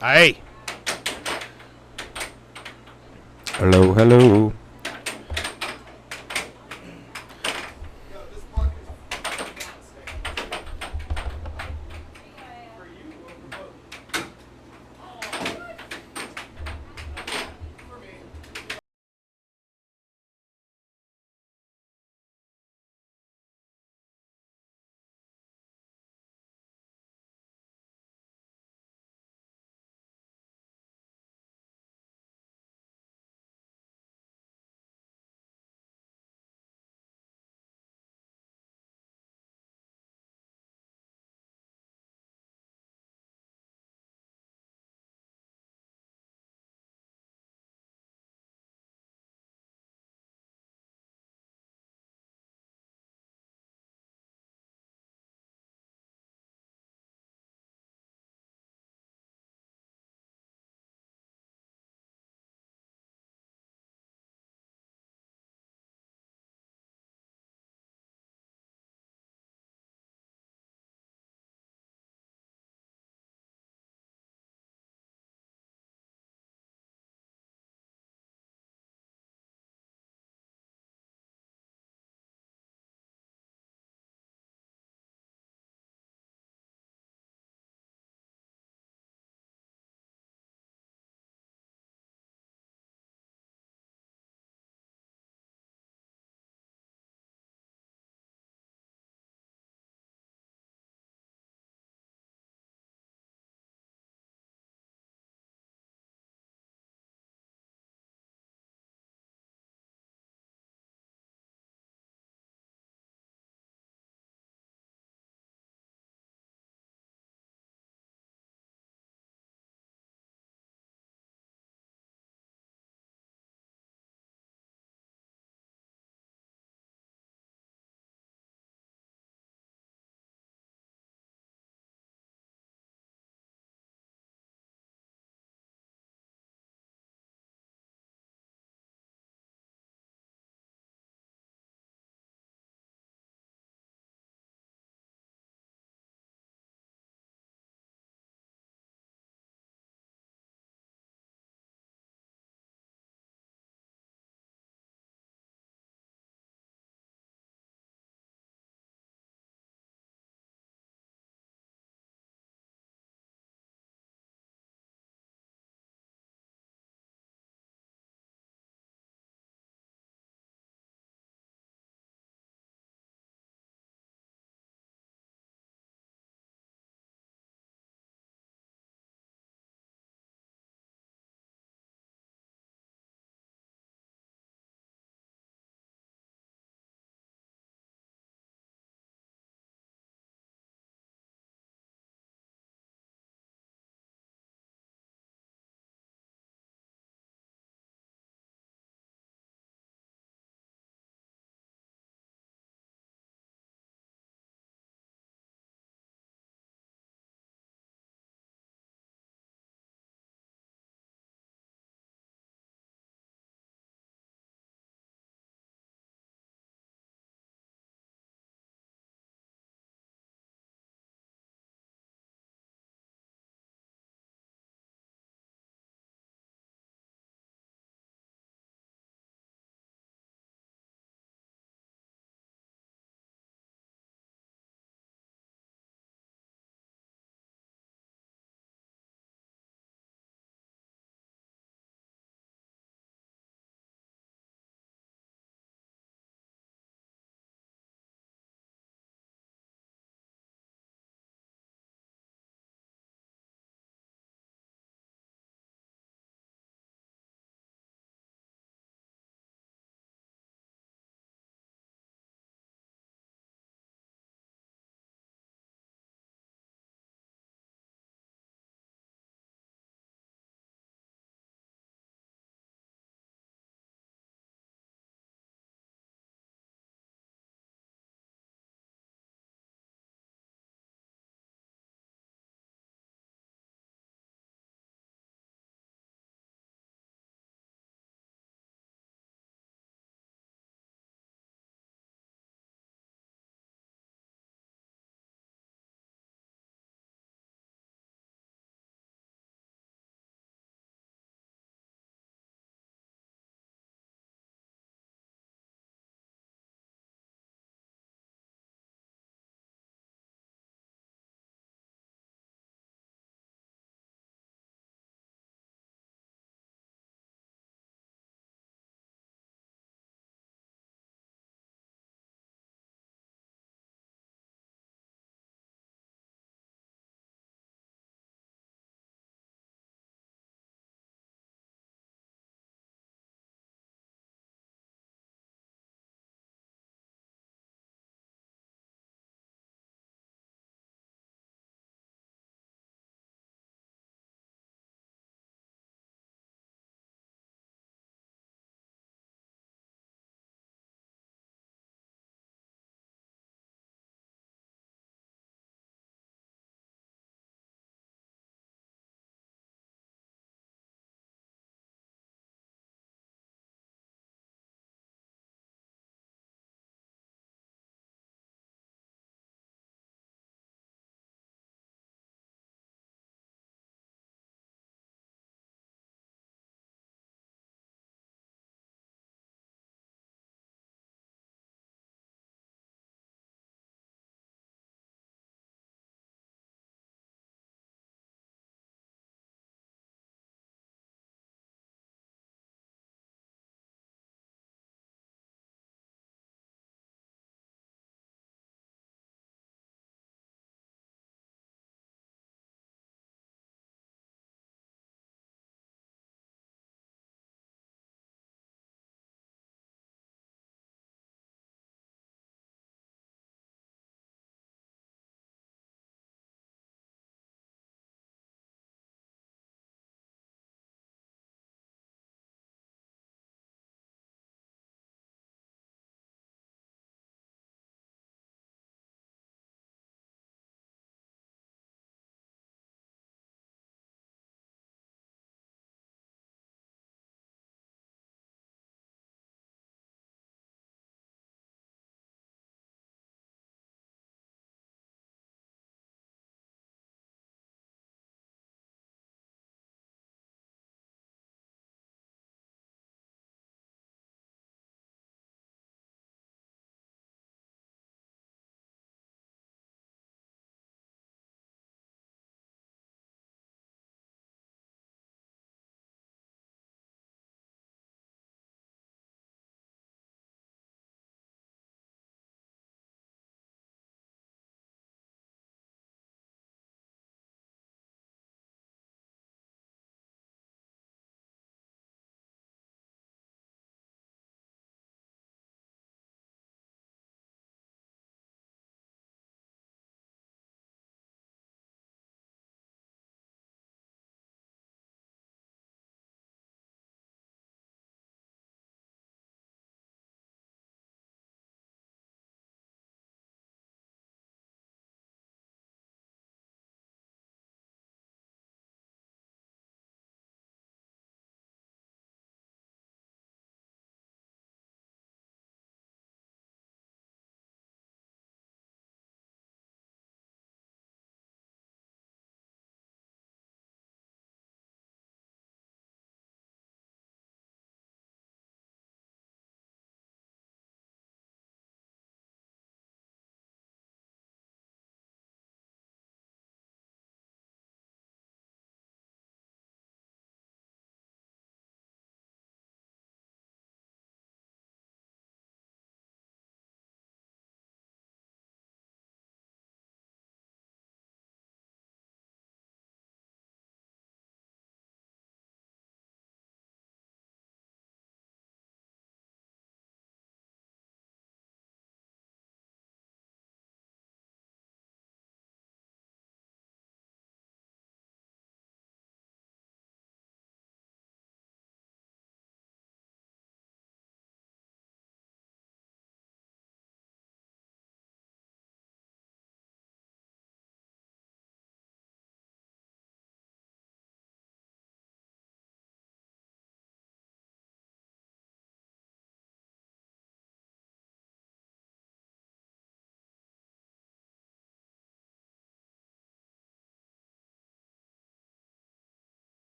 Hey. Hello, hello.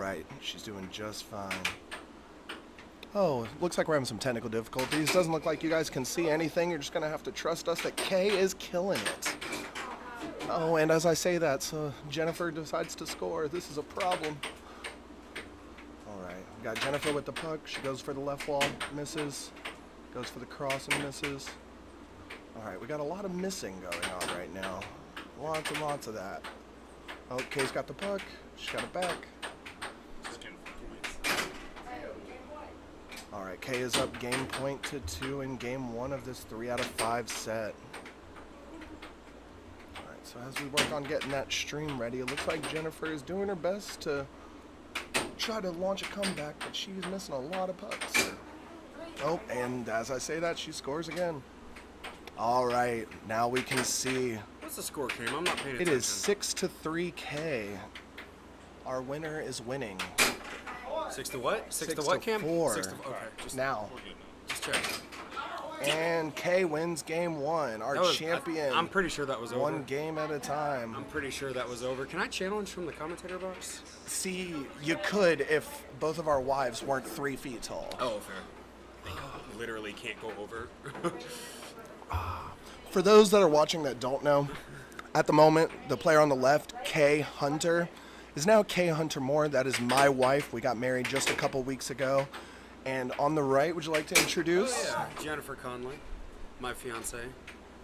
right, she's doing just fine. Oh, looks like we're having some technical difficulties. Doesn't look like you guys can see anything. You're just gonna have to trust us that Kaye is killing it. Oh, and as I say that, so Jennifer decides to score. This is a problem. All right, we got Jennifer with the puck. She goes for the left wall, misses. Goes for the cross and misses. All right, we got a lot of missing going on right now. Lots and lots of that. Oh, Kaye's got the puck. She's got it back. All right, Kaye is up game point to 2 in game 1 of this 3 out of 5 set. All right, so as we work on getting that stream ready, it looks like Jennifer is doing her best to try to launch a comeback, but she's missing a lot of pucks. Oh, and as I say that, she scores again. All right, now we can see. What's the score, Cam? I'm not paying attention. It is 6-3 Kaye. Our winner is winning. 6 to what? 6 to 6 what, to Cam? 4. 6 to 4. Okay, just Now. Just check. And Kaye wins game 1. Our champion. I'm pretty sure that was over. 1 game at a time. I'm pretty sure that was over. Can I challenge from the commentator box? See, you could if both of our wives weren't 3 feet tall. Oh, fair. They literally can't go over. For those that are watching that don't know, at the moment, the player on the left, Kaye Hunter, is now Kaye Hunter Moore. That is my wife. We got married just a couple weeks ago. And on the right, would you like to introduce? Oh, yeah. Jennifer Conley, my fiance.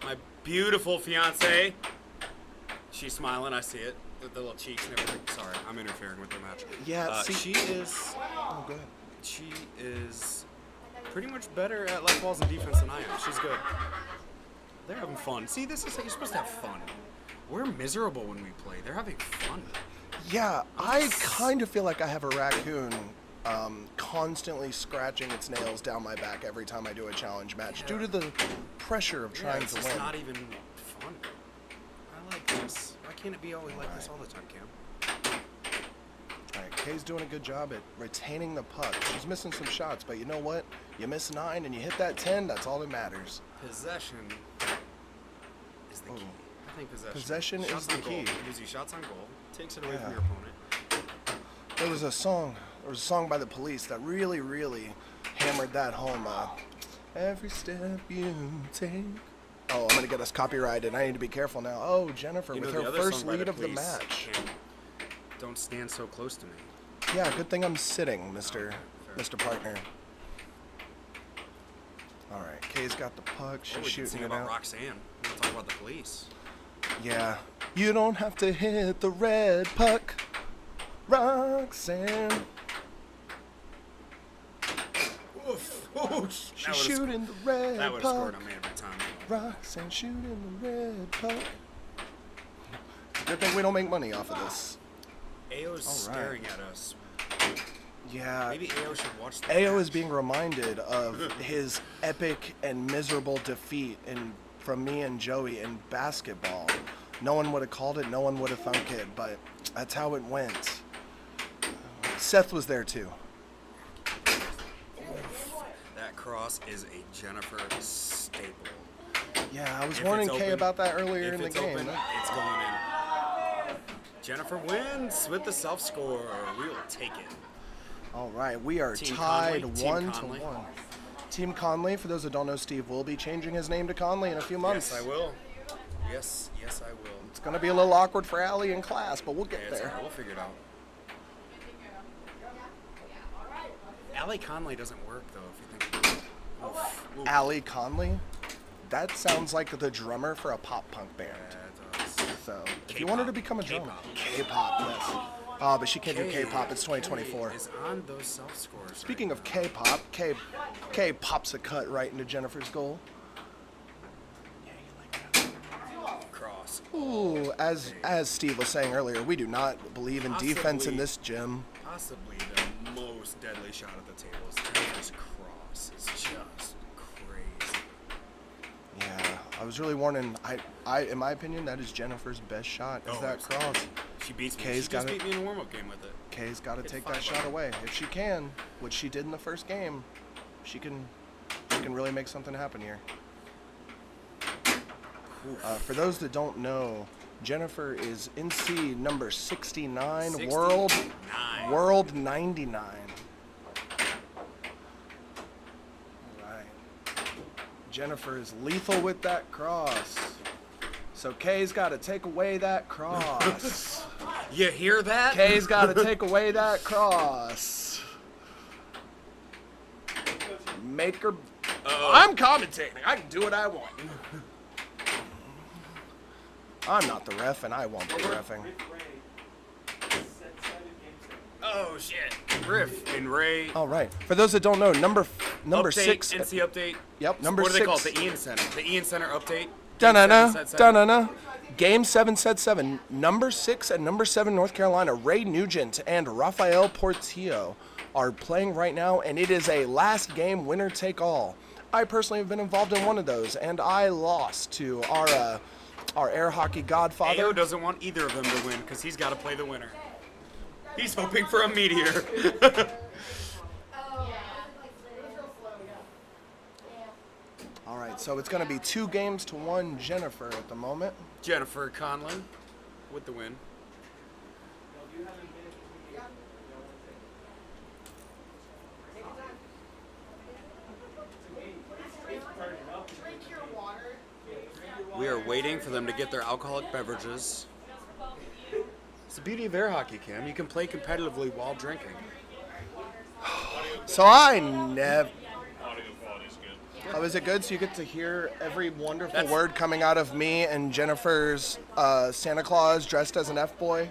My beautiful fiance. She's smiling, I see it. The little cheeks and everything. Sorry, I'm interfering with their match. Yeah, see. She is... Oh, go ahead. She is pretty much better at left balls and defense than I am. She's good. They're having fun. See, this is how you're supposed to have fun. We're miserable when we play. They're having fun. Yeah, I kind of feel like I have a raccoon constantly scratching its nails down my back every time I do a challenge match due to the pressure of trying to win. It's not even fun. I like this. Why can't it be always like this all the time, Cam? All right, Kaye's doing a good job at retaining the puck. She's missing some shots, but you know what? You miss 9 and you hit that 10, that's all that matters. Possession is the key. I think Possession is the key. Gives you shots on goal, takes it away from your opponent. There was a song by the Police that really, really hammered that home. Every step you take. Oh, I'm gonna get us copyrighted. I need to be careful now. Oh, Jennifer with her first lead of the match. Don't stand so close to me. Yeah, good thing I'm sitting, Mr. Partner. All right, Kaye's got the puck. She's shooting it out. Roxanne. We're gonna talk about the Police. Yeah. You don't have to hit the red puck, Roxanne. Oof. Oh, she's shooting the red puck. That would have scored on me every time. Roxanne shooting the red puck. Good thing we don't make money off of this. AO's staring at us. Yeah. Maybe AO should watch the AO match. is being reminded of his epic and miserable defeat from me and Joey in basketball. No one would have called it, no one would have thunk it, but that's how it went. Seth was there too. That cross is a Jennifer staple. Yeah, I was warning Kaye about that earlier in the game. Open, it's going in. Jennifer wins with the self-score. We will take it. All right, we are Team tied Conley. 1-1. Team Conley, for those that don't know, Steve will be changing his name to Conley in a few months. Yes, I will. Yes, I will. It's going to be a little awkward for Allie in class, but we'll get there. Right. We'll figure it out. Allie Conley doesn't work, though, if you think about it. Oof. Allie Conley? That sounds like the drummer for a pop-punk band. Yeah, it does. So, if you want her to become a drummer. K-pop, yes. But she can't do K-pop. It's 2024. Is on those self-scores. Speaking of K-pop, Kaye pops a cut right into Jennifer's goal. Yeah, you like that? Cross. Ooh, as Steve was saying earlier, we do not believe in defense in this gym. Possibly the most deadly shot at the table is Jennifer's cross. It's just crazy. Yeah, I was really warning. I, in my opinion, that is Jennifer's best shot. Is that cross? She beats me. Kaye's She just beat me in a warm-up game with it. Kaye's got to take that shot away if she can, which she did in the first game. She can really make something happen here. For those that don't know, Jennifer is in seed number 69, 69. World 99. All right. Jennifer is lethal with that cross. So Kaye's got to take away that cross. You hear that? Kaye's got to take away that cross. Make her... I'm commentating. I can do what I want. I'm not the ref, and I won't be reffing. Oh, shit. Riff and Ray. All right. For those that don't know, number Update, 6... NC update. Yep, number What do 6... they call it? The Ian Center. The Ian Center update. Da-na-na, Set 7. da-na-na. Game 7, set 7. Number 6 and number 7 North Carolina, Ray Nugent and Rafael Portillo are playing right now, and it is a last game winner take all. I personally have been involved in one of those, and I lost to our air hockey godfather. Ayo doesn't want either of them to win because he's got to play the winner. He's hoping for a meteor. All right, so it's going to be 2-1 Jennifer at the moment. Jennifer Conley with the win. We are waiting for them to get their alcoholic beverages. It's the beauty of air hockey, Cam. You can play competitively while drinking. So I never... Oh, is it good? So you get to hear every wonderful word coming out of me and Jennifer's Santa Claus dressed as an F-boy?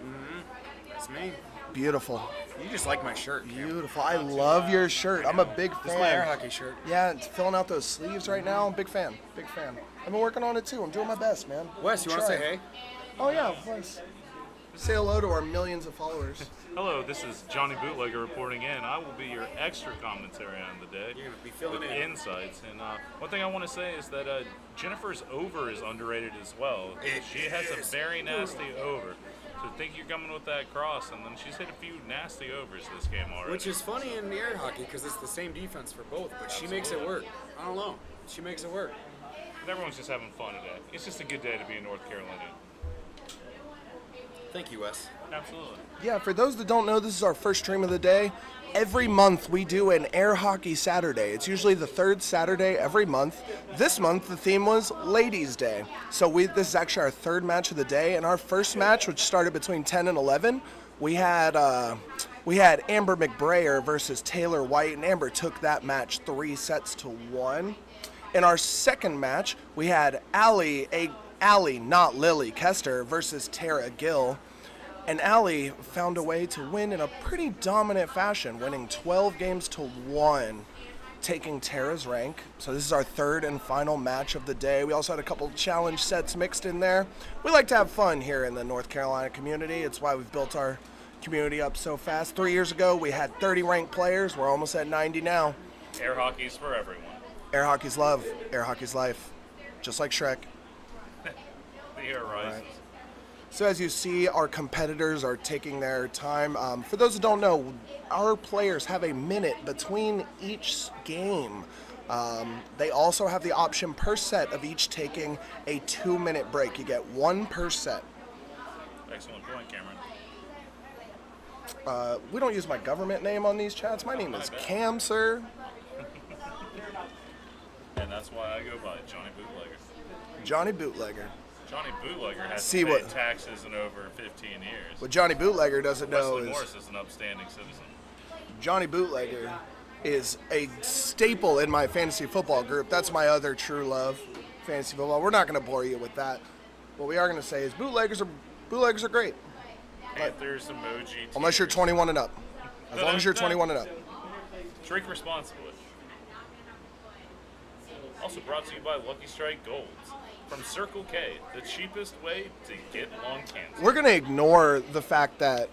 That's me. Beautiful. You just like my shirt, Cam. Beautiful. I love your shirt. I'm a big fan. It's my air hockey shirt. Yeah, it's filling out those sleeves right now. Big fan. Big fan. I've been working on it too. I'm doing my best, man. Wes, you want to say hey? Oh, yeah, of course. Say hello to our millions of followers. Hello, this is Johnny Bootlegger reporting in. I will be your extra commentary on the day You're going to be filling with in. insights. And one thing I want to say is that Jennifer's over is underrated as well. She has a very nasty over. So think you're coming with that cross, and then she's hit a few nasty overs this game already. Which is funny in the air hockey because it's the same defense for both, but she makes it work. I don't know. She makes it work. And everyone's just having fun today. It's just a good day to be in North Carolina. Thank you, Wes. Absolutely. Yeah, for those that don't know, this is our first stream of the day. Every month we do an air hockey Saturday. It's usually the third Saturday every month. This month the theme was Ladies' Day. So this is actually our third match of the day. And our first match, which started between 10 and 11, we had Amber McBrayer versus Taylor White, and Amber took that match 3-1. In our second match, we had Allie, not Lily, Kester versus Tara Gill. And Allie found a way to win in a pretty dominant fashion, winning 12-1, taking Tara's rank. So this is our third and final match of the day. We also had a couple challenge sets mixed in there. We like to have fun here in the North Carolina community. It's why we've built our community up so fast. 3 years ago, we had 30 ranked players. We're almost at 90 now. Air hockey's for everyone. Air hockey's love. Air hockey's life. Just like Shrek. The air rises. Right. So as you see, our competitors are taking their time. For those who don't know, our players have a minute between each game. They also have the option per set of each taking a 2-minute break. You get one per set. Excellent point, Cameron. We don't use my government name on these chats. My name is Cam, sir. And that's why I go by Johnny Bootlegger. Johnny Bootlegger. Johnny Bootlegger has See to pay what- taxes in over 15 years. What Johnny Bootlegger doesn't know Wesley is Morris is an upstanding citizen. Johnny Bootlegger is a staple in my fantasy football group. That's my other true love, fantasy football. We're not going to bore you with that. What we are going to say is bootleggers are great, Panthers, emoji. unless you're tears. 21 and up. As long as you're 21 and up. Drink responsibly. Also brought to you by Lucky Strike Golds. From Circle K, the cheapest way to get lung cancer. We're going to ignore the fact that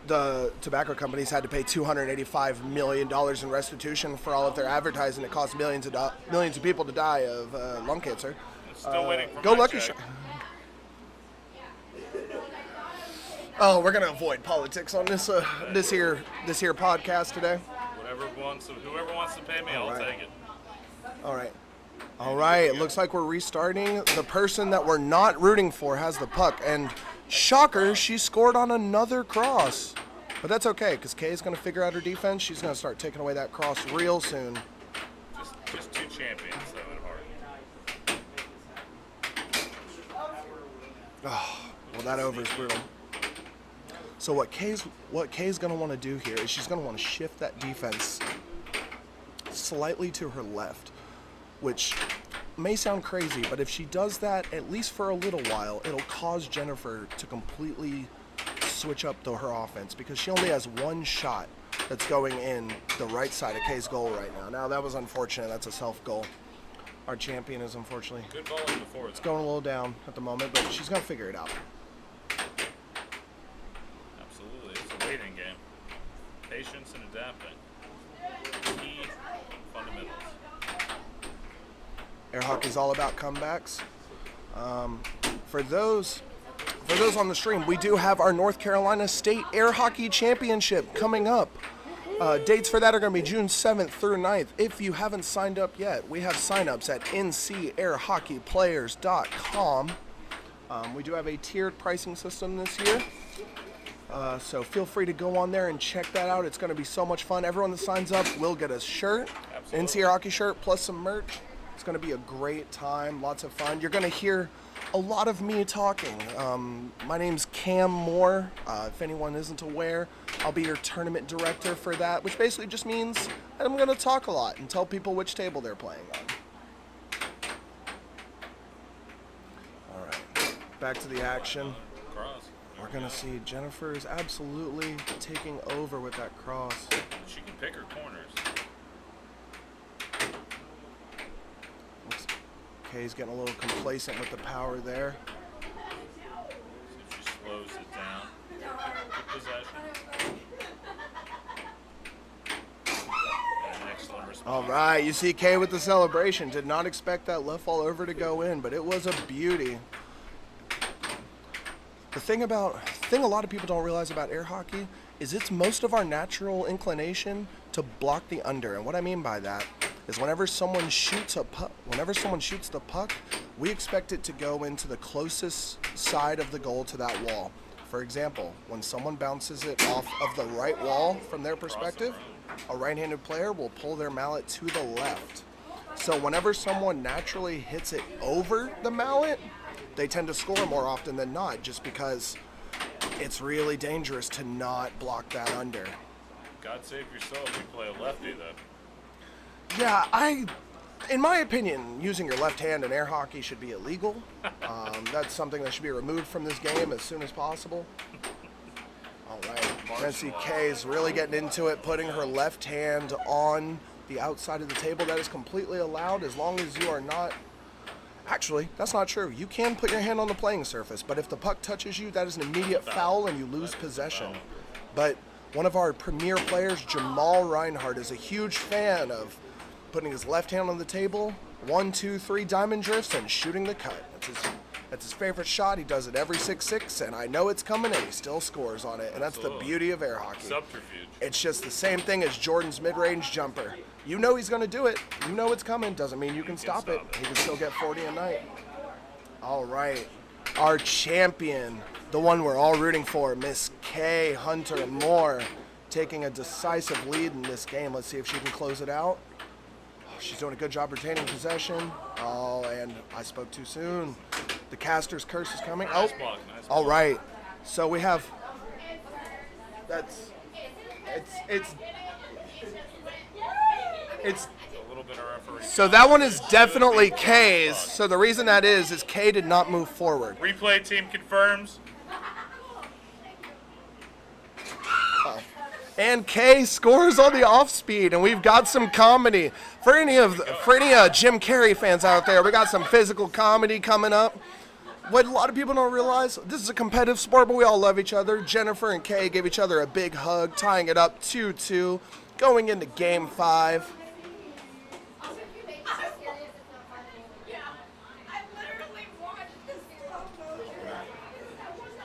the tobacco companies had to pay $285 million in restitution for all of their advertising. It cost millions of people to die of lung cancer. Still waiting for Go my Lucky check. Strike. Oh, we're gonna avoid politics on this here podcast today. Whoever wants to pay me, I'll Alright. take it. All right. All right, it looks like we're restarting. The person that we're not rooting for has the puck, and shocker, she scored on another cross. But that's okay, because Kaye's going to figure out her defense. She's going to start taking away that cross real soon. Just two champions, though, at heart. Oh, well, that over is brutal. So what Kaye's going to want to do here is she's going to want to shift that defense slightly to her left, which may sound crazy, but if she does that, at least for a little while, it'll cause Jennifer to completely switch up her offense, because she only has one shot that's going in the right side of Kaye's goal right now. Now, that was unfortunate. That's a self-goal. Our champion is unfortunately Good volley before. it's going a little down at the moment, but she's going to figure it out. Absolutely. It's a waiting game. Patience and adapting. Key fundamentals. Air hockey's all about comebacks. For those on the stream, we do have our North Carolina State Air Hockey Championship coming up. Dates for that are going to be June 7th through 9th. If you haven't signed up yet, we have signups at ncairhockeyplayers.com. We do have a tiered pricing system this year. So feel free to go on there and check that out. It's going to be so much fun. Everyone that signs up will get a shirt, NC Air Hockey shirt, plus some merch. It's going to be a great time, lots of fun. You're going to hear a lot of me talking. My name's Cam Moore. If anyone isn't aware, I'll be your tournament director for that, which basically just means I'm going to talk a lot and tell people which table they're playing on. All right, back to the action. Cross. We're going to see Jennifer is absolutely taking over with that cross. She can pick her corners. Kaye's getting a little complacent with the power there. See if she slows it down. Good possession. And an excellent response. All right, you see Kaye with the celebration. Did not expect that left fall over to go in, but it was a beauty. The thing a lot of people don't realize about air hockey is it's most of our natural inclination to block the under. And what I mean by that is whenever someone shoots the puck, we expect it to go into the closest side of the goal to that wall. For example, when someone bounces it off of the right wall from their perspective, a right-handed player will pull their mallet to the left. So whenever someone naturally hits it over the mallet, they tend to score more often than not, just because it's really dangerous to not block that under. God save your soul if you play a lefty, though. Yeah, in my opinion, using your left hand in air hockey should be illegal. That's something that should be removed from this game as soon as possible. All right, Nancy Kaye's really getting into it, putting her left hand on the outside of the table. That is completely allowed as long as you are not... Actually, that's not true. You can put your hand on the playing surface, but if the puck touches you, that is an immediate foul and you lose possession. But one of our premier players, Jamal Reinhardt, is a huge fan of putting his left hand on the table, 1, 2, 3 diamond drifts, and shooting the cut. That's his favorite shot. He does it every 6-6, and I know it's coming, and he still scores on it. And that's the beauty of air hockey. Subterfuge. It's just the same thing as Jordan's mid-range jumper. You know he's going to do it. You know it's coming. Doesn't mean you can stop it. He can still get 40 a night. All right. Our champion, the one we're all rooting for, Miss Kaye Hunter Moore, taking a decisive lead in this game. Let's see if she can close it out. She's doing a good job retaining possession. Oh, and I spoke too soon. The caster's curse is coming. Nice block, nice all block. right. So we have. It's A little bit of referee. so that one is definitely Kaye's. So the reason that is Kaye did not move forward. Replay team confirms. And Kaye scores on the off speed, and we've got some comedy for any Jim Carrey fans out there. We got some physical comedy coming up. What a lot of people don't realize, this is a competitive sport, but we all love each other. Jennifer and Kaye gave each other a big hug, tying it up 2-2, going into Game 5.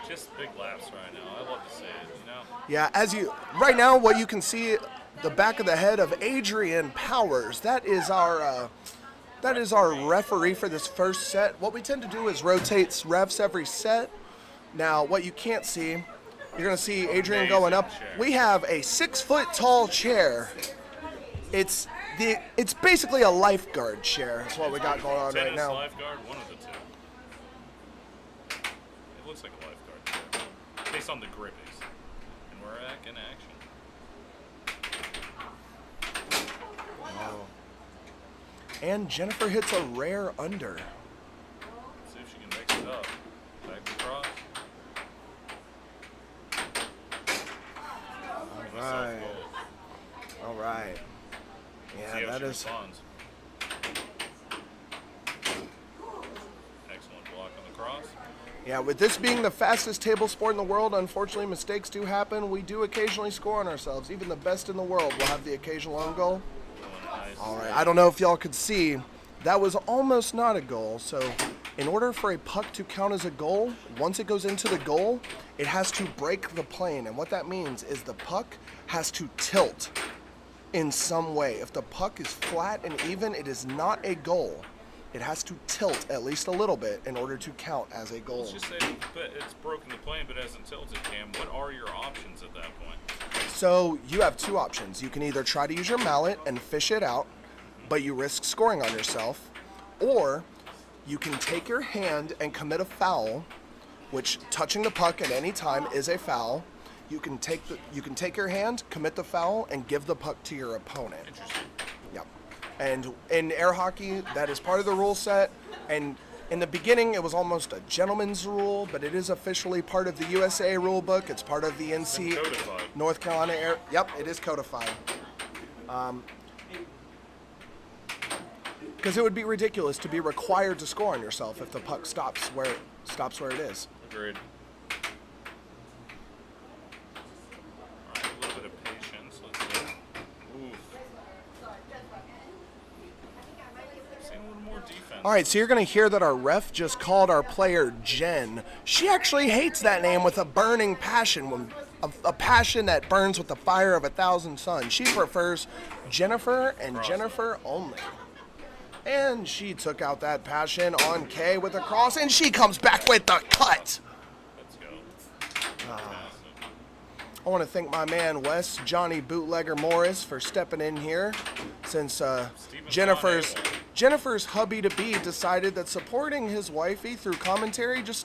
Just big laughs right now. I love to see it, you know? Yeah, right now, what you can see, the back of the head of Adrian Powers. That is our That is our referee for this first set. What we tend to do is rotate refs every set. Now, what you can't see, you're going to see Adrian going up. We have a 6-foot tall chair. It's basically a lifeguard chair. That's what we got going on right Tennis now. lifeguard, one of the two. It looks like a lifeguard chair, based on the grippies. And we're back in action. And Jennifer hits a rare under. Let's see if she can mix it up. Back across. Right. All right. Yeah, that is. Excellent block on the cross. Yeah, with this being the fastest table sport in the world, unfortunately mistakes do happen. We do occasionally score on ourselves. Even the best in the world will have the occasional own goal. All right, I don't know if y'all could see, that was almost not a goal. So in order for a puck to count as a goal, once it goes into the goal, it has to break the plane. And what that means is the puck has to tilt in some way. If the puck is flat and even, it is not a goal. It has to tilt at least a little bit in order to count as a goal. Let's just say it's broken the plane but hasn't tilted, Cam. What are your options at that point? So you have two options. You can either try to use your mallet and fish it out, but you risk scoring on yourself, or you can take your hand and commit a foul, which touching the puck at any time is a foul. You can take your hand, commit the foul, and give the puck to your opponent. Interesting. Yep. And in air hockey, that is part of the rule set. And in the beginning, it was almost a gentleman's rule, but it is officially part of the USA rule book. It's part of the NC Codified. North Carolina Air. Yep, it is codified. Because it would be ridiculous to be required to score on yourself if the puck stops where it is. Agreed. All right, a little bit of patience. Let's see. Oof. See a little more defense. All right, so you're going to hear that our ref just called our player Jenn. She actually hates that name with a burning passion, a passion that burns with the fire of 1,000 suns. She prefers Jennifer and Jennifer only. And she took out that passion on Kaye with a cross, and she comes back with the cut. Let's go. I want to thank my man Wes, Johnny Bootlegger Morris, for stepping in here, since Jennifer's hubby-to-be decided that supporting his wifey through commentary it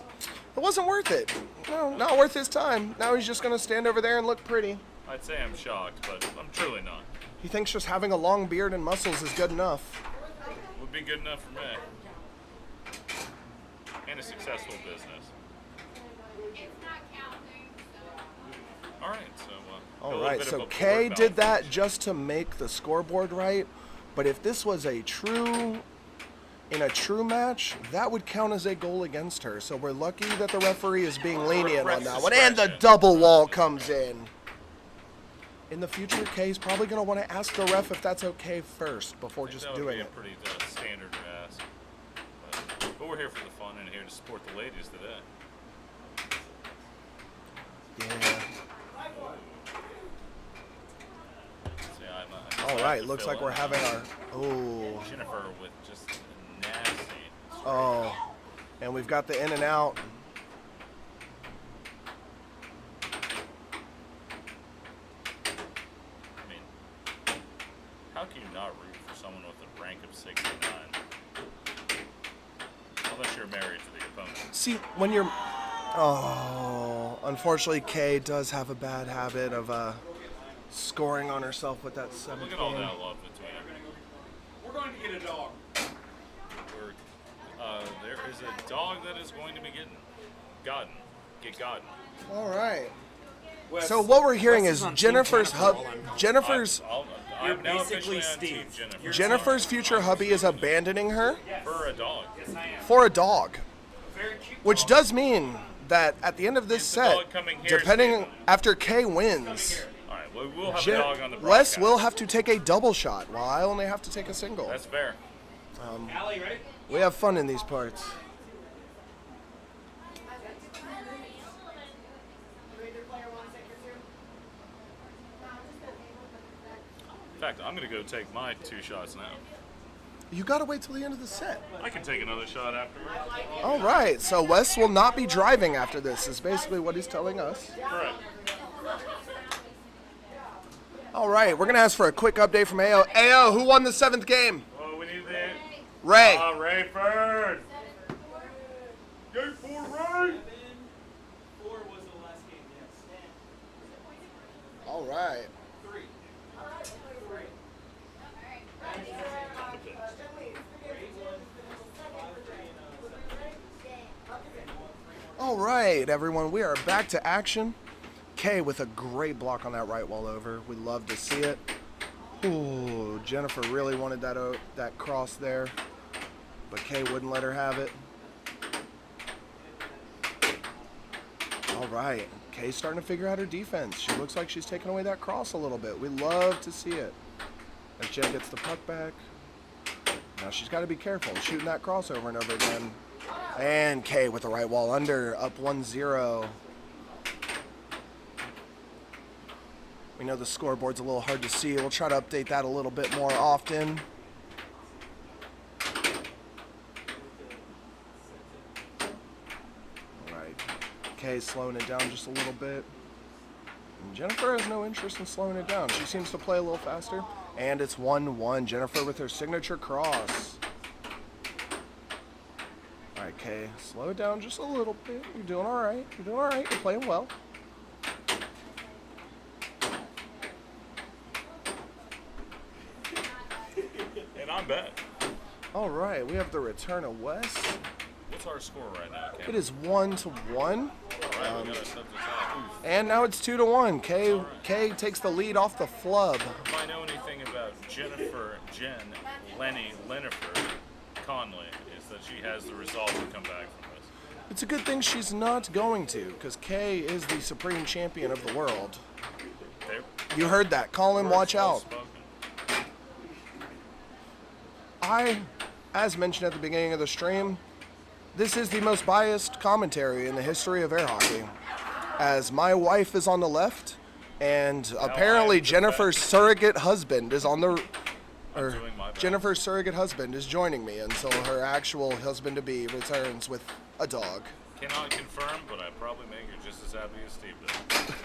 wasn't worth it. No, not worth his time. Now he's just going to stand over there and look pretty. I'd say I'm shocked, but I'm truly not. He thinks just having a long beard and muscles is good enough. Would be good enough for me. And a successful business. All right, so a All little right, bit so of a Kaye board did balance. that just to make the scoreboard right, but if this was in a true match, that would count as a goal against her. So we're lucky that the referee is being lenient on that one, and the double wall comes in. In the future, Kaye's probably going to want to ask the ref if that's okay first before just doing it. That would be a pretty standard ask. But we're here for the fun and here to support the ladies today. Yeah. See, All right, looks like we're having our. Oh. Jennifer with just nasty. Oh. And we've got the in and out. I mean, how can you not root for someone with a rank of 69? Unless you're married to the opponent. See, when you're. Oh. Unfortunately, Kaye does have a bad habit of scoring on herself with that 7th Look at all game. that love between them. We're going to get a dog. There is a dog that is going to be gotten. Get gotten. All right. Wes, So what we're hearing Wes is on Team Jennifer's Jennifer hub. I'm now basically officially on Team Steve. Jennifer. Jennifer's future hubby is abandoning her For a dog. for a dog, Very cute. which does mean that at the end of this Is the set, dog coming here, depending Steven? after Kaye wins, All right, well, we'll have a dog on the Les broadcast. will have to take a double shot, while I only have to take a single. That's fair. Allie, right? We have fun in these parts. In fact, I'm going to go take my 2 shots now. You gotta wait till the end of the set. I can take another shot afterwards. All right, so Wes will not be driving after this, is basically what he's telling us. Correct. All right, we're gonna ask for a quick update from AO. AO, who won the 7th game? Oh, we need the Ray. Rayford. Go for Ray. 4 was the last game, yes. All right. All right, everyone, we are back to action. Kaye with a great block on that right wall over. We love to see it. Ooh, Jennifer really wanted that cross there, but Kaye wouldn't let her have it. All right, Kaye's starting to figure out her defense. She looks like she's taking away that cross a little bit. We love to see it. As Jenn gets the puck back. Now she's got to be careful shooting that cross over and over again. And Kaye with the right wall under, up 1-0. We know the scoreboard's a little hard to see. We'll try to update that a little bit more often. All right, Kaye's slowing it down just a little bit. And Jennifer has no interest in slowing it down. She seems to play a little faster. And it's 1-1. Jennifer with her signature cross. All right, Kaye, slow it down just a little bit. You're doing all right. You're doing all right. You're playing well. And I'm back. All right, we have the return of Wes. What's our score right now, Cam? It is 1-1. All right, we got ourselves a tie. And now it's 2-1. Kaye takes the lead off the flub. If I know anything about Jennifer, Jenn, Lenny, Lennifer, Conley, is that she has the resolve to come back from this. It's a good thing she's not going to, because Kaye is the supreme champion of the world. Okay. You heard that. Colin, watch Well out. spoken. As mentioned at the beginning of the stream, this is the most biased commentary in the history of air hockey. As my wife is on the left, and apparently Jennifer's surrogate husband is on the... Or doing my best. Jennifer's surrogate husband is joining me until her actual husband-to-be returns with a dog. Cannot confirm, but I probably make her just as happy as Steve does.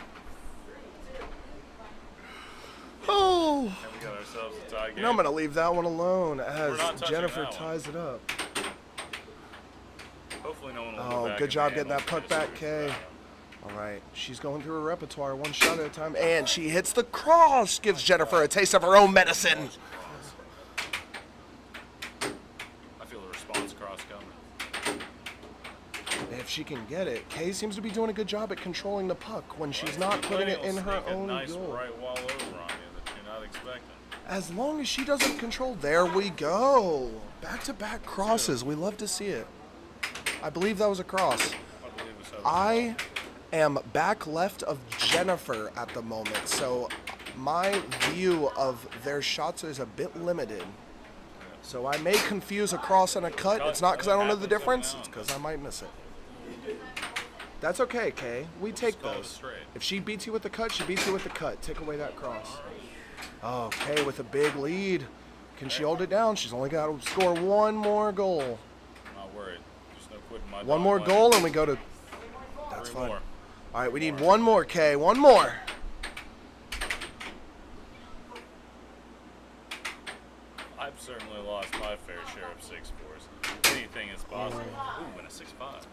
Oh! And we got ourselves a tie game. And I'm going to leave that one alone as We're not touching Jennifer that one. ties it up. Hopefully no one will go Oh, back good and job handle getting that puck this back, series. Kaye. All right, she's going through her repertoire, one shot at a time, and she hits the cross, gives Jennifer a taste of her own medicine. I feel a response cross coming. If she can get it, Kaye seems to be doing a good job at controlling the puck when she's not putting it in her Sneak a own nice goal. right wall over on you that you're not expecting. As long as she doesn't control, there we go. Back-to-back crosses, we love to see it. I believe that was a cross. I believe it's over. I am back left of Jennifer at the moment, so my view of their shots is a bit limited. So I may confuse a cross and a cut. It's not because I don't know the difference. It's because I might miss it. That's okay, Kaye. We take Both those. straight. If she beats you with the cut, she beats you with the cut. Take away that cross. Oh, Kaye with a big lead. Can she hold it down? She's only got to score one more goal. I'm not worried. There's no quitting my One dog more leg. goal and we go to... That's Three fine. more. All right, we need one more, Kaye. One more. I've certainly lost my fair share of 6-4s. Anything is possible. Ooh, and a 6-5.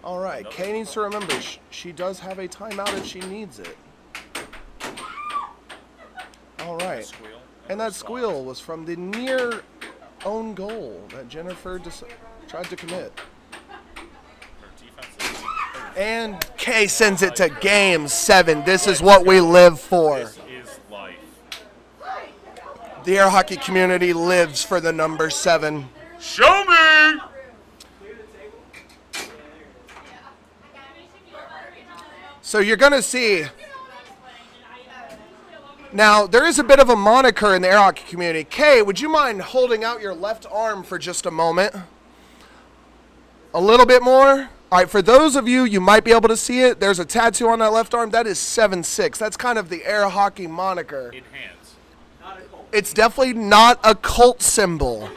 All right, Another Kaye needs to 6-5. remember she does have a timeout if she needs it. All right. Squeal And that response. squeal was from the near own goal that Jennifer tried to commit. Her defense is... And Kaye sends it to Game 7. This is what we live for. This is life. The air hockey community lives for the number 7. Show me! So you're going to see... Now, there is a bit of a moniker in the air hockey community. Kaye, would you mind holding out your left arm for just a moment? A little bit more? All right, for those of you, you might be able to see it. There's a tattoo on that left arm. That is 7-6. That's kind of the air hockey moniker. Enhance. It's definitely not a cult symbol.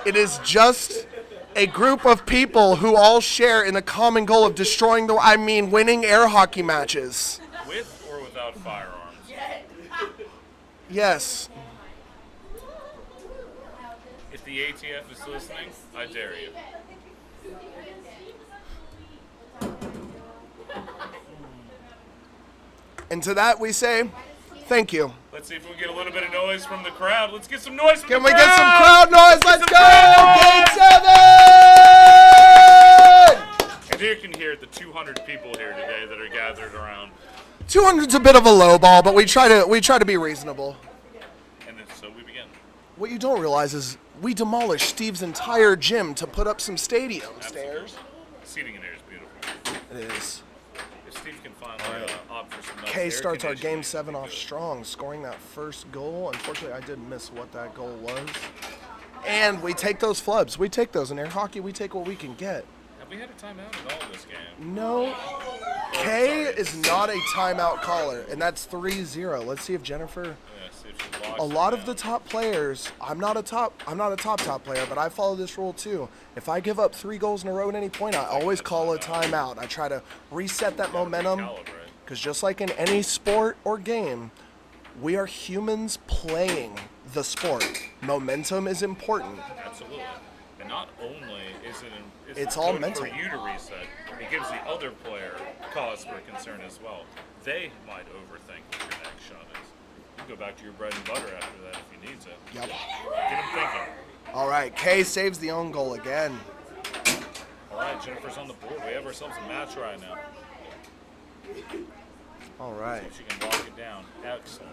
It is just a group of people who all share in the common goal of destroying winning air hockey matches. With or without firearms? Yes. If the ATF is listening, I dare you. And to that we say, thank you. Let's see if we can get a little bit of noise from the crowd. Let's get some noise from Can the we crowd. get some crowd noise? Let's go! Game 7! And you can hear the 200 people here today that are gathered around. 200's a bit of a low ball, but we try to be reasonable. And then, so we begin. What you don't realize is we demolished Steve's entire gym to put up some stadium stairs. Seating in there is beautiful. It is. If Steve can finally opt for some nice Kaye air starts our conditioning, Game 7 it'd off be good. strong, scoring that first goal. Unfortunately, I did miss what that goal was. And we take those flubs. We take those. In air hockey, we take what we can get. Have we had a timeout at all this game? No. Kaye is not a timeout caller, and that's 3-0. Let's see if Jennifer... Yeah, see if she locks A it lot of down. the top players, I'm not a top player, but I follow this rule too. If I give up 3 goals in a row at any point, I always call a timeout. I try to reset that momentum, Calibrate. because just like in any sport or game, we are humans playing the sport. Momentum is important. Absolutely. And not only is it It's all good mental. for you to reset, it gives the other player cause for concern as well. They might overthink what your next shot is. You can go back to your bread and butter after that if you need to. Yep. Get them thinking. All right, Kaye saves the own goal again. All right, Jennifer's on the board. We have ourselves a match right now. All right. If she can lock it down. Excellent.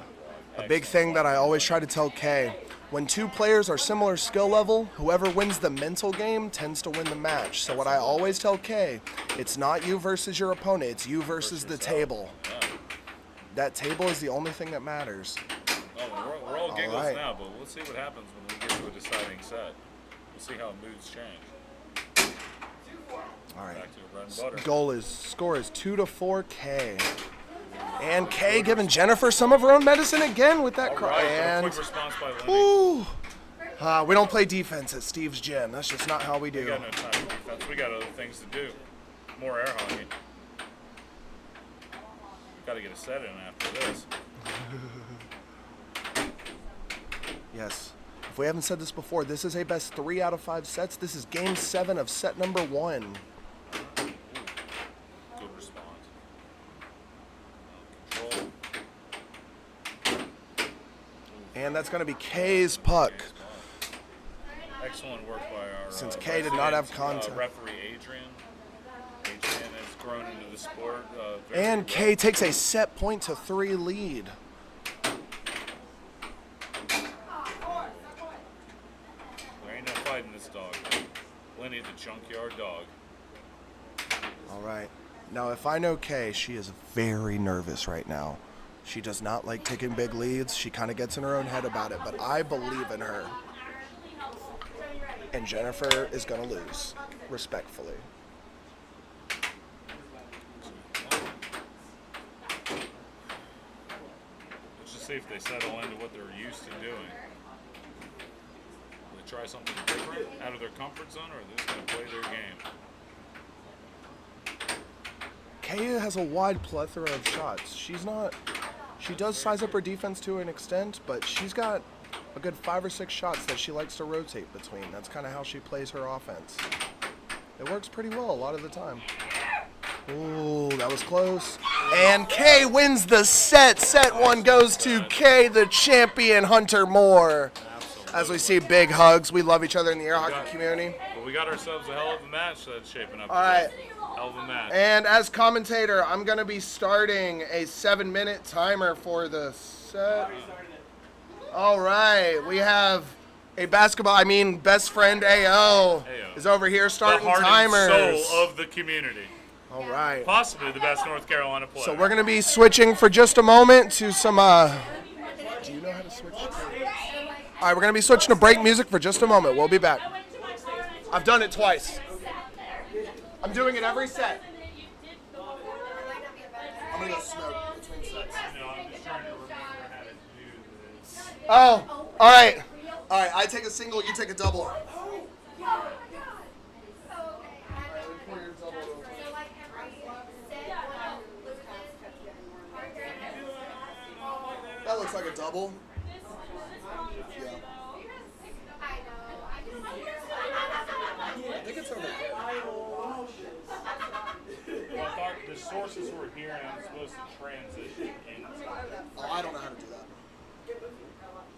A big thing that I always try to tell Kaye, when 2 players are similar skill level, whoever wins the mental game tends to win the match. So what I always tell Kaye, it's not you versus your opponent, it's you versus the table. Yeah. That table is the only thing that matters. Oh, we're all giggles right. now, but let's see what happens when we get to a deciding set. We'll see how moods change. All right. Back to the bread and butter. Score is 2-4 Kaye. And Kaye giving Jennifer some of her own medicine again with that All cross. right, but a And quick response by Lenny. ooh, we don't play defense at Steve's gym. That's just not how we We do. got no time for defense. We got other things to do. More air hockey. Got to get a set in after this. Yes. If we haven't said this before, this is a best 3 out of 5 sets. This is Game 7 of set number 1. Good response. Control. And that's going to be Kaye's puck. Excellent work by our Since Kaye did not have resident, contact. referee Adrian. Adrian has grown into the sport. Very And well. Kaye takes a set point to 3 lead. There ain't no fighting this dog. Lenny the junkyard dog. All right. Now, if I know Kaye, she is very nervous right now. She does not like taking big leads. She kind of gets in her own head about it, but I believe in her. And Jennifer is going to lose, respectfully. Let's just see if they settle into what they're used to doing. Will they try something different out of their comfort zone, or are they just going to play their game? Kaye has a wide plethora of shots. She does size up her defense to an extent, but she's got a good 5 or 6 shots that she likes to rotate between. That's kind of how she plays her offense. It works pretty well a lot of the time. Ooh, that was close. And Kaye wins the set. Set 1 goes to Kaye, the champion, Hunter Moore. As we see big hugs, we love each other in the air hockey community. But we got ourselves a hell of a match that's shaping up. All right. Hell of a match. And as commentator, I'm going to be starting a 7-minute timer for the set. All right, we have a best friend AO is over here the starting heart timers. and soul of the community. All right. Possibly the best North Carolina player. So we're going to be switching for just a moment to some, do you know how to switch? All right, we're going to be switching to break music for just a moment. We'll be back. I've done it twice. I'm doing it every set. I'm going to go smoke between sets. I'm just trying to remember how to do this. Oh, all right. All right, I take a single, you take a double. double. Yeah. I think it's over there. I thought the sources were here and I'm supposed to transition into. Oh, I don't know how to do that.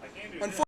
I can't do this.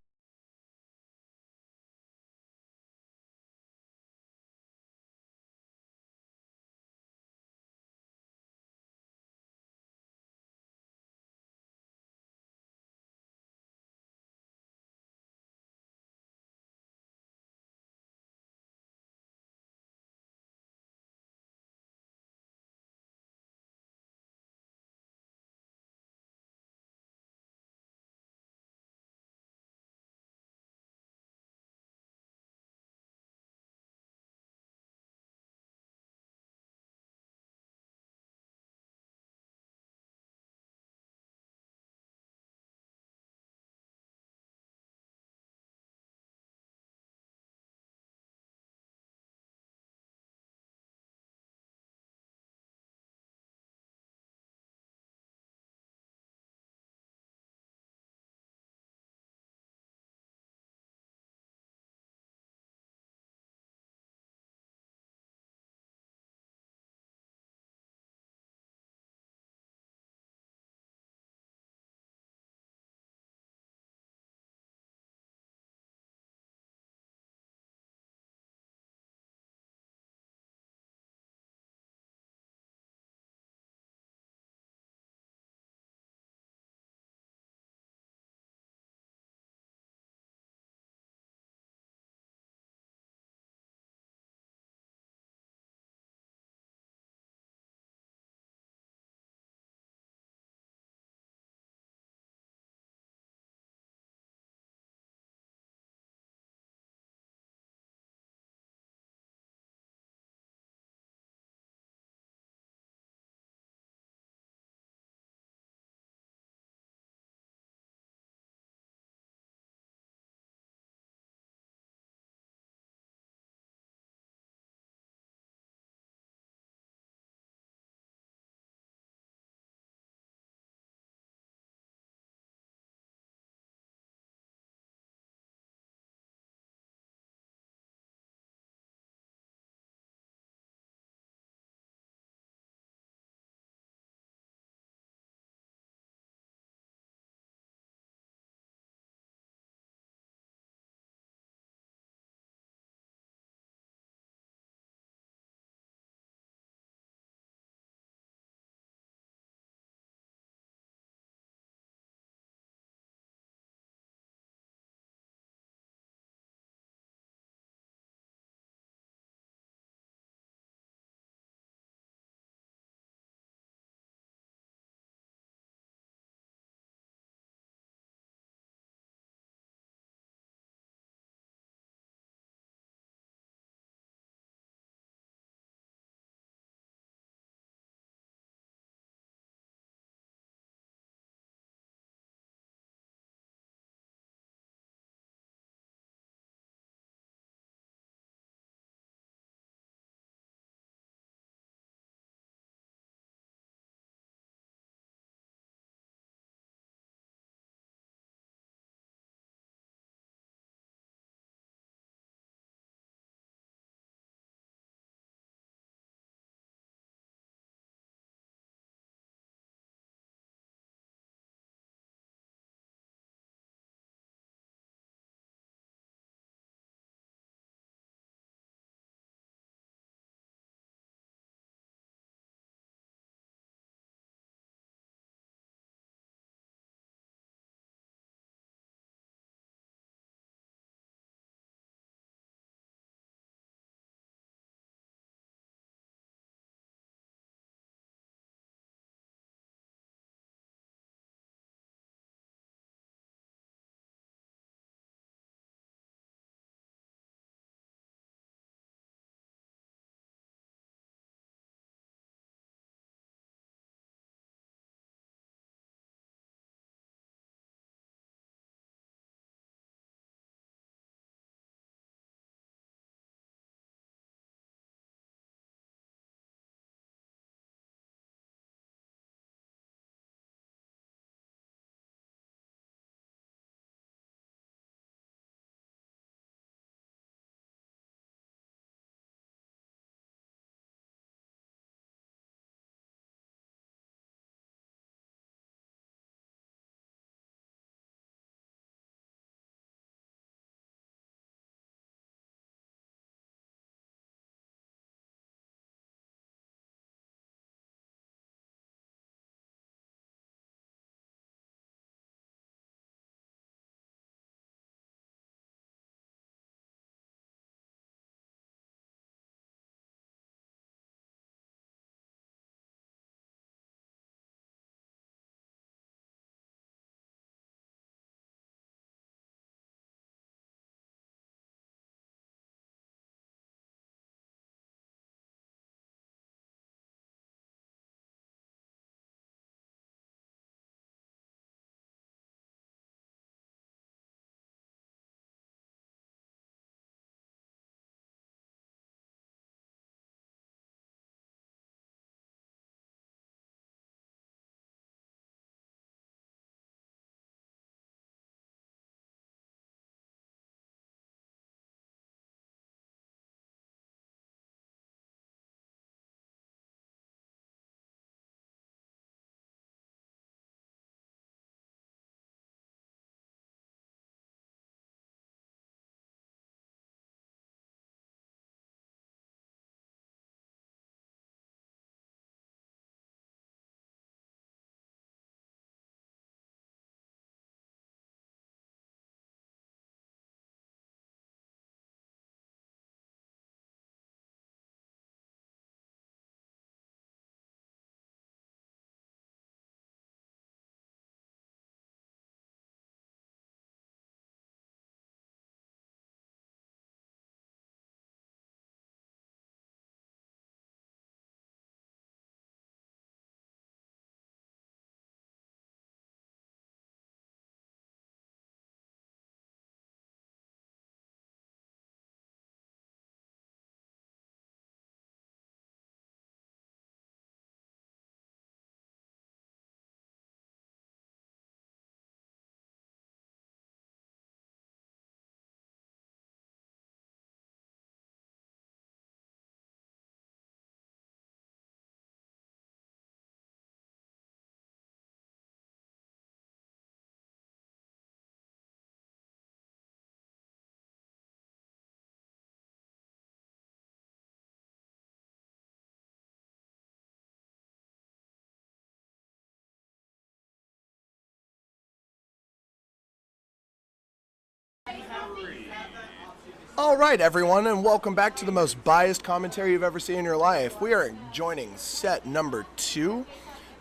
All right, everyone, and welcome back to the most biased commentary you've ever seen in your life. We are joining set number 2.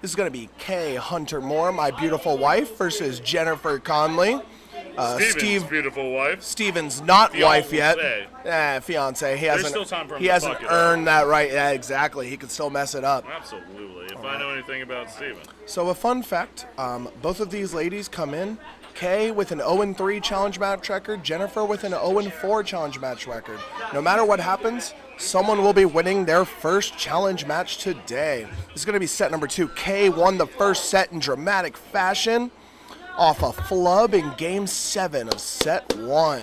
This is going to be Kaye Hunter Moore, my beautiful wife, versus Jennifer Conley. Steven's beautiful wife. Steven's not wife yet. Fiance. Fiance. He still time for him he to hasn't fuck it earned that right. Yeah, exactly. He could still mess it up. Absolutely. If I know anything about Steven. So a fun fact, both of these ladies come in, Kaye with an 0-3 challenge match record, Jennifer with an 0-4 challenge match record. No matter what happens, someone will be winning their first challenge match today. This is going to be set number 2. Kaye won the first set in dramatic fashion off a flub in game 7 of set 1.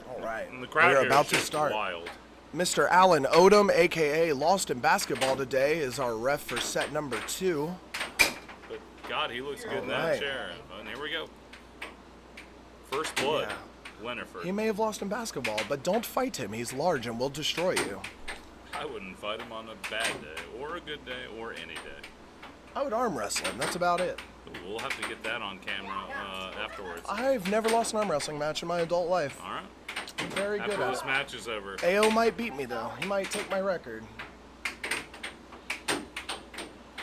All right, And the crowd we're here about is to just start. wild. Mr. Alan Odom, a.k.a. Lost in Basketball today, is our ref for set number 2. But God, he looks good in Alright. that chair. And here we go. First blood. Yeah. Lennifer. He may have lost in basketball, but don't fight him. He's large and will destroy you. I wouldn't fight him on a bad day, or a good day, or any day. I would arm wrestle him. That's about it. Ooh, we'll have to get that on camera afterwards. I've never lost an arm wrestling match in my adult life. All right. I'm very good After at this it. match is over. AO might beat me, though. He might take my record.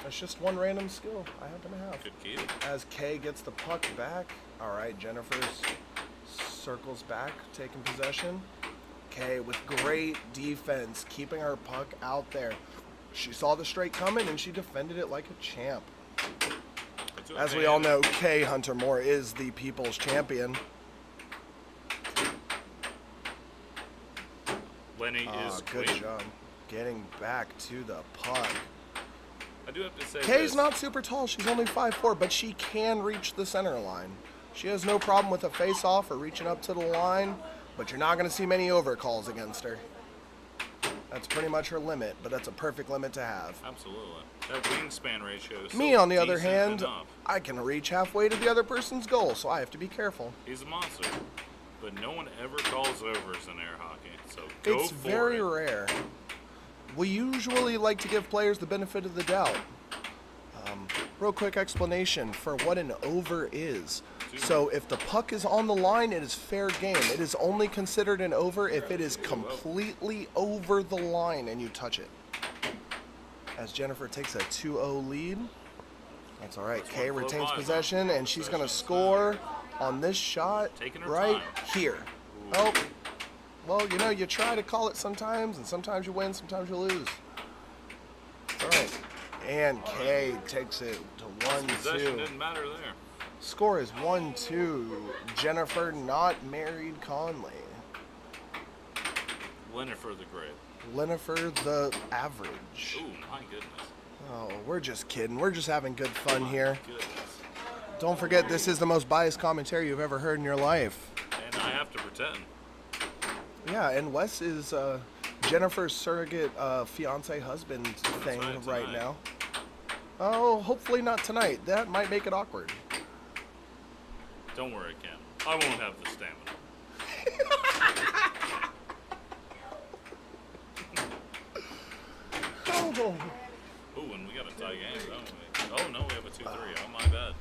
That's just one random skill I happen to have. Good key. As Kaye gets the puck back. All right, Jennifer's circles back, taking possession. Kaye with great defense, keeping her puck out there. She saw the straight coming, and she defended it like a champ. As we all know, Kaye Hunter Moore is the people's champion. Lenny is Good queen. job getting back to the puck. I do have to say Kaye's this. not super tall. She's only 5'4", but she can reach the center line. She has no problem with a face-off or reaching up to the line, but you're not going to see many overcalls against her. That's pretty much her limit, but that's a perfect limit to have. Absolutely. That wingspan ratio is Me, so on the other decent hand, enough. I can reach halfway to the other person's goal, so I have to be careful. He's a monster. But no one ever calls overs in air hockey, so go It's for very it. rare. We usually like to give players the benefit of the doubt. Real quick explanation for what an over is. So if the puck is on the line, it is fair game. It is only considered an over if it is completely over the line and you touch it. As Jennifer takes a 2-0 lead. That's all right. Kaye retains possession, and she's going to score on this shot Taking her right time. here. Oh, well, you know, you try to call it sometimes, and sometimes you win, sometimes you lose. It's all right. And Kaye takes it to Possession 1-2. didn't matter there. Score is 1-2. Jennifer not married Conley. Lennifer the Great. Lennifer the average. Ooh, my goodness. Oh, we're just kidding. We're just having good fun here. Goodness. Don't forget, this is the most biased commentary you've ever heard in your life. And I have to pretend. Yeah, and Wes is Jennifer's surrogate fiance husband thing right, right tonight. now. Oh, hopefully not tonight. That might make it awkward. Don't worry, Cam. I won't have the stamina. Oh, Ooh, and we got a tie game, don't we? Oh, no, we have a 2-3. Oh, my bad.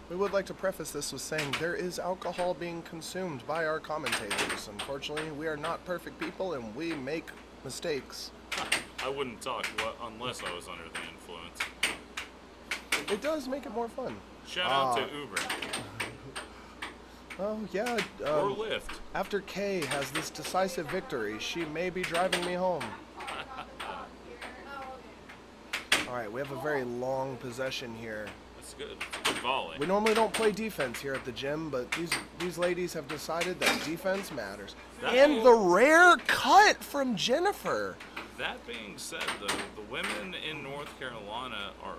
we would like to preface this with saying there is alcohol being consumed by our commentators. Unfortunately, we are not perfect people and we make mistakes. I wouldn't talk unless I was under the influence. It does make it more fun. Shout out to Uber Oh, yeah. or Lyft. After Kaye has this decisive victory, she may be driving me home. All right, we have a very long possession here. That's good. It's a good volley. We normally don't play defense here at the gym, but these ladies have decided that defense matters. And the rare cut from Jennifer. That being said, though, the women in North Carolina are,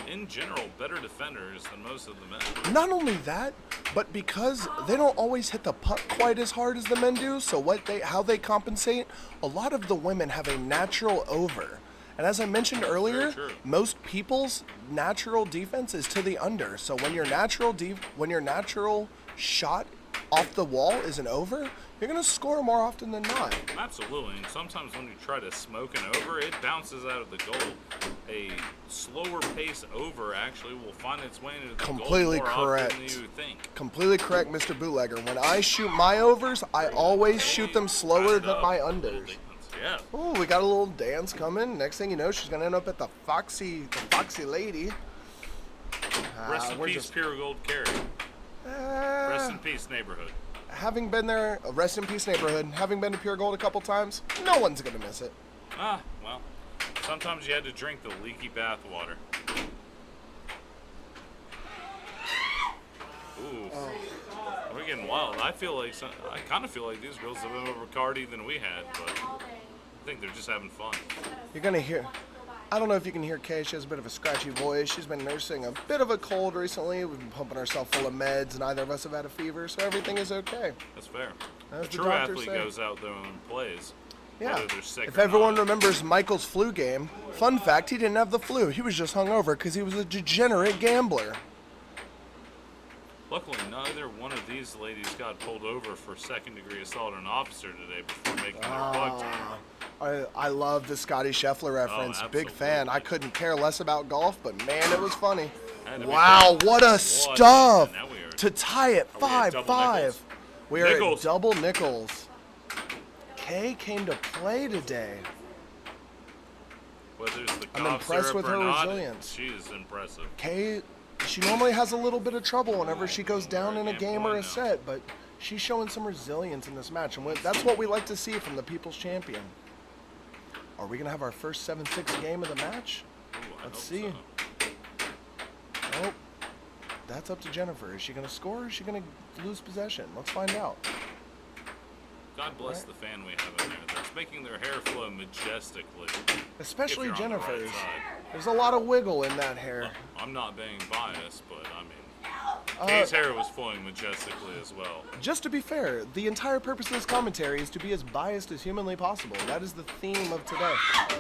in general, better defenders than most of the men. Not only that, but because they don't always hit the puck quite as hard as the men do, so how they compensate, a lot of the women have a natural over. And as I mentioned earlier, true. most people's natural defense is to the under. So when your natural shot off the wall is an over, you're going to score more often than not. Absolutely, and sometimes when you try to smoke an over, it bounces out of the goal. A slower pace over actually will find its way into the Completely goal more correct. often than you think. Completely correct, Mr. Bootlegger. When I shoot my overs, I always shoot them slower than my unders. Yeah. Oh, we got a little dance coming. Next thing you know, she's gonna end up at the Foxy Lady. Rest in we're peace, just- Pure Gold Carry. Rest in peace, neighborhood. Having been there, rest in peace neighborhood. Having been to Pure Gold a couple times, no one's gonna miss it. Ah, well, sometimes you had to drink the leaky bath water. Ooh, we're getting wild. I kind of feel like these girls have been more Bacardi than we had, but I think they're just having fun. You're gonna hear. I don't know if you can hear Kaye. She has a bit of a scratchy voice. She's been nursing a bit of a cold recently. We've been pumping ourselves full of meds. Neither of us have had a fever, so everything is okay. That's fair. As A the true doctors athlete say. goes out there and plays. Yeah. Whether they're sick If or everyone not. remembers Michael's flu game, fun fact, he didn't have the flu. He was just hungover because he was a degenerate gambler. Luckily, neither one of these ladies got pulled over for second-degree assault on an officer today before making their plug time. I love the Scotty Scheffler reference. Big fan. I absolutely. couldn't care less about golf, but man, it was funny. Had to be Wow, fair. what a stuff Now we are- to tie it Are we at double 5-5. nickels? We are at Nickels. double nickels. Kaye came to play today. Whether it's the I'm cough impressed syrup with or her not, resilience. she is impressive. Kaye, she normally has a little bit of trouble whenever she goes down in a Can't game or blame a now. set, but she's showing some resilience in this match, and that's what we like to see from the People's Champion. Are we going to have our first 7-6 game of the match? Ooh, I Let's hope see. so. Nope. That's up to Jennifer. Is she going to score or is she going to lose possession? Let's find out. God bless the fan we have in there. That's making their hair flow majestically. Especially If you're on the right Jennifer's. side. There's a lot of wiggle in that hair. I'm not being biased, but I mean, Kaye's hair was flowing majestically as well. Just to be fair, the entire purpose of this commentary is to be as biased as humanly possible. That is the theme of today.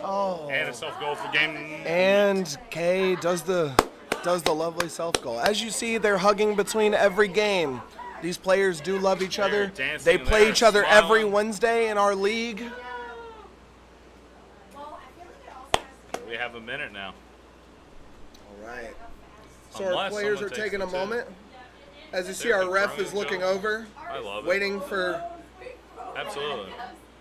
Oh. And a self-goal for game. And Kaye does the lovely self-goal. As you see, they're hugging between every game. These players do love each other. dancing They in play there, each other every smiling. Wednesday in our league. We have a minute now. All right. So our Unless players someone are takes taking a the tip. moment. As you see, They're our ref throwing is each looking other. over, I love it. waiting for... Absolutely.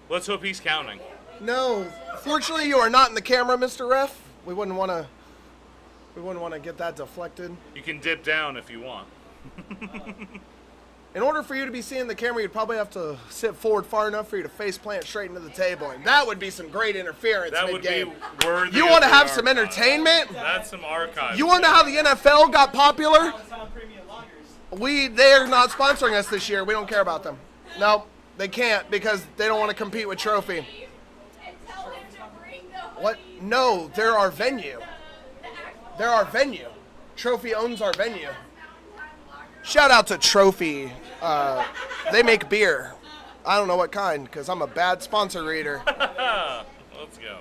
Let's hope he's counting. No, fortunately you are not in the camera, Mr. Ref. We wouldn't want to get that deflected. You can dip down if you want. In order for you to be seeing the camera, you'd probably have to sit forward far enough for you to face plant straight into the table, and that would be some great interference That would be mid-game. worthy. You of want to the have some archive. entertainment? That's some archive. You want to know how the NFL got popular? It's on premium loggers. They're not sponsoring us this year. We don't care about them. No, they can't because they don't want to compete with Trophy. What? No, they're our venue. They're our venue. Trophy owns our venue. Shout out to Trophy. They make beer. I don't know what kind because I'm a bad sponsor reader. Let's go.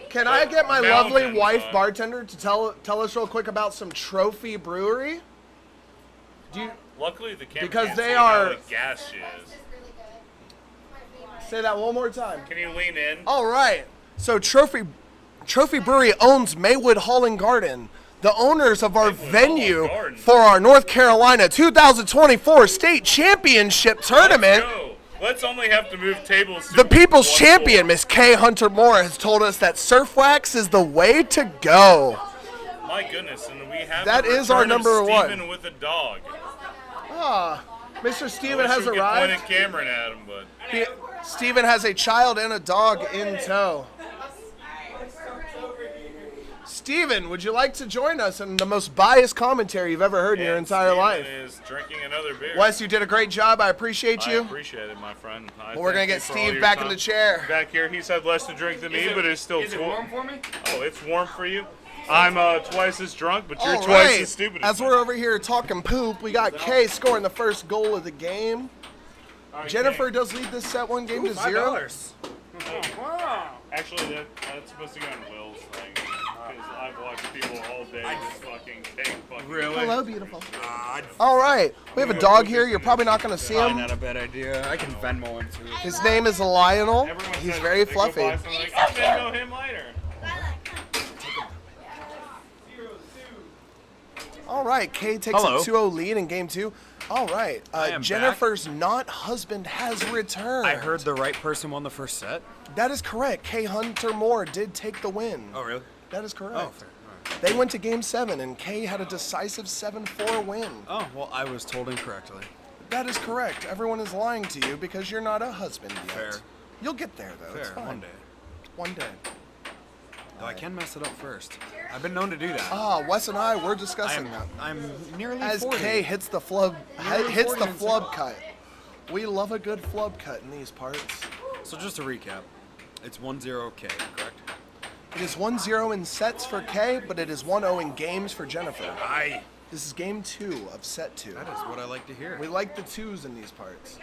Can I get my Mountain lovely wife Time. bartender to tell us real quick about some Trophy Brewery? Do you Luckily, the camera Because can't they see how are- like gas she is. say that one more time? Can you lean in? All right. So Trophy Brewery owns Maywood Hall and Garden, the owners of our Maywood Hall and venue Garden. for our North Carolina 2024 state championship tournament. No. Let's only have to move tables. to The people's one champion, floor. Miss Kaye Hunter Moore, has told us that surf wax is the way to go. My goodness, and we have That the is our return of number one. Steven with a dog. Mr. I Steven wish has we could arrived. point a Cameron at him, but Steven has a child and a dog in tow. Steven, would you like to join us in the most biased commentary you've ever heard in your and entire Steven life? is drinking another beer. Wes, you did a great job. I appreciate I you. appreciate it, my friend. Well, we're going to get Steve back in the chair. Back here, he's had less to drink than me, but it's still Is it warm for me? Oh, it's warm for you. I'm twice as drunk, but you're All twice right. as stupid. As we're over here talking poop, we got Kaye scoring the first goal of the game. Jennifer does lead this set 1-0. $5. Actually, that's supposed to go on Will's thing. 'Cause I've watched people all day just fucking take fucking. Really? Hello, beautiful. God, All right, we have a dog here. You're probably not going to see probably him. not a bad idea. I can Venmo him too. His name is Lionel. Everyone He's says very they go buy fluffy. something like, I'll Venmo him later. All right, Kaye takes Hello. a 2-0 lead in game 2. All right, I am Jennifer's not husband has returned. I heard the right person won the first set. That is correct. Kaye Hunter Moore did take the win. Oh, really? That is correct. Oh, fair. All right. They went to game 7, and Kaye had a decisive 7-4 win. Oh, well, I was told incorrectly. That is correct. Everyone is lying to you because you're not a husband yet. Fair. You'll get there, though. It's Fair, fine. one day. One day. Though I can mess it up first. I've been known to do that. Wes and I were discussing that. I'm nearly As 40. Kaye hits the flub, Nearly hits 40 the and flub cut. We love a good flub cut in these parts. So just to recap, it's 1-0 K, correct? It is 1-0 in sets for Kaye, but it is 1-0 in games for Jennifer. Aye. This is game 2 of set 2. That is what I like to hear. We like the 2s in these parts.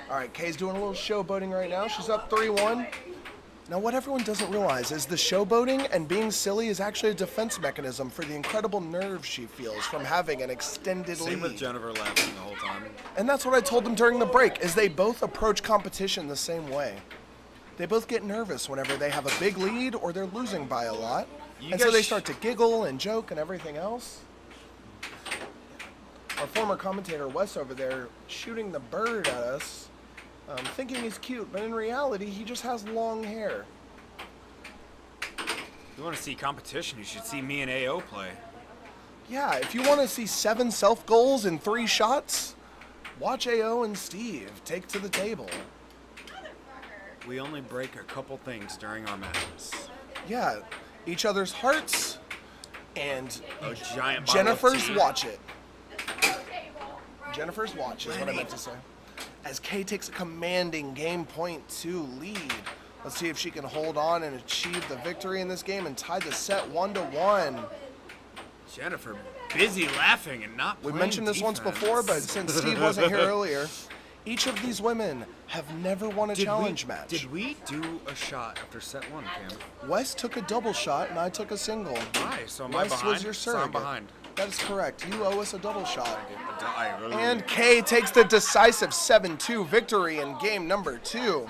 All right, Kaye's doing a little showboating right now. She's up 3-1. Now, what everyone doesn't realize is the showboating and being silly is actually a defense mechanism for the incredible nerves she feels from having an extended Same lead. with Jennifer laughing the whole time. And that's what I told them during the break, is they both approach competition the same way. They both get nervous whenever they have a big lead or they're losing by a lot. You And so guys they start to giggle and joke and everything else. Our former commentator, Wes, over there, shooting the bird at us, thinking he's cute, but in reality, he just has long hair. If you want to see competition, you should see me and AO play. Yeah, if you want to see 7 self-goals in 3 shots, watch AO and Steve take to the table. We only break a couple things during our matches. Yeah, each other's hearts, and A giant bottle of Jennifer's tea. watch it. Jennifer's watch is what I meant to say. As Kaye takes a commanding game point 2 lead. Let's see if she can hold on and achieve the victory in this game and tie the set 1-1. Jennifer busy laughing and not We playing mentioned this once defense. before, but since Steve wasn't here earlier, each of these women have never won a challenge match. Did we do a shot after set 1, Cam? Wes took a double shot and I took a single. Why? So am I Wes behind? was your So I'm surrogate. behind. That is correct. You owe us a double shot. And And Kaye takes the decisive 7-2 victory in game number 2.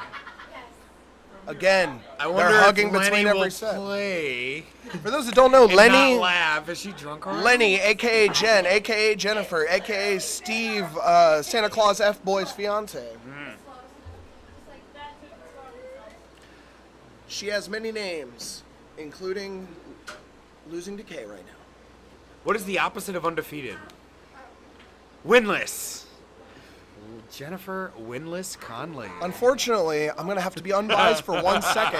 Again, I wonder they're if hugging Lenny between will every set. play For those that don't know, and Lenny, not laugh. Is she drunk already? Lenny, aka Jenn, aka Jennifer, aka Steve, Santa Claus F Boy's fiance. She has many names, including losing to Kaye right now. What is the opposite of undefeated? Winless. Jennifer Winless Conley. Unfortunately, I'm going to have to be unbiased for 1 second.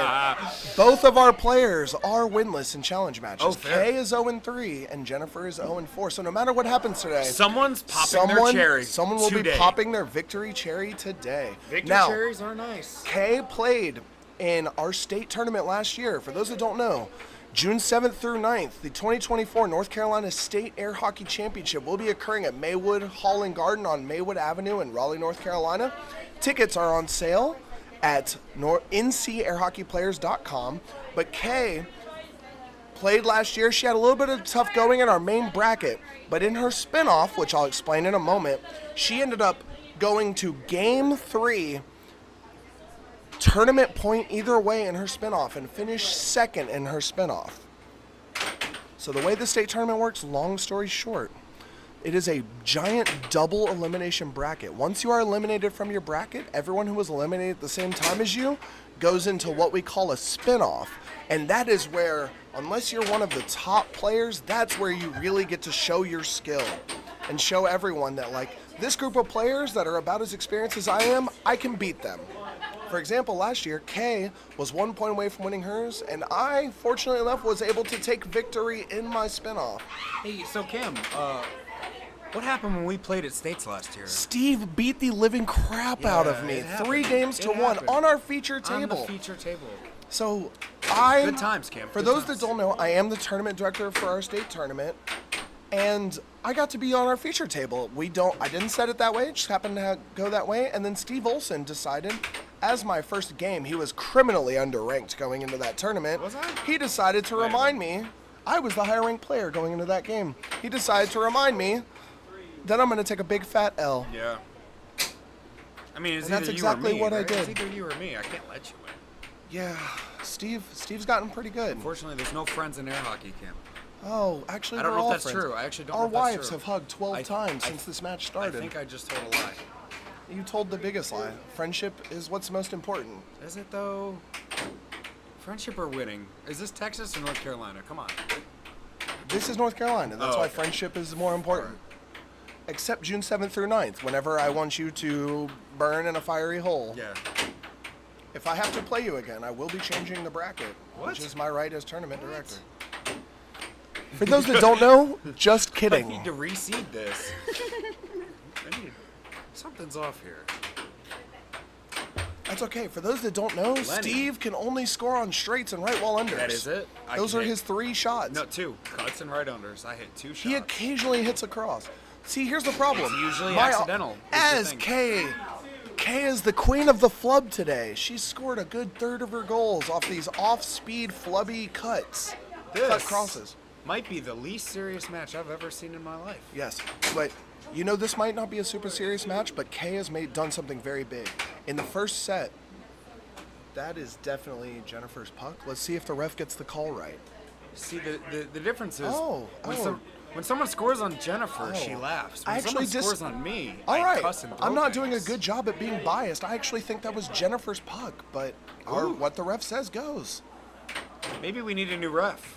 Both of our players are winless in challenge matches. Oh, fair. Kaye is 0-3 and Jennifer is 0-4. So no matter what happens today, Someone's popping their cherry. someone will today. be popping their victory cherry today. Victory now, cherries are nice. Kaye played in our state tournament last year. For those that don't know, June 7th through 9th, the 2024 North Carolina State Air Hockey Championship will be occurring at Maywood Hall and Garden on Maywood Avenue in Raleigh, North Carolina. Tickets are on sale at ncairhockeyplayers.com. But Kaye played last year. She had a little bit of tough going in our main bracket, but in her spinoff, which I'll explain in a moment, she ended up going to Game 3, tournament point either way in her spinoff, and finished second in her spinoff. So the way the state tournament works, long story short, it is a giant double elimination bracket. Once you are eliminated from your bracket, everyone who was eliminated at the same time as you goes into what we call a spinoff. And that is where, unless you're one of the top players, that's where you really get to show your skill and show everyone that, like, this group of players that are about as experienced as I am, I can beat them. For example, last year, Kaye was 1 point away from winning hers, and I, fortunately enough, was able to take victory in my spinoff. Hey, so Cam, what happened when we played at States last year? Steve beat the living crap out of me. it happened. 3 games to It 1 happened. on our feature On table. the feature table. So Good times, Cam. For Good those times. that don't know, I am the tournament director for our state tournament, and I got to be on our feature table. I didn't set it that way, it just happened to go that way, and then Steve Olson decided, as my first game, he was criminally underranked going into that tournament. Was I? He decided to remind me I was the higher ranked player going into that game. He decided to remind me that I'm going to take a big fat L. Yeah. I mean, it's And that's either exactly you or me, what I right? did. It's either you or me. I can't let you win. Yeah, Steve's gotten pretty good. Unfortunately, there's no friends in air hockey camp. Oh, actually, I don't we're know if all that's friends. true. I actually don't Our know if that's wives true. have hugged 12 times since this match started. I think I just told a lie. You told the biggest lie. Friendship is what's most important. Is it though? Friendship or winning? Is this Texas or North Carolina? Come on. This is North Carolina. That's Oh, why okay. friendship is more important. Except June 7th through 9th, whenever I want you to burn in a fiery hole. Yeah. If I have to play you again, I will be changing the bracket, What? which is my right as tournament director. For those that don't know, just I kidding. need to reseed this. Something's off here. That's okay. For those that don't know, Steve can only score on straights and right wall unders. That is it? I Those can are hit- his 3 shots. No, 2. Cuts and right unders. I hit 2 shots. He occasionally hits a cross. See, here's the problem. It's usually accidental, is the As thing. Kaye is the queen of the flub today. She scored a good third of her goals off these off-speed flubby cuts. Cut This crosses. might be the least serious match I've ever seen in my life. Yes, but you know this might not be a super serious match, but Kaye has done something very big. In the first set, that is definitely Jennifer's puck. Let's see if the ref gets the call right. See, the difference is Oh, when someone scores on Jennifer, Oh. she laughs. When I actually someone scores on me, All I right, cuss and throw I'm not doing a things. good job at being biased. I actually think that was Jennifer's puck, but what the ref says goes. Maybe we need a new ref.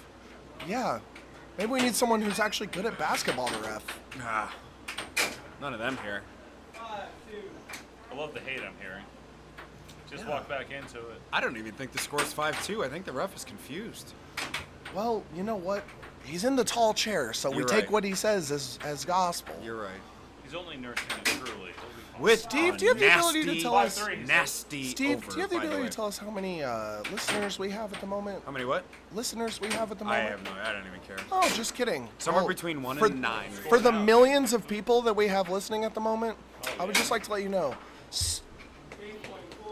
Yeah, maybe we need someone who's actually good at basketball to ref. Ah, none of them here. I love the hate I'm hearing. Just walk back into it. I don't even think the score's 5-2. I think the ref is confused. Well, you know what? He's in the tall chair, so we You're take right. what he says as gospel. You're right. He's only nursing it truly. He'll be fine. With Steve, do you have the ability to tell us? 5'3". Nasty Steve, over, do you have the by the ability way. to tell us how many listeners we have at the moment? How many what? Listeners we have at the I moment? have no. I don't even care. Oh, just kidding. Somewhere Oh, between 1 for- and 9. For the millions of people that we have listening at the moment, I would just like to let you know,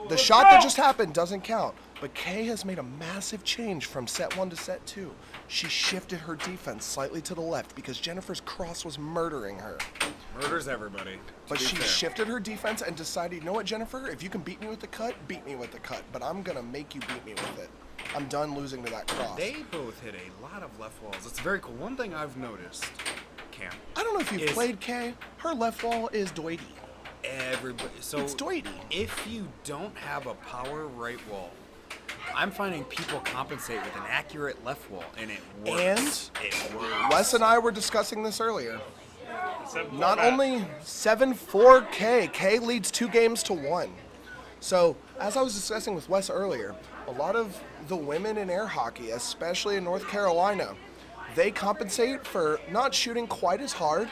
the shot that just happened doesn't count. But Kaye has made a massive change from set 1 to set 2. She shifted her defense slightly to the left because Jennifer's cross was murdering her. Murders everybody. But to be she fair. shifted her defense and decided, you know what, Jennifer? If you can beat me with the cut, beat me with the cut. But I'm going to make you beat me with it. I'm done losing to that cross. They both hit a lot of left walls. It's very cool. One thing I've noticed, Cam, I don't know if you've is- played Kaye. Her left wall is doity. everybody. So It's doity. if you don't have a power right wall, I'm finding people compensate with an accurate left wall, and it works. It works. Wes and I were discussing this earlier. 7-4 Not back. only 7-4 Kaye, Kaye leads 2 games to 1. So, as I was discussing with Wes earlier, a lot of the women in air hockey, especially in North Carolina, they compensate for not shooting quite as hard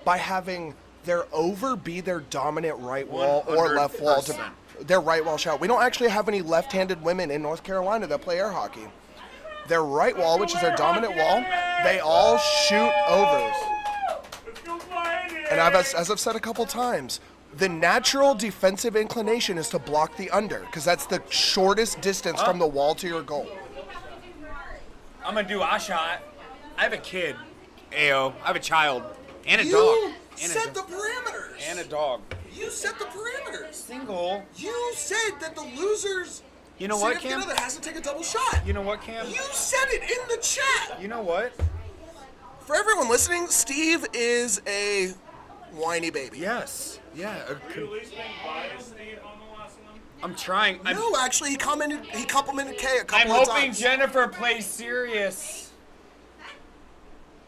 by having their over be their dominant right wall or left wall to 100%. their right wall shot. We don't actually have any left-handed women in North Carolina that play air hockey. Their right wall, which is their dominant wall, they all shoot overs. And as I've said a couple times, the natural defensive inclination is to block the under, because that's the shortest distance from the wall to your goal. I'm gonna do a shot. I have a kid. Ayo. I have a child and a dog. And a dog. parameters. And a dog. You set the parameters. Single. You said that the losers. You know what, Cam? has to take a double shot. You know what, Cam? You said it in the chat. You know what? For everyone listening, Steve is a whiny baby. Yes. Yeah. You at least being biased, Steve, on the last one? I'm trying. No, actually, he complimented Kaye a I'm couple of hoping times. Jennifer plays serious.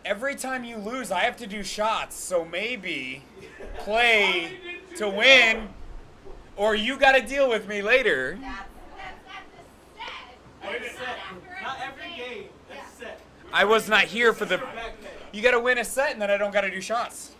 Every time you lose, I have to do shots, so maybe play to win, or you got to deal with me later. Not every game. That's set. I was not here for the. You got to win a set, and then I don't got to do shots.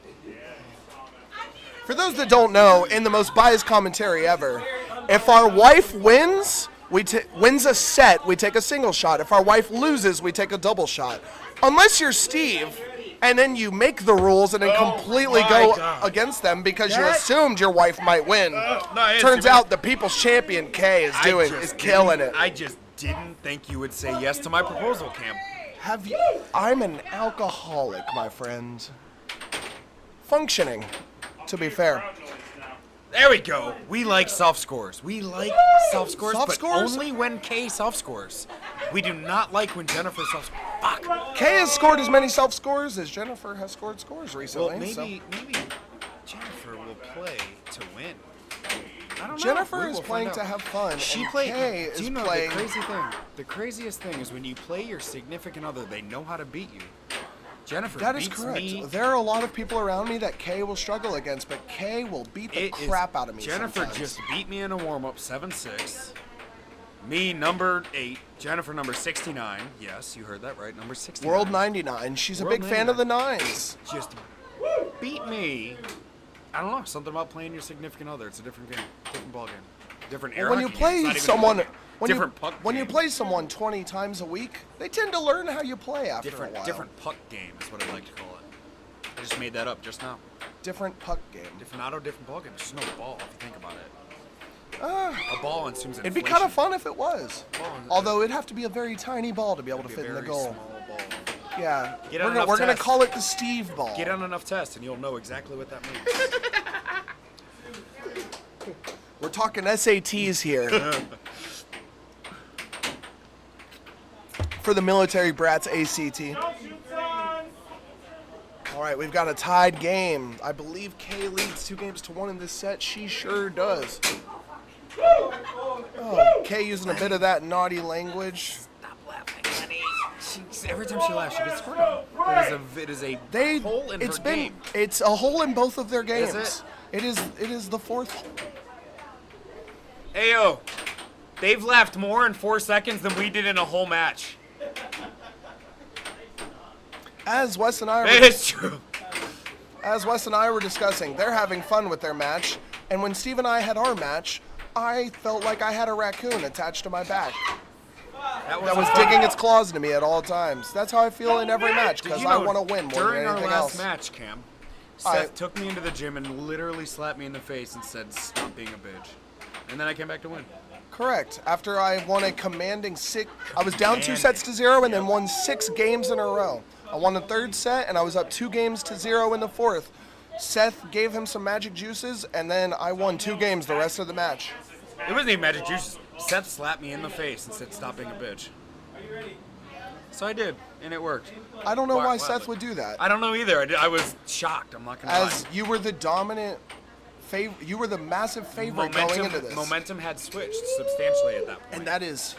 For those that don't know, in the most biased commentary ever, if our wife wins, wins a set, we take a single shot. If our wife loses, we take a double shot. Unless you're Steve, and then you make the rules and then completely my go God. against them because you That- assumed your wife might win. it's- Turns out the people's champion Kaye is killing it. I just didn't think you would say yes to my proposal, Cam. Have you? I'm an alcoholic, my friend. Functioning, to be fair. There we go. We like soft scores. We like soft scores, Soft but scores? only when Kaye soft scores. We do not like when Jennifer soft scores. Fuck. Kaye has scored as many self scores as Jennifer has scored scores recently. Well, so. maybe Jennifer will play to win. I don't know. Jennifer We is will playing find to out. have fun. She and played. Kaye Do is you know playing. the crazy thing? The craziest thing is when you play your significant other, they know how to beat you. Jennifer That is beats correct. me. There are a lot of people around me that Kaye will struggle against, but Kaye will beat the It is- crap out of me. Jennifer sometimes. just beat me in a warm-up 7-6. Me, number 8. Jennifer, number 69. Yes, you heard that right. Number 69. World 99. She's a World big fan of the 99. nines. Just beat me. I don't know. Something about playing your significant other. It's a different game. Different ball game. Different era. When you hockey game. play It's not even a someone, ball game. when different you puck when you game. play someone 20 times a week, they tend to learn how you play after a while. Different puck game is what I like to call it. I just made that up just now. Different puck game. Different auto, different ball game. There's just no ball if you think about it. A ball assumes It'd be kind of fun if it was. Although it'd have to be a very tiny ball to be able to fit in the goal. Small ball. Yeah. Get on We're enough gonna tests. call it the Steve ball. Get on enough tests and you'll know exactly what that means. We're talking SATs here. For the military brats, ACT. All right, we've got a tied game. I believe Kaye leads 2-1 in this set. She sure does. Oh, Kaye using a bit of that naughty language. Stop laughing, honey. Every time she laughs, she gets scored on. It is a hole in her game. It's a hole in both of their games. Is It is the fourth. Ayo, they've laughed more in 4 seconds than we did in a whole match. As Wes and I It were, is true. as Wes and I were discussing, they're having fun with their match, and when Steve and I had our match, I felt like I had a raccoon attached to my back that was digging its claws into me at all times. That's how I feel in every match because I want to win more during than our anything last else. match, Cam, I- Seth took me into the gym and literally slapped me in the face and said, "Stop being a bitch." And then I came back to win. Correct. After I won a commanding I was down 2-0 and then won 6 games in a row. I won the third set and I was up 2-0 in the fourth. Seth gave him some magic juices and then I won 2 games the rest of the match. It wasn't even magic juices. Seth slapped me in the face and said, "Stop being a bitch." So I did, and it worked. I don't know why Why Seth would do that. I don't know either. I was shocked. I'm not gonna As lie. you were the dominant you were the massive favorite going into this. Momentum had switched substantially at that point. And that is,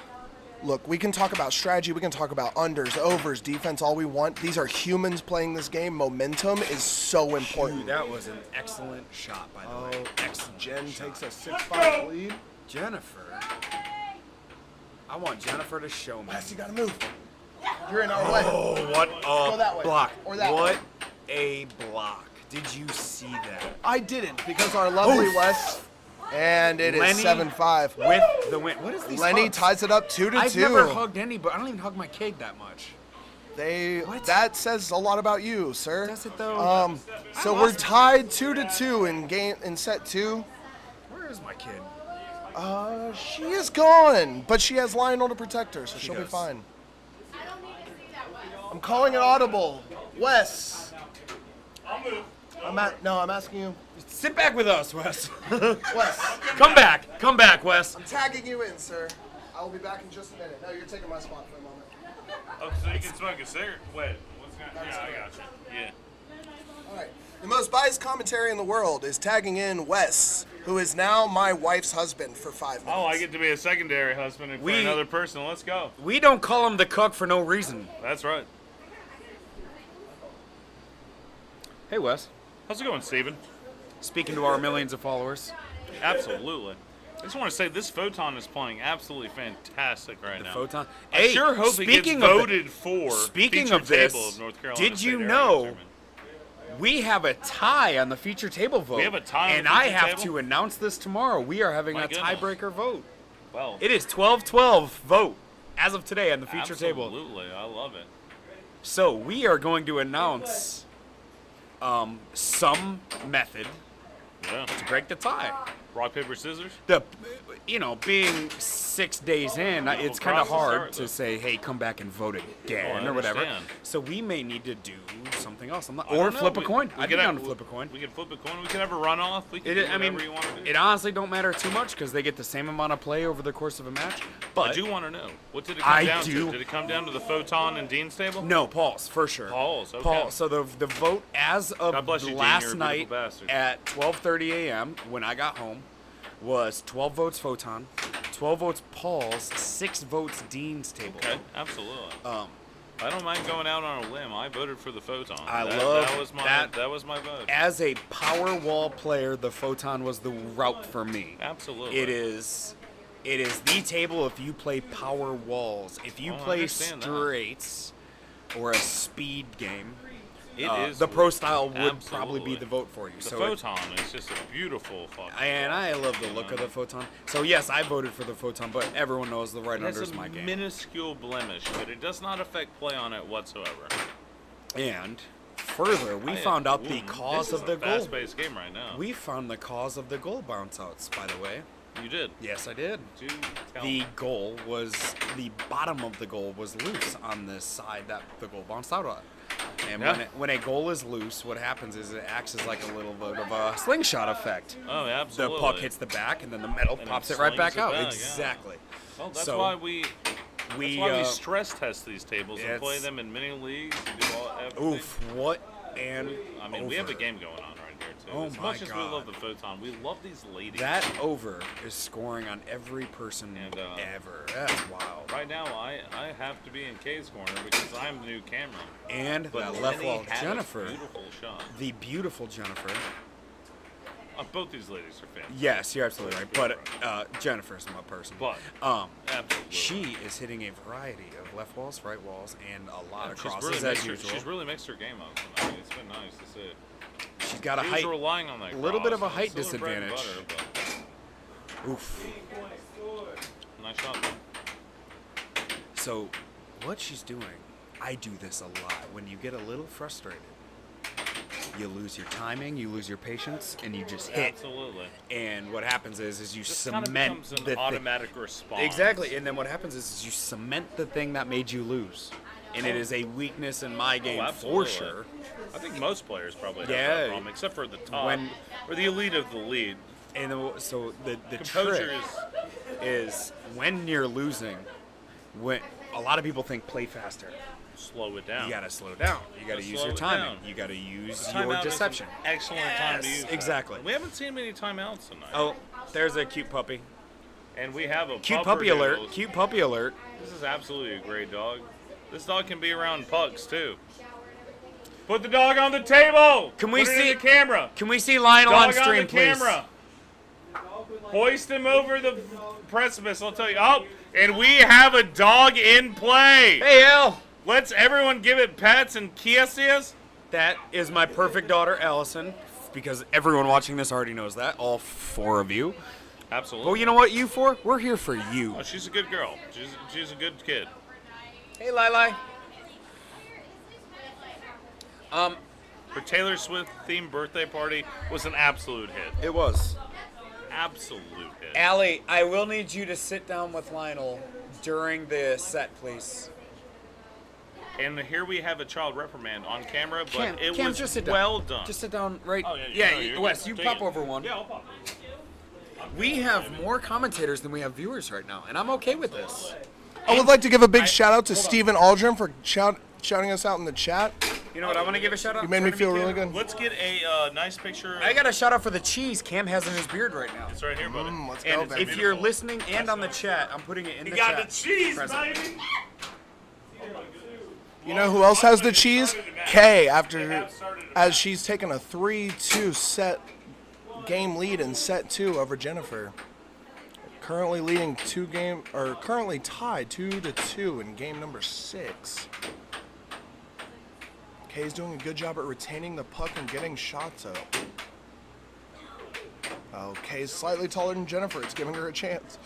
look, we can talk about strategy, we can talk about unders, overs, defense, all we want. These are humans playing this game. Momentum is so important. Dude, that was an excellent shot, by the way. Excellent. Jen shot. takes a 6-5 lead. Jennifer. I want Jennifer to show me. Wes, you gotta move. You're in our way. Oh, what a that way. block. Or that what way. a block. Did you see that? I didn't because our lovely Oof. Wes, and it is Lenny 7-5. With the win. What is these Lenny hugs? ties it up 2-2. I've never hugged anybody. I don't even hug my kid that much. What? That says a lot about you, sir. Does it though? So we're tied 2-2 in set 2. Where is my kid? She is gone, but she has Lionel to protect her, so she'll be does. fine. I'm calling it audible. Wes. I'm asking you. Sit back with us, Wes. Wes, Come back, Wes. I'm tagging you in, sir. I will be back in just a minute. No, you're taking my spot for a moment. Oh, so you can smoke a cigarette? Wait, what's going on? Yeah, I got you. Yeah. All right. The most biased commentary in the world is tagging in Wes, who is now my wife's husband for 5 minutes. Oh, I get to be a secondary husband for another person. Let's go. We don't call him the cook for no reason. That's right. Hey, Wes. How's it going, Steven? Speaking to our millions of followers. Absolutely. I just want to say this Photon is playing absolutely fantastic right now. Photon. I Hey, sure hope it gets speaking of voted for speaking feature of this, table of North Carolina did State you Area know Tournament. we have a tie on the feature table vote? We have a tie on and the I feature have table? to announce this tomorrow. We are having My a goodness. tiebreaker vote. Well, It is 12-12 vote as of today on the feature table. absolutely. I love it. So we are going to announce some method Yeah. to break the tie. Rock, paper, scissors? The, being 6 days in, it's kind of hard to say, hey, come back and vote again or whatever. So we may need to do something else. Or flip a coin. I'd be down to flip a coin. We could flip a coin. We could have a runoff. We could do whatever you want to do. It honestly don't matter too much because they get the same amount of play over the course of a match. But I do want to know. What did it come down to? Did it come down to the Photon and Dean's table? No, Paul's, for sure. Paul's, okay. Paul, so the vote as of last night bastard. at 12:30 a.m. when I got home was 12 votes Photon, 12 votes Paul's, 6 votes Dean's table. Okay, absolutely. I don't mind going out on a limb. I voted for the Photon. That was my vote. As a power wall player, the Photon was the route for me. Absolutely. It is the table if you play power walls. If you play straights or a speed game, the pro style would probably be the vote for you. The Photon is just a beautiful fucking. And I love the look of the Photon. So yes, I voted for the Photon, but everyone knows the right under is my game. It's a minuscule blemish, but it does not affect play on it whatsoever. And further, we found out the cause of the goal. Fast-paced game right now. We found the cause of the goal bounce outs, by the way. You did? Yes, I did. The goal was, the bottom of the goal was loose on this side that the goal bounced out on. And when a goal is loose, what happens is it acts as like a little bit of a slingshot effect. Oh, absolutely. The puck hits the back, and then the metal pops it right back out. Exactly. Well, that's why we stress test these tables and play them in mini leagues and do everything. Oof, what and I mean, we have a game going on right here, too. Oh as much as we love the Photon, we love these ladies. That over is scoring on every person ever. That's wild. Right now, I have to be in Kaye's corner because I'm the new camera. And that left wall, Jennifer. Beautiful shot. The beautiful Jennifer. Both these ladies are fantastic. Yes, you're absolutely right. But Jennifer's my person. But absolutely. She is hitting a variety of left walls, right walls, and a lot of crosses as usual. She's really mixed her game up tonight. It's been nice to see. She's got a relying on that little bit of a height still disadvantage. Butter, Oof. Nice shot. So, what she's doing, I do this a lot. When you get a little frustrated, you lose your timing, you lose your patience, and you just hit. Absolutely. And what happens is you cement kind of becomes an automatic response. Exactly. And then what happens is you cement the thing that made you lose. And it is a weakness in my game for sure. I think most players probably have that problem, except for the top or the elite of the lead. And so the trick is when you're losing, when a lot of people think play faster. Slow it down. You gotta slow down. You gotta use your timing. You gotta use your deception. Excellent time to use that. Exactly. We haven't seen many timeouts tonight. Oh, there's a cute puppy. And we have a cute puppy alert. Cute puppy alert. This is absolutely a great dog. This dog can be around pucks too. Put the dog on the table. Can we see the camera? Can we see Lionel on stream, please? Camera. Hoist him over the precipice. I'll tell you. Oh, and we have a dog in play. Hey, Al. Let's everyone give it pets and kisses. That is my perfect daughter, Allison, because everyone watching this already knows that. All 4 of you. Absolutely. Well, you know what, you 4? We're here for you. Oh, she's a good girl. She's a good kid. Hey, Lili. Her Taylor Swift themed birthday party was an absolute hit. It was. Absolute hit. Allie, I will need you to sit down with Lionel during the set, please. And here we have a child reprimand on camera, but it Cam, was just sit down. well done. Just sit down right. Oh, Wes, you pop over one. Yeah, I'll pop. We have more commentators than we have viewers right now, and I'm okay with this. I would like to give a big shout out to Stephen Aldrin for shouting us out in the chat. You know what I want to give a shout out? You made me feel really good. Let's get a nice picture. I got a shout out for the cheese Cam has in his beard right now. It's right here, buddy. Let's go, And baby. if you're listening and on the chat, I'm putting it in the chat. You got the cheese, Present. baby. You know who else has the cheese? Kaye, as she's taken a 3-2 set game lead in set 2 over Jennifer. Currently leading currently tied 2-2 in game number 6. Kaye's doing a good job at retaining the puck and getting shots up. Oh, Kaye's slightly taller than Jennifer. It's giving her a chance.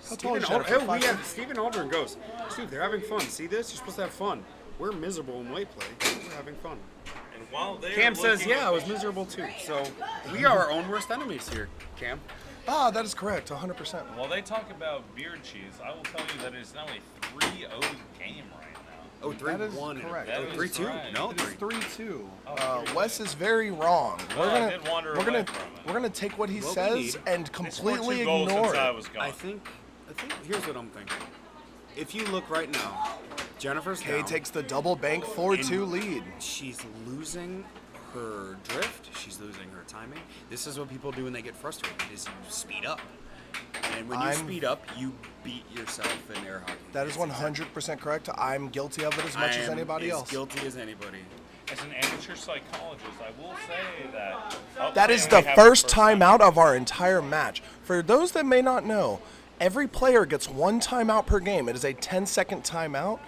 How tall is Jennifer? Stephen Aldrin goes, Steve, they're having fun. See this? You're supposed to have fun. We're miserable in weight play. We're having fun. And while Cam says, yeah, I was miserable too. So we are our own worst enemies here, Cam. Ah, that is correct, 100%. While they talk about beard cheese, I will tell you that it is now a 3-0 game right now. Oh, That is 3-1. correct. That is 3-2. correct. No, It is 3. 3-2. Oh, 3-2. Wes is very wrong. Well, I did wander away from it. We're gonna take what he What we says need- and They scored completely 2 goals ignore since I it. was gone. I think here's what I'm thinking. If you look right now, Jennifer's Kaye down. takes the double bank 4-2 lead. She's losing her drift. She's losing her timing. This is what people do when they get frustrated: is you speed up. And when you speed up, you beat yourself in air hockey. That is It's 100% correct. I'm guilty of it as much I as am anybody as else. guilty as anybody. As an amateur psychologist, I will say that. That is the first timeout of our entire match. For those that may not know, every player gets 1 timeout per game. It is a 10-second timeout.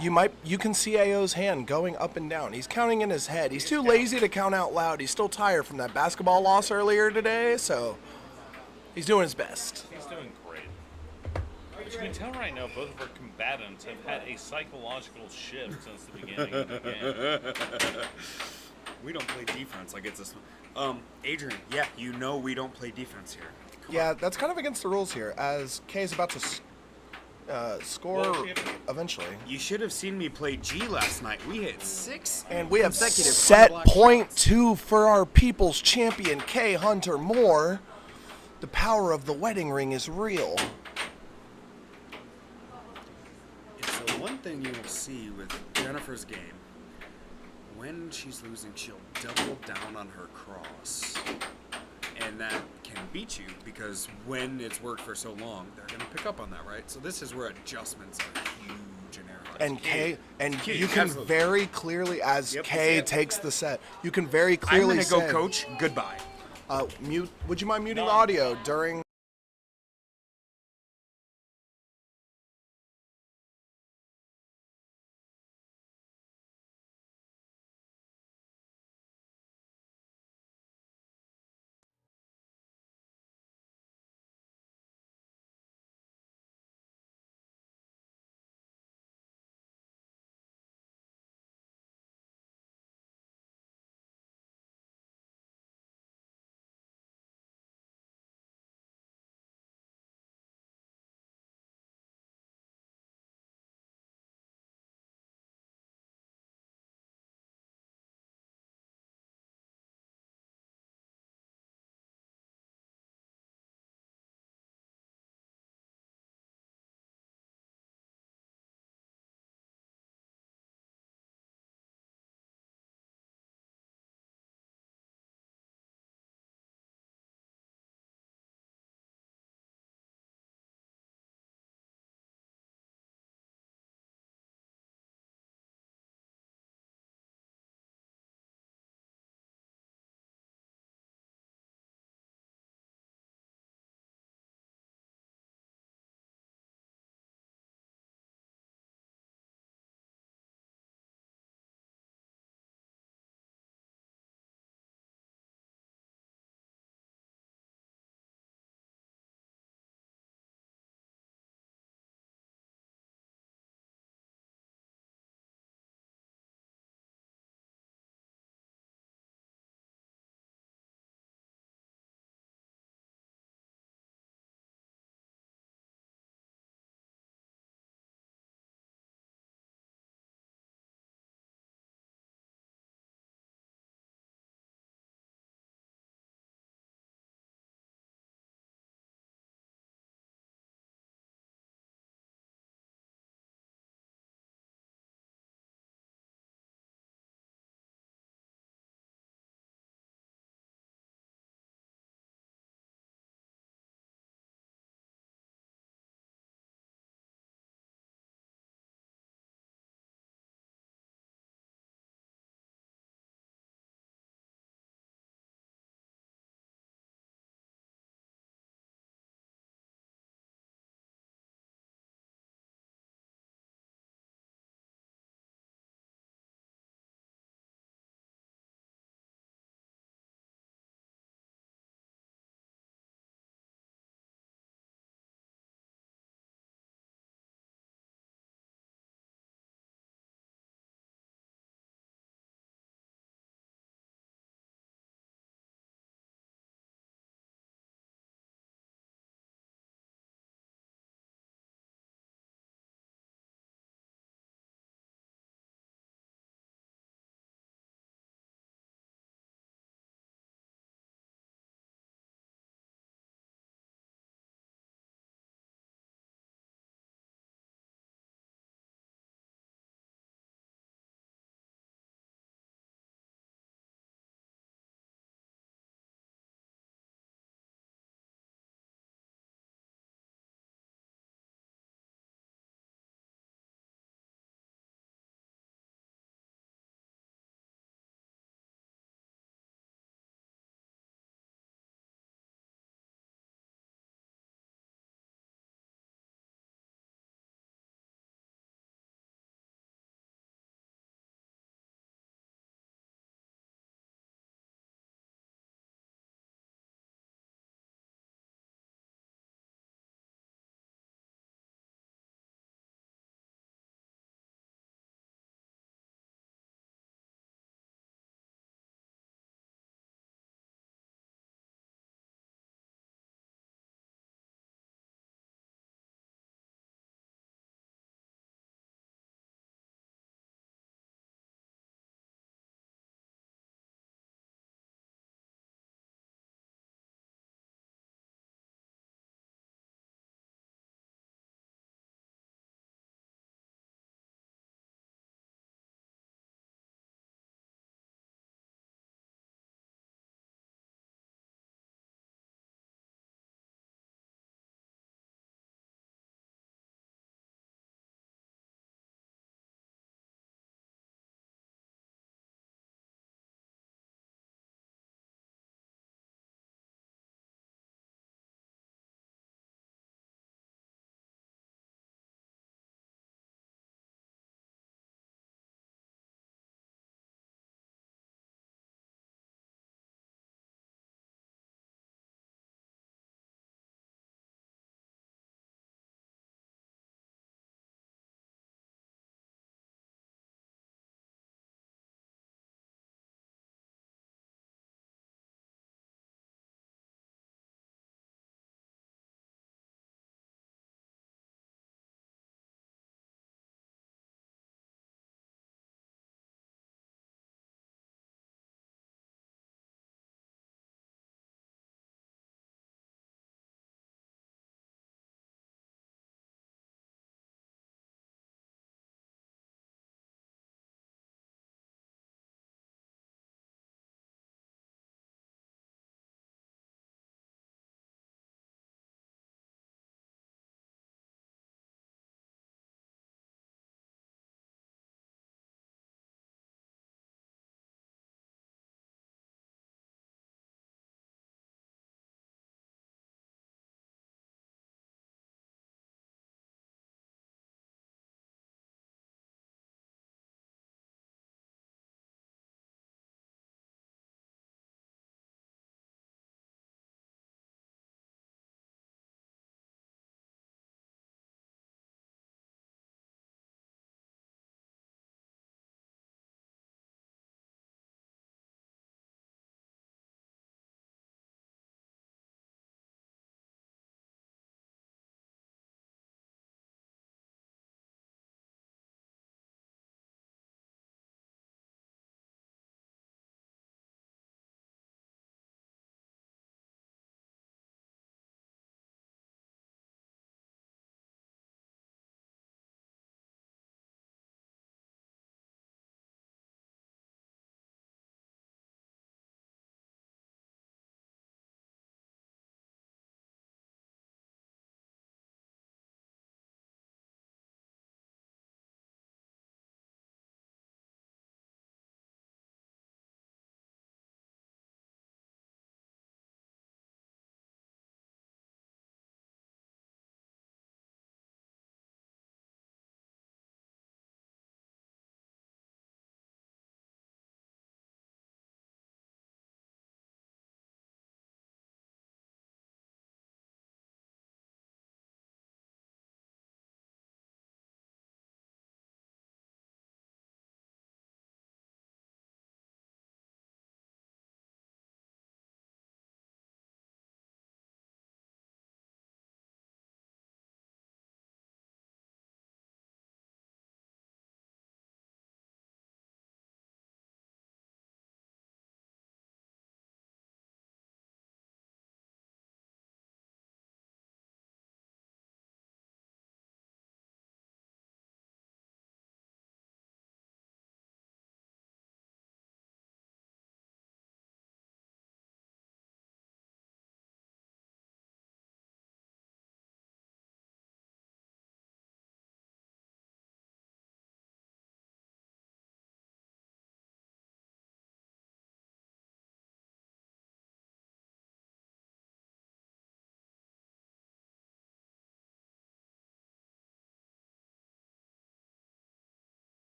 You can see AO's hand going up and down. He's counting in his head. He's too lazy to count out loud. He's still tired from that basketball loss earlier today, so he's doing his best. He's doing great. But you can tell right now both of our combatants have had a psychological shift since the beginning of the game. We don't play defense like it's this one. Adrian, yeah, you know we don't play defense here. Come Yeah, that's kind of against the rules here, as Kaye's about to score Well, eventually. You should have seen me play G last night. We hit 6 And we have consecutive set front block point shots. 2 for our people's champion, Kaye Hunter Moore. The power of the wedding ring is real. It's the one thing you will see with Jennifer's game. When she's losing, she'll double down on her cross. And that can beat you because when it's worked for so long, they're going to pick up on that, right? So this is where adjustments are huge in air hockey. And Kaye, and Huge, you can absolutely. very clearly, as Yep, Kaye that's it. takes the set, you can very I'm clearly going to go say, coach. Goodbye. Mute. Would you mind muting No. audio during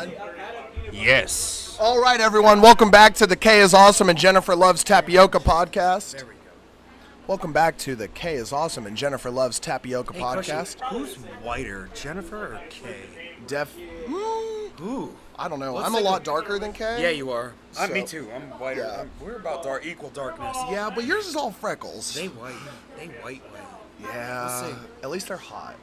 on? Yes. All right, everyone. Welcome back to the Kaye is Awesome and Jennifer Loves Tapioca podcast. There we go. Welcome back to the Kaye is Awesome and Jennifer Loves Tapioca podcast. Who's whiter, Jennifer or Kaye? Ooh. I don't know. Looks I'm like a lot darker than Kaye. Yeah, you are. Me So- too. I'm whiter. Yeah. We're about equal darkness. Yeah, but yours is all freckles. They white. They white. Yeah. Let's see. At least they're hot.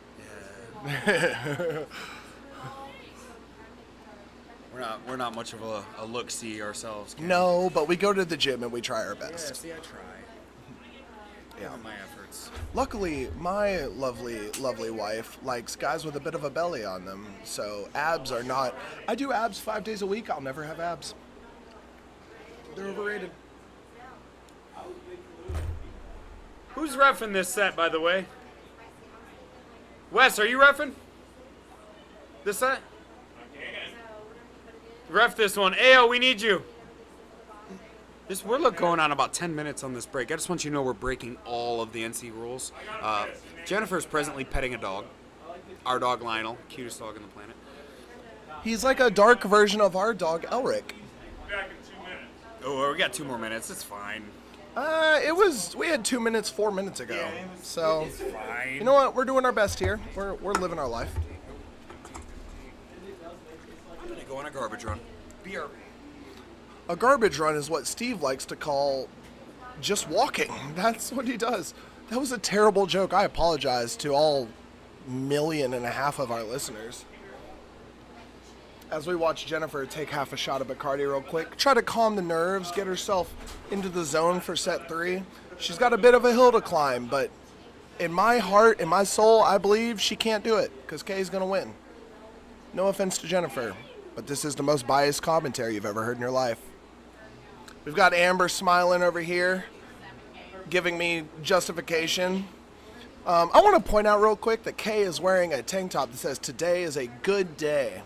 We're not much of a look-see ourselves. Ken. No, but we go to the gym and we try our Yeah, best. see, I try. Yeah. My efforts. Luckily, my lovely, lovely wife likes guys with a bit of a belly on them. So abs are not. I do abs 5 days a week. I'll never have abs. They're overrated. Who's reffing this set, by the way? Wes, are you reffing this set? Ref this one. Ayo, we need you. We're going on about 10 minutes on this break. I just want you to know we're breaking all of the NC rules. Jennifer's presently petting a dog. Our dog, Lionel. Cutest dog on the planet. He's like a dark version of our dog, Elric. Oh, we got 2 more minutes. It's fine. We had 2 minutes 4 minutes ago. So, It's fine. you know what? We're doing our best here. We're living our life. I'm going to go on a garbage run. Beer. A garbage run is what Steve likes to call just walking. That's what he does. That was a terrible joke. I apologize to all 1.5 million of our listeners. As we watch Jennifer take half a shot of Bacardi real quick, try to calm the nerves, get herself into the zone for set 3. She's got a bit of a hill to climb, but in my heart, in my soul, I believe she can't do it because Kaye's going to win. No offense to Jennifer, but this is the most biased commentary you've ever heard in your life. We've got Amber smiling over here, giving me justification. I want to point out real quick that Kaye is wearing a tank top that says, "Today is a good day."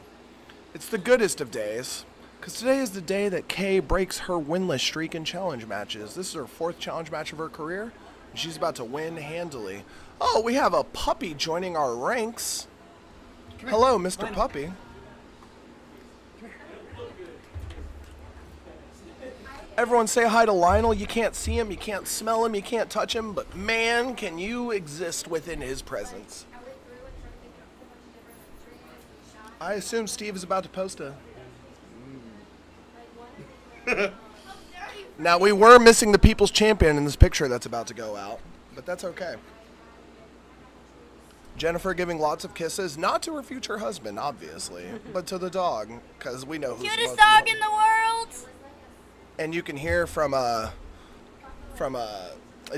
It's the goodest of days, because today is the day that Kaye breaks her winless streak in challenge matches. This is her 4th challenge match of her career, and she's about to win handily. Oh, we have a puppy joining our ranks. Hello, Mr. Puppy. Everyone say hi to Lionel. You can't see him, you can't smell him, you can't touch him, but man, can you exist within his presence. I assume Steve is about to post a... Now, we were missing the People's Champion in this picture that's about to go out, but that's okay. Jennifer giving lots of kisses, not to her future husband, obviously, but to the dog, because we know who's the Cutest most dog important. in the world. And you can hear from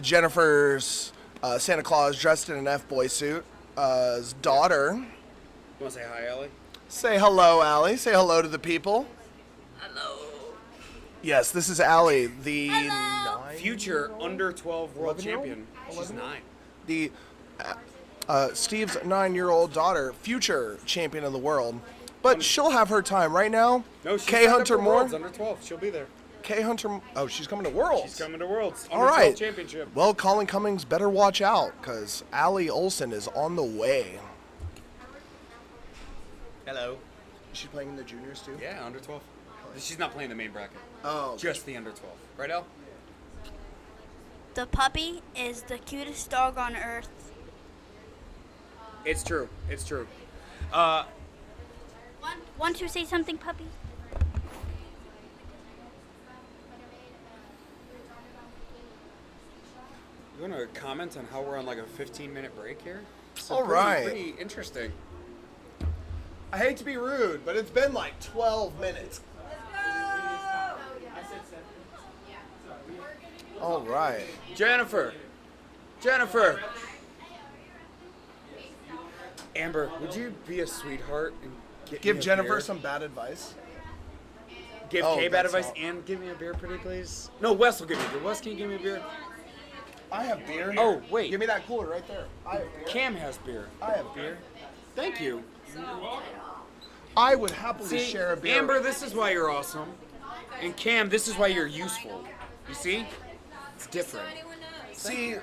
Jennifer's Santa Claus dressed in an F-boy suit, daughter. You want to say hi, Ellie? Say hello, Allie. Say hello to the people. Hello. Yes, this is Allie, the Hello. Future under 12 world 11-year-old? champion. She's 9. the Steve's 9-year-old daughter, future champion of the world. But she'll have her time right now. No, she's Kaye signed up Hunter for Moore. Worlds under 12. She'll be there. Kaye Hunter. Oh, she's coming to Worlds. She's coming to Worlds. All Under 12 right. championship. Well, Colin Cummings better watch out because Allie Olsen is on the way. Hello. Is she playing in the juniors too? Yeah, under 12. She's not playing the main bracket. Oh. Just the under 12. Right, El? The puppy is the cutest dog on earth. It's true. It's true. Want to say something, puppy? You want to comment on how we're on like a 15-minute break here? All right. Pretty interesting. I hate to be rude, but it's been like 12 minutes. All right. Jennifer. Amber, would you be a sweetheart and Give me a Jennifer beer? some bad advice. Give Oh, Kaye bad that's advice all. and give me a beer, pretty please. No, Wes will give me a beer. Wes, can you give me a beer? I have beer. Oh, wait. Give me that cooler right there. I have beer. Cam has beer. I have beer. Thank you. I would happily See, share a beer. Amber, this is why you're awesome. And Cam, this is why you're useful. You see? It's different. See,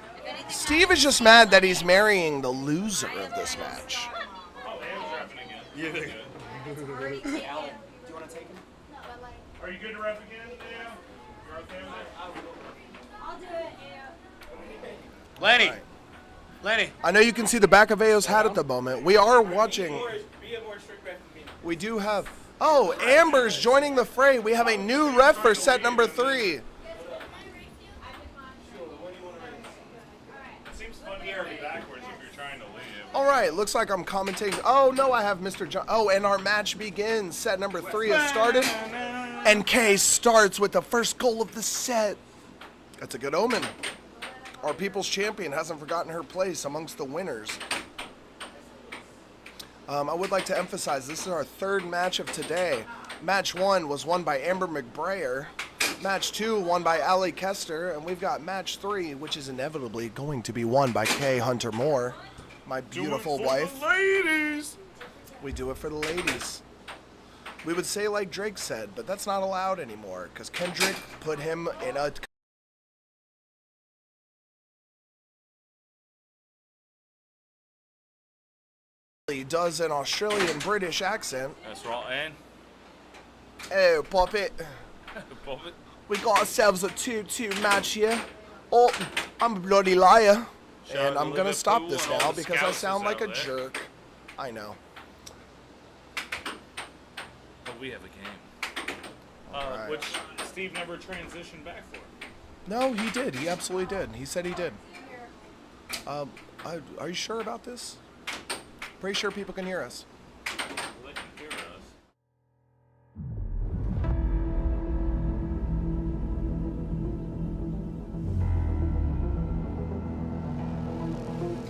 Steve is just mad that he's marrying the loser of this match. Alan, do you want to take him? Are you good to ref again, Dale? You're okay with it? I'll do it, Lenny. Right. Lenny. I know you can see the back of Ao's hat at the moment. We are watching. Be a more strict ref than me. We do have. Oh, Amber's joining the fray. We have a new ref for set number 3. It seems funny to be backwards if you're trying to leave. All right, looks like I'm commentating. Oh, no, I have Mr. John. Oh, and our match begins. Set number 3 has started. And Kaye starts with the first goal of the set. That's a good omen. Our people's champion hasn't forgotten her place amongst the winners. I would like to emphasize this is our 3rd match of today. Match 1 was won by Amber McBrayer. Match 2 won by Allie Kester. And we've got match 3, which is inevitably going to be won by Kaye Hunter Moore, my beautiful wife. Ladies! We do it for the ladies. We would say like Drake said, but that's not allowed anymore because Kendrick put him in a he does an Australian British accent. That's right, and Oh, pop it. Pop it. We got ourselves a 2-2 match here. Oh, I'm a bloody liar. Shout And out I'm to gonna stop Liverpool this and all now the because I Scousers sound like a out there. jerk. I know. But we have a game. Alright. Which Steve never transitioned back for. No, he did. He absolutely did. He said he did. Are you sure about this? Pretty sure people can hear us. They can hear us.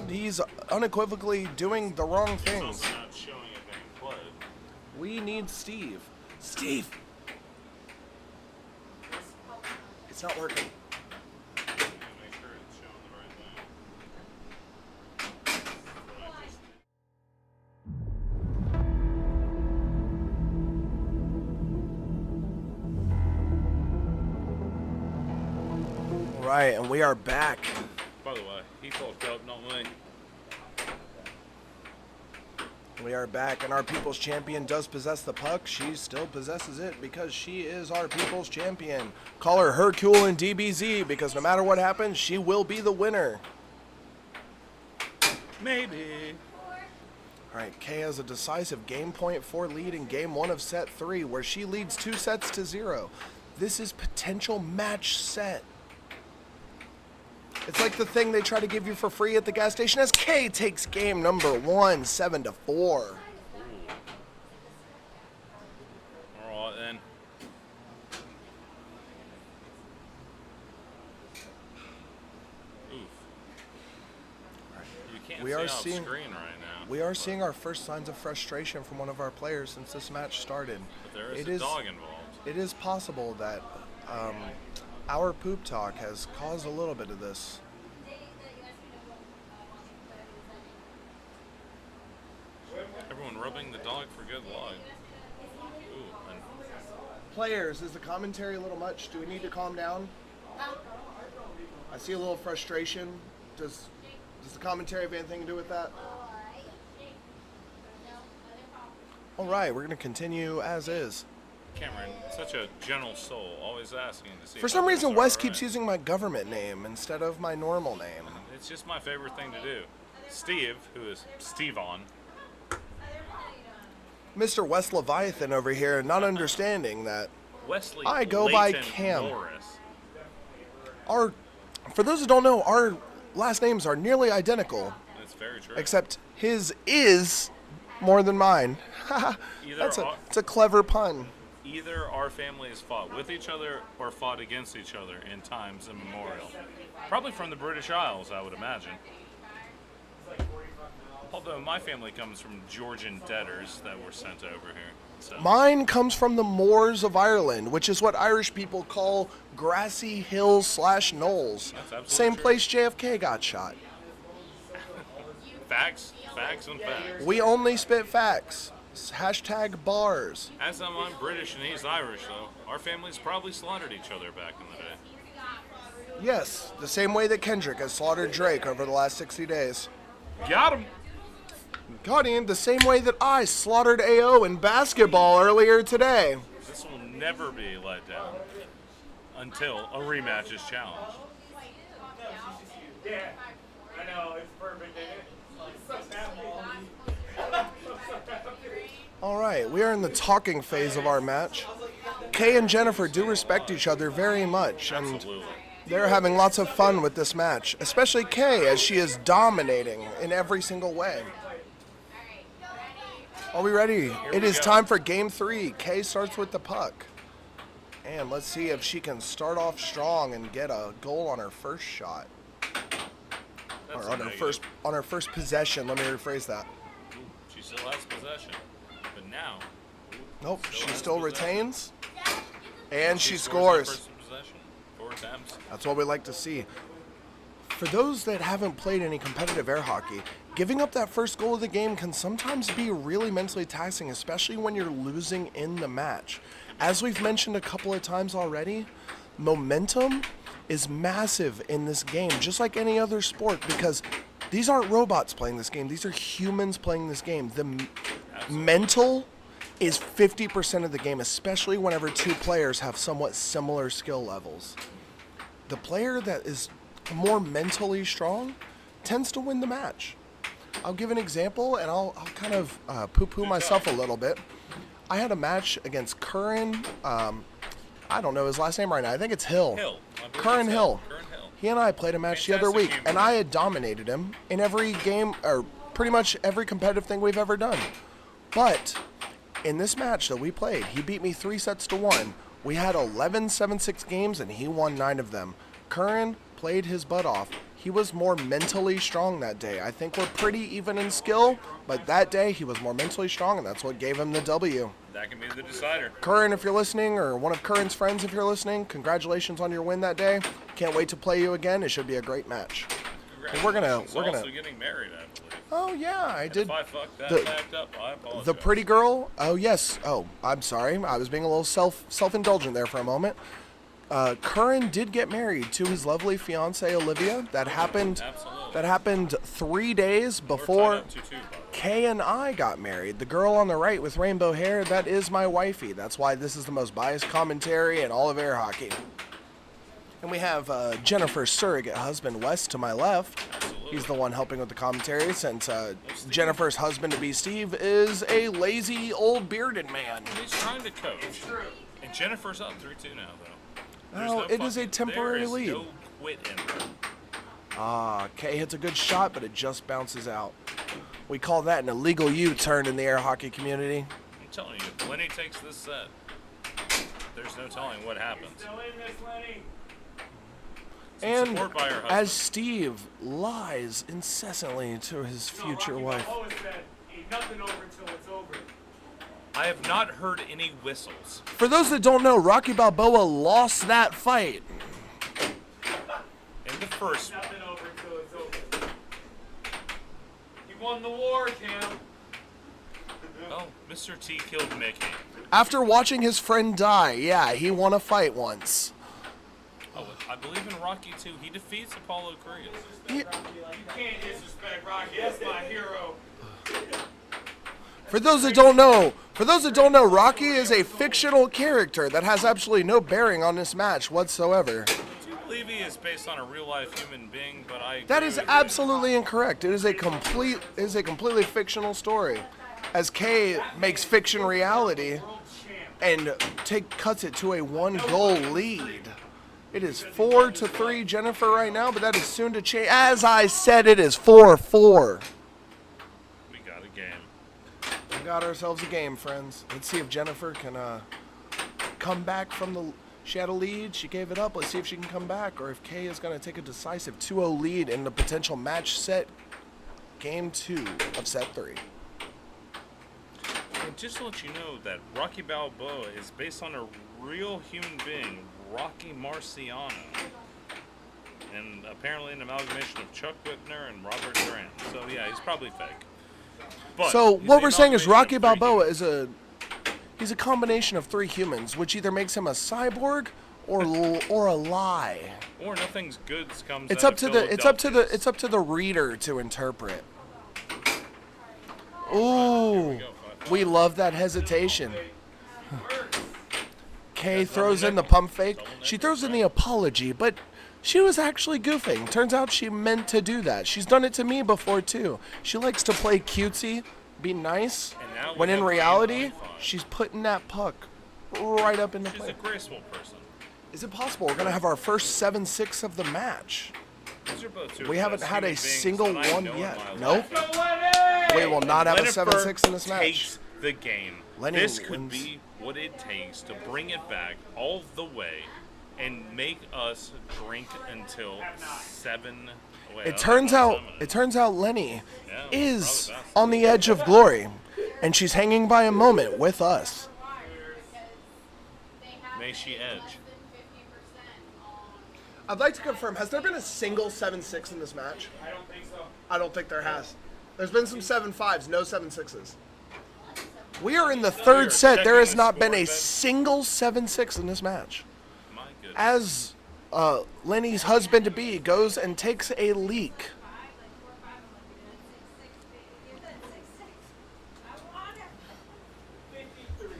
He's unequivocally doing the wrong It's things. also not showing it being played. We need Steve. Steve! It's not working. Yeah, make sure it's showing the right thing. Right, and we are back. By the way, he fucked up, not me. We are back, and our people's champion does possess the puck. She still possesses it because she is our people's champion. Call her Hercule in DBZ because no matter what happens, she will be the winner. Maybe. All right, Kaye has a decisive game point 4 lead in game 1 of set 3, where she leads 2-0. This is potential match set. It's like the thing they try to give you for free at the gas station as Kaye takes game number 1, 7-4. Alright then. Oof. You can't We see are off seeing- screen right now. We are seeing our first signs of frustration from one of our players since this match started. But there is It a dog involved. It is possible that our poop talk has caused a little bit of this. Everyone rubbing the dog for good luck. Ooh, and Players, is the commentary a little much? Do we need to calm down? I see a little frustration. Does the commentary have anything to do with that? All right, we're going to continue as is. Cameron, such a gentle soul, always asking to see. For if some others reason, are Wes alright. keeps using my government name instead of my normal name. It's just my favorite thing to do. Steve, who is Stevon, Mr. Wes Leviathan over here, not understanding that Wesley I go by Leighton Cam. Morris. for those who don't know, our last names are nearly identical, That's very true. except his is more than mine. It's a clever pun. Either our families fought with each other or fought against each other in times immemorial. Probably from the British Isles, I would imagine. Although my family comes from Georgian debtors that were sent over here. So Mine comes from the moors of Ireland, which is what Irish people call grassy hills / knolls. That's absolutely Same true. place JFK got shot. facts and facts. We only spit facts. Hashtag bars. As I'm British and he's Irish, though, our families probably slaughtered each other back in the day. Yes, the same way that Kendrick has slaughtered Drake over the last 60 days. Got him! Cutting the same way that I slaughtered AO in basketball earlier today. This will never be let down until a rematch is challenged. Yeah, I know, it's perfect, isn't it? It's so happy. All right, we are in the talking phase of our match. Kaye and Jennifer do respect each other very much, and Absolutely. they're having lots of fun with this match, especially Kaye, as she is dominating in every single way. Are we ready? It is time for game 3. Kaye starts with the puck. And let's see if she can start off strong and get a goal on her first shot. That's Or on her first possession. Let me rephrase that. She still has possession. But now, Nope, Still she has still possession. retains. And she on scores. first possession. 4 attempts. That's what we like to see. For those that haven't played any competitive air hockey, giving up that first goal of the game can sometimes be really mentally taxing, especially when you're losing in the match. As we've mentioned a couple of times already, momentum is massive in this game, just like any other sport, because these aren't robots playing this game. These are humans playing this game. The mental is 50% of the game, especially whenever two players have somewhat similar skill levels. The player that is more mentally strong tends to win the match. I'll give an example, and I'll kind of poo-poo myself a little bit. I had a match against Curran, I don't know his last name right now. I think it's Hill. Hill. I believe Curran it's Hill. Curran Hill. He and I played a match the other Fantastic week, human and I had dominated him in every game, or pretty much every competitive thing we've ever done. But in this match that we played, he beat me 3-1. We had 11 7-6 games, and he won 9 of them. Curran played his butt off. He was more mentally strong that day. I think we're pretty even in skill, but that day he was more mentally strong, and that's what gave him the W. That can be the decider. Curran, if you're listening, or one of Curran's friends if you're listening, congratulations on your win that day. Can't wait to play you again. It should be a great match. And we're gonna. Also getting married, I believe. Oh yeah, I And did. If I fucked that the- fact up, I apologize. The pretty girl. Oh yes. Oh, I'm sorry. I was being a little self-indulgent there for a moment. Curran did get married to his lovely fiancée Olivia. That happened. Absolutely. That happened 3 days We're tied before up 2-2, by the way. Kay and I got married. The girl on the right with rainbow hair, that is my wifey. That's why this is the most biased commentary in all of air hockey. And we have Jennifer's surrogate husband, Wes, to my left. Absolutely. He's the one helping with the commentary, since Jennifer's husband-to-be, Steve, is a lazy, old, bearded man. He's trying to coach. And Jennifer's up 3-2 now, though. There's Oh, no it is a fucking- temporary there is lead. No quit in her. Kay hits a good shot, but it just bounces out. We call that an illegal U-turn in the air hockey community. I'm telling you, if Lenny takes this set, there's no telling what happens. Still in this, Lenny. Some And support by her husband. as Steve lies incessantly to his future wife. Rocky Balboa said, "Ain't nothing over till it's over." I have not heard any whistles. For those that don't know, Rocky Balboa lost that fight. In the first one. Nothing over till it's over. He won the war, Cam. Oh, Mr. T killed Mickey. After watching his friend die, yeah, he won a fight once. Oh, I believe in Rocky 2, he defeats Apollo Creed. You can't disrespect Rocky. That's my hero. For those that don't know, Rocky is a fictional character that has absolutely no bearing on this match whatsoever. I do believe he is based on a real-life human being, but I That agree is with you. absolutely incorrect. It is a completely fictional story. As Kaye makes fiction reality and cuts it to a 1-goal lead. It is 4-3 Jennifer right now, but that is soon to change. As I said, it is 4-4. We got a game. We got ourselves a game, friends. Let's see if Jennifer can come back from the. She had a lead. She gave it up. Let's see if she can come back, or if Kaye is going to take a decisive 2-0 lead in the potential match set, game 2 of set 3. And just to let you know that Rocky Balboa is based on a real human being, Rocky Marciano. And apparently an amalgamation of Chuck Whitner and Robert Durant. So yeah, he's probably fake. But So he's what the we're saying is Rocky amalgamation of three Balboa humans. he's a combination of 3 humans, which either makes him a cyborg or a lie. Or nothing's good comes It's out up to of the Philadelphia. it's up to the reader to interpret. Ooh, we love that hesitation. Kaye throws in the pump fake. She throws in the apology, but she was actually goofing. Turns out she meant to do that. She's done it to me before, too. She likes to play cutesy, be nice, when in reality, she's putting that puck right up in the She's plate. a graceful person. Is it possible we're going to have our first 7-6 of the match? These are both two of We the haven't best had a human beings single that I one know in yet. my Nope. life. We will not have a Lennifer 7-6 in this match. takes the game. Lenny This could wins. be what it takes to bring it back all the way and make us drink until 7. Wait, It turns out Lenny Yeah, is probably best. on the edge of glory, and she's hanging by a moment with us. May she edge. I'd like to confirm, has there been a single 7-6 in this match? I don't think so. I don't think there has. There's been some 7-5s, no 7-6s. We are in the third set. There has not been a single 7-6 in this match. My goodness. As Lenny's husband-to-be goes and takes a leak.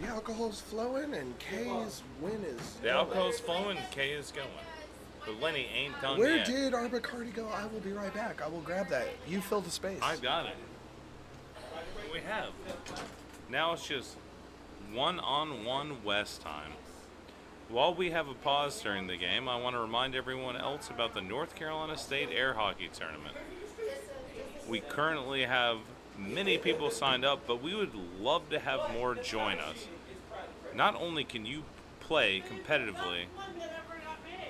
The alcohol's flowing and Kaye's win is... The alcohol's flowing, Kaye is going. But Lenny ain't done Where yet. did our Bacardi go? I will be right back. I will grab that. You fill the space. I've got it. We have. Now it's just one-on-one West time. While we have a pause during the game, I want to remind everyone else about the North Carolina State Air Hockey Tournament. We currently have many people signed up, but we would love to have more join us. Not only can you play competitively,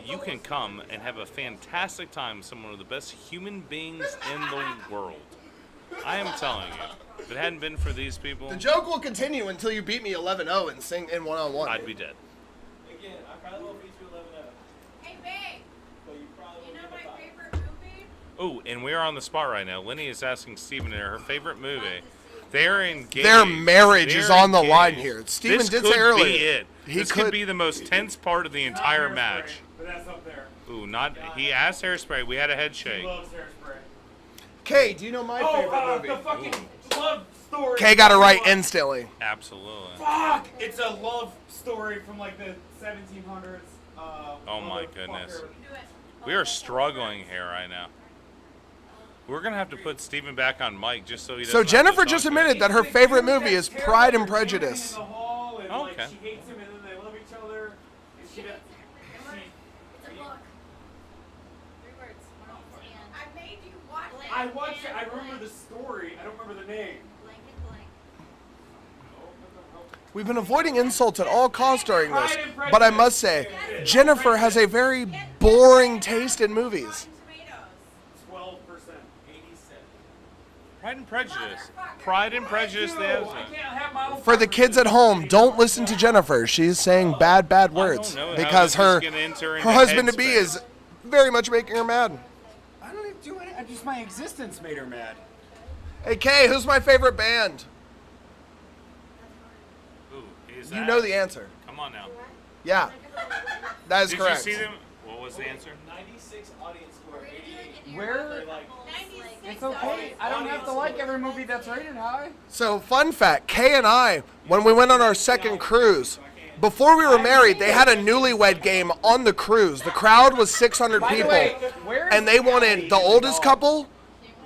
you can come and have a fantastic time with some of the best human beings in the world. I am telling you, if it hadn't been for these people, The joke will continue until you beat me 11-0 and sing in one-on-one. I'd be dead. Again, I probably won't beat you 11-0. Hey, babe, But you probably you know won't my beat favorite movie? Oh, and we're on the spot right now. Lenny is asking Steven her favorite movie. They're engaged. Their marriage is They're on the line engaged. here. Steven This did could say earlier. Be it. He This could- could be the most tense part of the entire Hairspray, match. But that's up there. Ooh, not. He asked Hairspray. We had a head He shake. loves Hairspray. Kay, do you know my favorite Oh, movie? the fucking love story. Kay got it right Fuck. instantly. Absolutely. Fuck! It's a love story from like the 1700s. Oh my goodness. motherfucker. We are struggling here right now. We're gonna have to put Steven back on mic just so he doesn't. So have to Jennifer talk just to us. admitted that her The favorite dude movie that's is Pride and terrible, they're jamming Prejudice. in the hall and, Oh, like, okay. she hates him and then they love each other. And she does. It's a book. 3 words. I made you watch it. I watched it. I remember the story. I don't remember the name. Blank and blank. We've been avoiding insults at all costs during this, but I must say, Jennifer has a very boring taste in movies. Tomatoes. 12%. 87. Pride and Prejudice. Pride and Prejudice. The I episode. can't have my own For the kids at home, don't listen to Jennifer. She's saying bad words know how because this is her gonna enter into her husband-to-be headspace. is very much making her mad. I don't even do anything. Just my existence made her mad. Hey Kay, who's my favorite band? Ooh, is You that- know the answer. Come on now. Yeah, that is Did correct. you see them? What was the answer? 96 audience score. 88. Where? Like, 96. It's okay. I don't have to like every movie that's rated high. So, fun fact, Kay and I, when we went on our second cruise, before we were married, they had a newlywed game on the cruise. The crowd was 600 By the people, way, where and they wanted the oldest couple,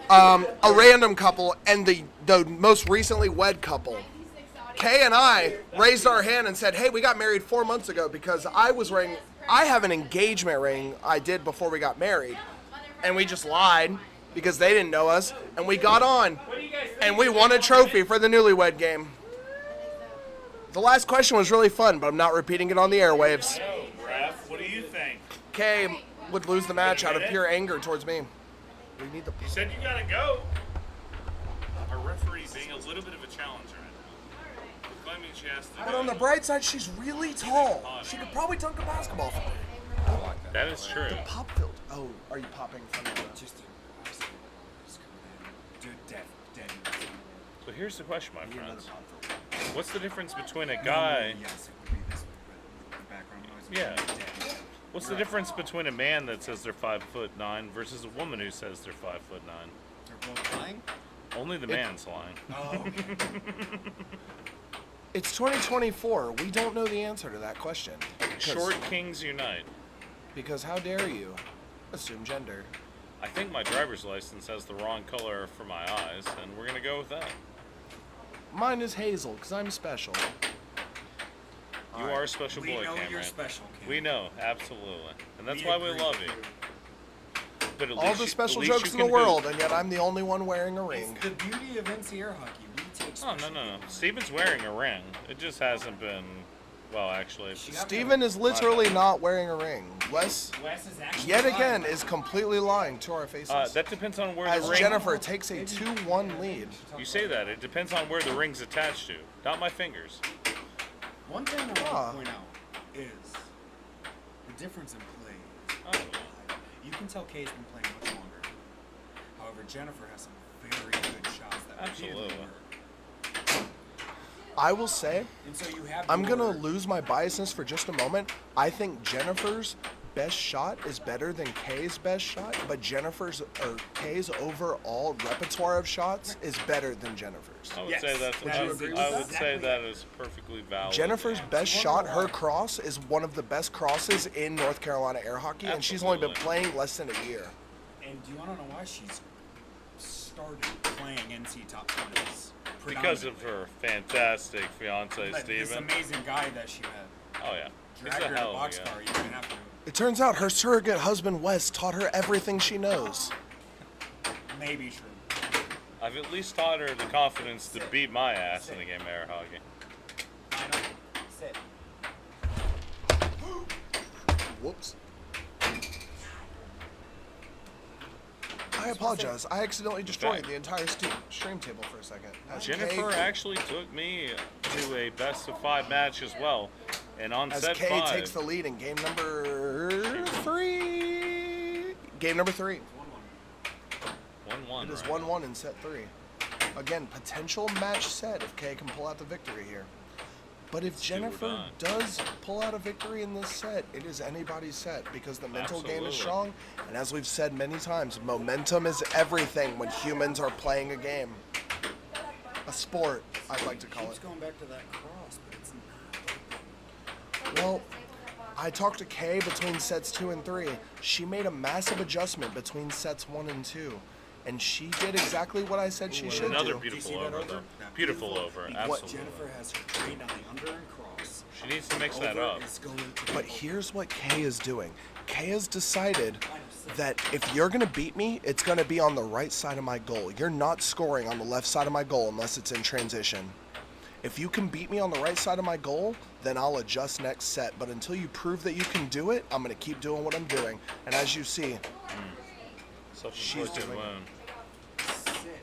a random couple, and the most recently wed couple. Kay and I raised our hand and said, hey, we got married 4 months ago because I have an engagement ring I did before we got married, and we just lied because they didn't know us, and we got on, what do you guys think? and we won a trophy for the newlywed game. The last question was really fun, but I'm not repeating it on the airwaves. Oh, Raph, what do you think? Kay would lose the match out of pure anger towards me. We need the. You said you gotta go. Our referee being a little bit of a challenge right now. Claiming she has to But go. on the bright side, she's really tall. She could probably dunk a basketball for me. That is true. Pop filled. Oh, are you popping from the? So here's the question, my friends. What's the difference between a guy? Yeah. What's the difference between a man that says they're 5'9" versus a woman who says they're 5'9"? They're both lying. Only the man's lying. Oh, okay. It's 2024. We don't know the answer to that question. Short Kings Unite. Because how dare you assume gender? I think my driver's license has the wrong color for my eyes, and we're gonna go with that. Mine is hazel, because I'm special. You are a special We boy, know Cameron. you're special, Cam. We know, absolutely, and that's We why we agree love with you. But at All least the you- special at least jokes you in the can hoop. world, and yet I'm the only one wearing a ring. It's the beauty of NC air hockey. We take Oh special no. Steven's wearing a ring. It just hasn't been. Well, actually, Steven is literally not wearing a ring. Wes, Wes is actually yet lying. again, is completely lying to our faces. that depends on where As the ring. Jennifer takes a 2-1 lead. You say that. It depends on where the ring's attached to. Not my fingers. One thing I want Ah. to point out is the difference in play. Oh, You can tell Kaye's been playing much longer. However, Jennifer has some very good shots that repeatedly Absolutely. work. I will say, And so you have I'm your- gonna lose my biasness for just a moment. I think Jennifer's best shot is better than Kaye's best shot, but Kaye's overall repertoire of shots is better than Jennifer's. I would Yes. say that's. Would I you would, agree with I that? would say that is perfectly valid. Jennifer's yeah. best You shot, wanna her know why? cross, is one of the best crosses in North Carolina air hockey, and she's only been Absolutely. playing less than a year. And do you want to know why she's started playing NC top 20s? Because of her fantastic fiance, This Steven. amazing guy that she had. Oh yeah, he's Drag a her to hell of a guy. boxcar. You didn't have to. It turns out her surrogate husband Wes taught her everything she knows. Maybe true. I've at least taught her the confidence to beat my ass in the game of air hockey. Sit. Whoops. I apologize. I accidentally destroyed Okay. the entire stream table for a second. As Jennifer Kaye- actually took me to a best of 5 match as well, and on As set Kaye 5, takes the lead in game number 3. Game number 3. 1-1. It is right 1-1 in set 3. Again, potential match set if Kaye can pull out the victory here. But if see what we're Jennifer done. does pull out a victory in this set, it is anybody's set because the mental game is Absolutely. strong. And as we've said many times, momentum is everything when humans are playing a game. A sport, I'd like to call Keeps it. going back to that cross, but it's not. Well, I talked to Kaye between sets 2 and 3. She made a massive adjustment between sets 1 and 2. And she did exactly what I said she should Another do. beautiful Do you see that over, over? though. That Beautiful over, What absolutely. Jennifer has her trained on the under and cross. She needs to mix that Over up. is going to But be here's what Kaye is doing. Kaye has decided that if you're going to beat me, it's going to be on the right side of my goal. You're not scoring on the left side of my goal unless it's in transition. If you can beat me on the right side of my goal, then I'll adjust next set. But until you prove that you can do it, I'm going to keep doing what I'm doing. And as you see, she's Self-inflicted doing it. wound. sit.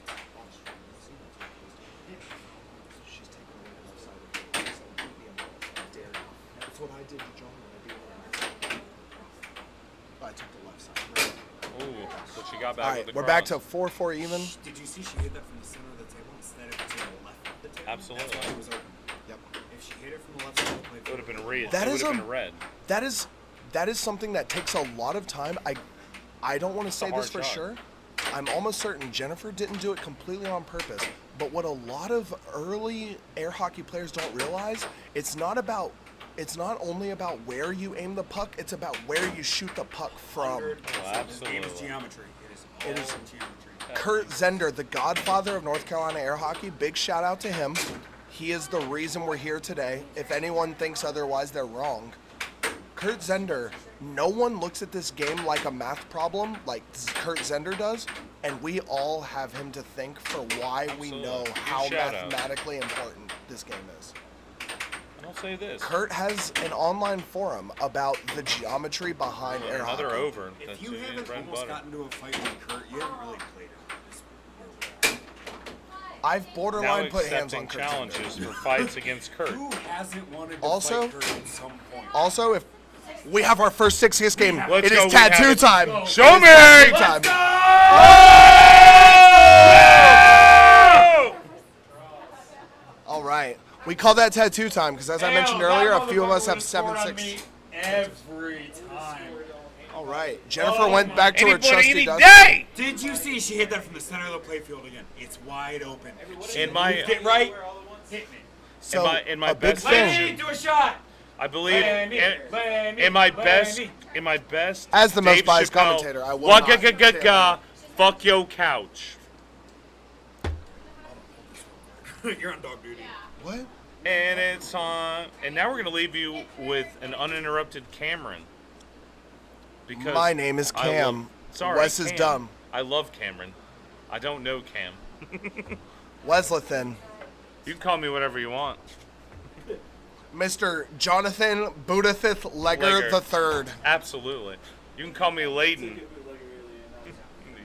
she's taking away the left side of the goal. So beat me on the left side. I dare you. That's what I did to John when I beat him. I took the left side. Ooh, so she got back All with right, the we're back to cross. 4-4 even. Did you see she hit that from the center of the table instead of to the left of the table? Absolutely. That's why it was open. Yep. If she hit it from the left side of the plate, It would have been red. That it is would have a- been red. That is something that takes a lot of time. I don't want to say hard this for shot. sure. I'm almost certain Jennifer didn't do it completely on purpose. But what a lot of early air hockey players don't realize, it's not only about where you aim the puck, it's about where you shoot the puck from. This game is absolutely. geometry. It It is is- all geometry. Kurt Zender, the godfather of North Carolina air hockey, big shout out to him. He is the reason we're here today. If anyone thinks otherwise, they're wrong. Kurt Zender, no one looks at this game like a math problem like Kurt Zender does, and we all have him to thank for why we Absolutely. know Good how shout out. mathematically important this game is. And I'll say this. Kurt has an online forum about the geometry behind air Another hockey. over. If That's you it, haven't bread and almost butter. gotten into a fight with Kurt, you haven't really played it. I've borderline Now put hands on accepting Kurt Zender. challenges for fights against Kurt. Who hasn't wanted to Also- fight Kurt at some point? Also, if we have our first 6 game, Let's it go, is we have tattoo it. time. Show It is me! tattoo time. All right. We call that tattoo time because, as I mentioned earlier, a few of us have 7-6. Every time. All right. Jennifer went back to her Anybody, trusty any dust. day! Did you see she hit that from the center of the playfield again? It's wide open. In my, Moved it right. Hit me. So, in my a big best thing. Lenny, do a shot. I believe Lenny, Lenny, in my Lenny. best As the most Dave biased Chappelle, commentator, I will wagga not ga say ga fuck yo couch. You're on dog duty. What? And it's on. And now we're gonna leave you with an uninterrupted Cameron. Because My name is I Cam. love- sorry, Wes is Cam. dumb. I love Cameron. I don't know Cam. Wesleythan. You can call me whatever you want. Mr. Jonathan Budethith Legger Legger. III. Absolutely. You can call me Layden.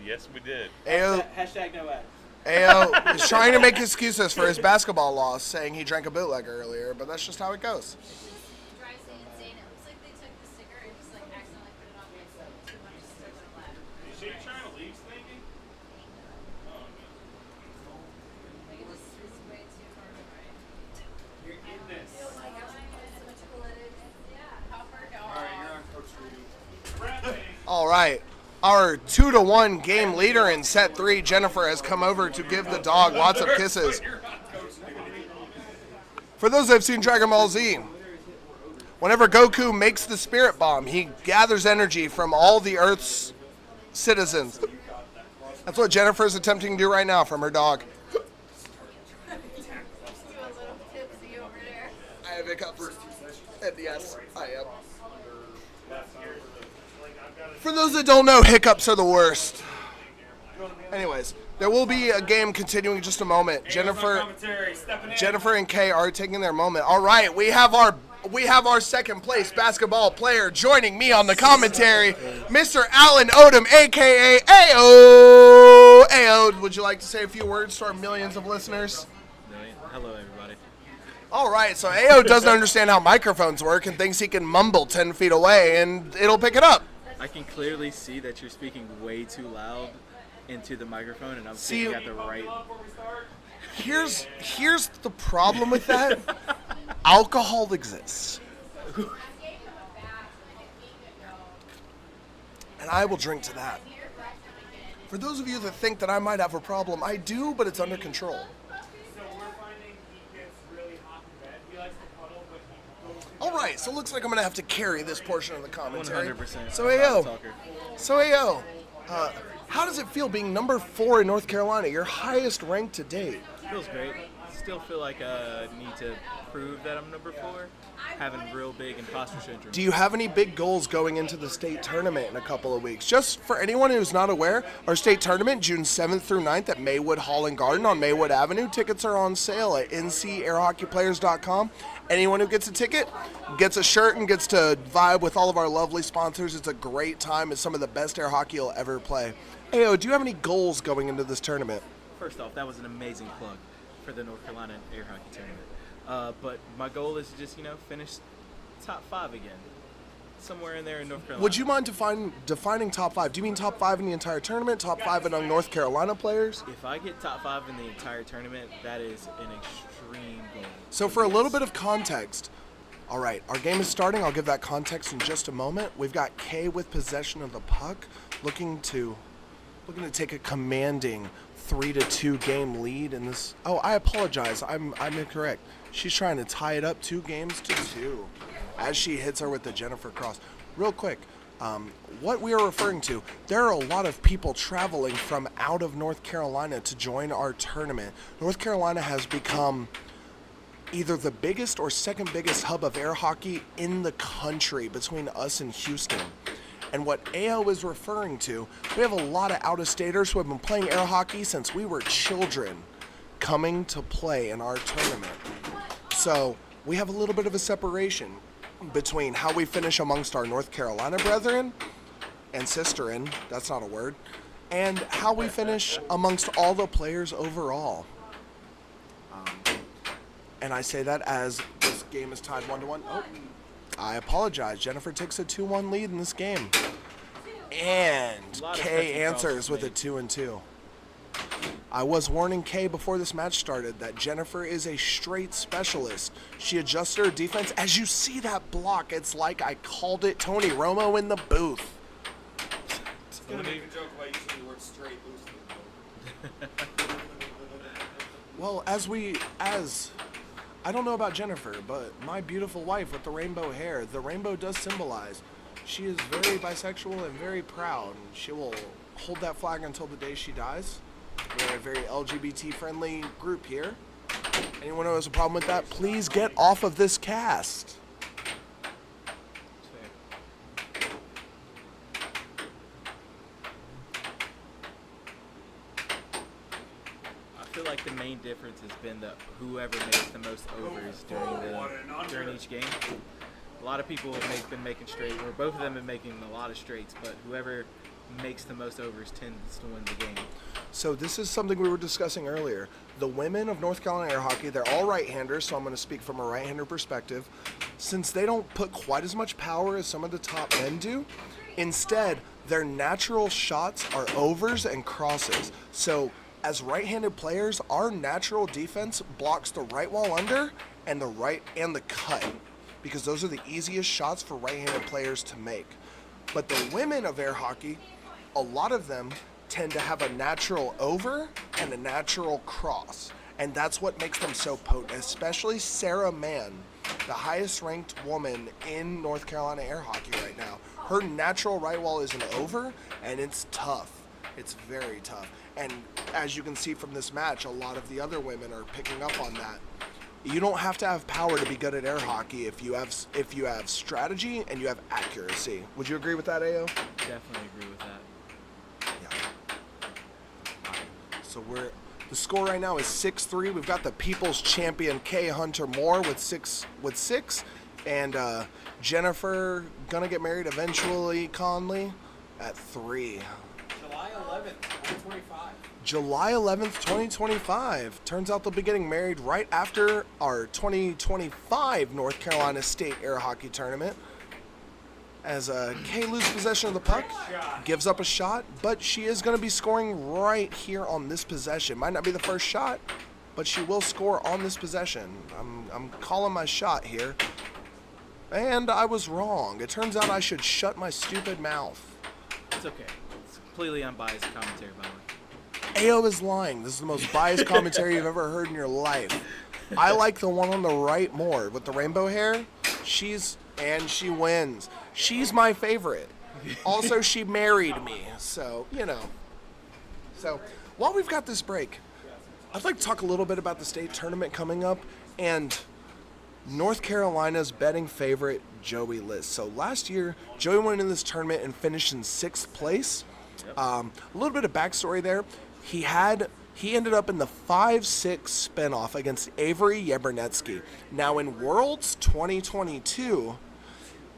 Yes, we did. Ao, Hashtag no ad. Ao is trying to make excuses for his basketball loss, saying he drank a bootlegger earlier, but that's just how it goes. Drives me insane. It looks like they took the sticker and just like accidentally put it on myself. Too much sticker left. Is she trying to leave stinky? Like it just is way too far away. You're in this. Oh my gosh, so much glitter. Yeah. Copper dog. All right, you're on Coach Rudy. All right. Our 2-1 game leader in set 3, Jennifer, has come over to give the dog lots of kisses. For those that have seen Dragon Ball Z, whenever Goku makes the spirit bomb, he gathers energy from all the Earth's citizens. That's what Jennifer is attempting to do right now from her dog. Do a little tipsy over there. I have hiccups. And yes, I am. For those that don't know, hiccups are the worst. Anyways, there will be a game continuing in just a moment. Jennifer and Kaye are taking their moment. All right, we have our second place basketball player joining me on the commentary, Mr. Alan Odom, aka AO. AO, would you like to say a few words to our millions of listeners? Hello, everybody. All right, so AO doesn't understand how microphones work and thinks he can mumble 10 feet away and it'll pick it up. I can clearly see that you're speaking way too loud into the microphone, and I'm speaking at the right. Here's the problem with that. Alcohol exists. And I will drink to that. For those of you that think that I might have a problem, I do, but it's under control. All right, so it looks like I'm going to have to carry this portion of the commentary. 100%. So AO, how does it feel being number 4 in North Carolina, your highest rank to date? Feels great. Still feel like I need to prove that I'm number 4. Having real big imposter syndrome. Do you have any big goals going into the state tournament in a couple of weeks? Just for anyone who's not aware, our state tournament, June 7th through 9th at Maywood Hall and Garden on Maywood Avenue. Tickets are on sale at ncairhockeyplayers.com. Anyone who gets a ticket gets a shirt and gets to vibe with all of our lovely sponsors. It's a great time. It's some of the best air hockey you'll ever play. Ayo, do you have any goals going into this tournament? First off, that was an amazing plug for the North Carolina Air Hockey Tournament. But my goal is to just, finish top 5 again. Somewhere in there in North Carolina. Would you mind defining top 5? Do you mean top 5 in the entire tournament? Top 5 among North Carolina players? If I get top 5 in the entire tournament, that is an extreme goal. So for a little bit of context, all right, our game is starting. I'll give that context in just a moment. We've got Kaye with possession of the puck, looking to take a commanding 3-2 game lead in this. Oh, I apologize. I'm incorrect. She's trying to tie it up 2-2 as she hits her with the Jennifer Cross. Real quick, what we are referring to, there are a lot of people traveling from out of North Carolina to join our tournament. North Carolina has become either the biggest or second biggest hub of air hockey in the country between us and Houston. And what AO is referring to, we have a lot of out-of-staters who have been playing air hockey since we were children coming to play in our tournament. So we have a little bit of a separation between how we finish amongst our North Carolina brethren and sisterin, that's not a word, and how we finish amongst all the players overall. And I say that as this game is tied 1-1. Oh, I apologize. Jennifer takes a 2-1 lead in this game. And Kaye answers with a 2-2. I was warning Kaye before this match started that Jennifer is a straight specialist. She adjusts her defense. As you see that block, it's like I called it Tony Romo in the booth. gonna make a joke about using the word straight loosely. Well, as I don't know about Jennifer, but my beautiful wife with the rainbow hair, the rainbow does symbolize she is very bisexual and very proud. She will hold that flag until the day she dies. We're a very LGBT-friendly group here. Anyone who has a problem with that, please get off of this cast. I feel like the main difference has been that whoever makes the most overs during each game. A lot of people have been making straight, or both of them have been making a lot of straights, but whoever makes the most overs tends to win the game. So this is something we were discussing earlier. The women of North Carolina air hockey, they're all right-handers, so I'm going to speak from a right-hander perspective. Since they don't put quite as much power as some of the top men do, instead, their natural shots are overs and crosses. So as right-handed players, our natural defense blocks the right wall under and the cut, because those are the easiest shots for right-handed players to make. But the women of air hockey, a lot of them tend to have a natural over and a natural cross. And that's what makes them so potent, especially Sarah Mann, the highest ranked woman in North Carolina air hockey right now. Her natural right wall is an over, and it's tough. It's very tough. And as you can see from this match, a lot of the other women are picking up on that. You don't have to have power to be good at air hockey if you have strategy and you have accuracy. Would you agree with that, AO? Definitely agree with that. Yeah. So the score right now is 6-3. We've got the people's champion Kaye Hunter Moore with six, and Jennifer gonna get married eventually. Conley at 3. July 11th, 2025. July 11th, 2025. Turns out they'll be getting married right after our 2025 North Carolina State Air Hockey Tournament. As Kaye loses possession of the puck, gives up a shot, but she is going to be scoring right here on this possession. Might not be the first shot, but she will score on this possession. I'm calling my shot here. And I was wrong. It turns out I should shut my stupid mouth. It's okay. It's completely unbiased commentary, by the way. AO is lying. This is the most biased commentary you've ever heard in your life. I like the one on the right more with the rainbow hair. She wins. She's my favorite. Also, she married me, so, you know. So, while we've got this break, I'd like to talk a little bit about the state tournament coming up and North Carolina's betting favorite, Joey List. So last year, Joey went into this tournament and finished in 6th place. A little bit of backstory there. He ended up in the 5-6 spinoff against Avery Yabernetsky. Now in Worlds 2022,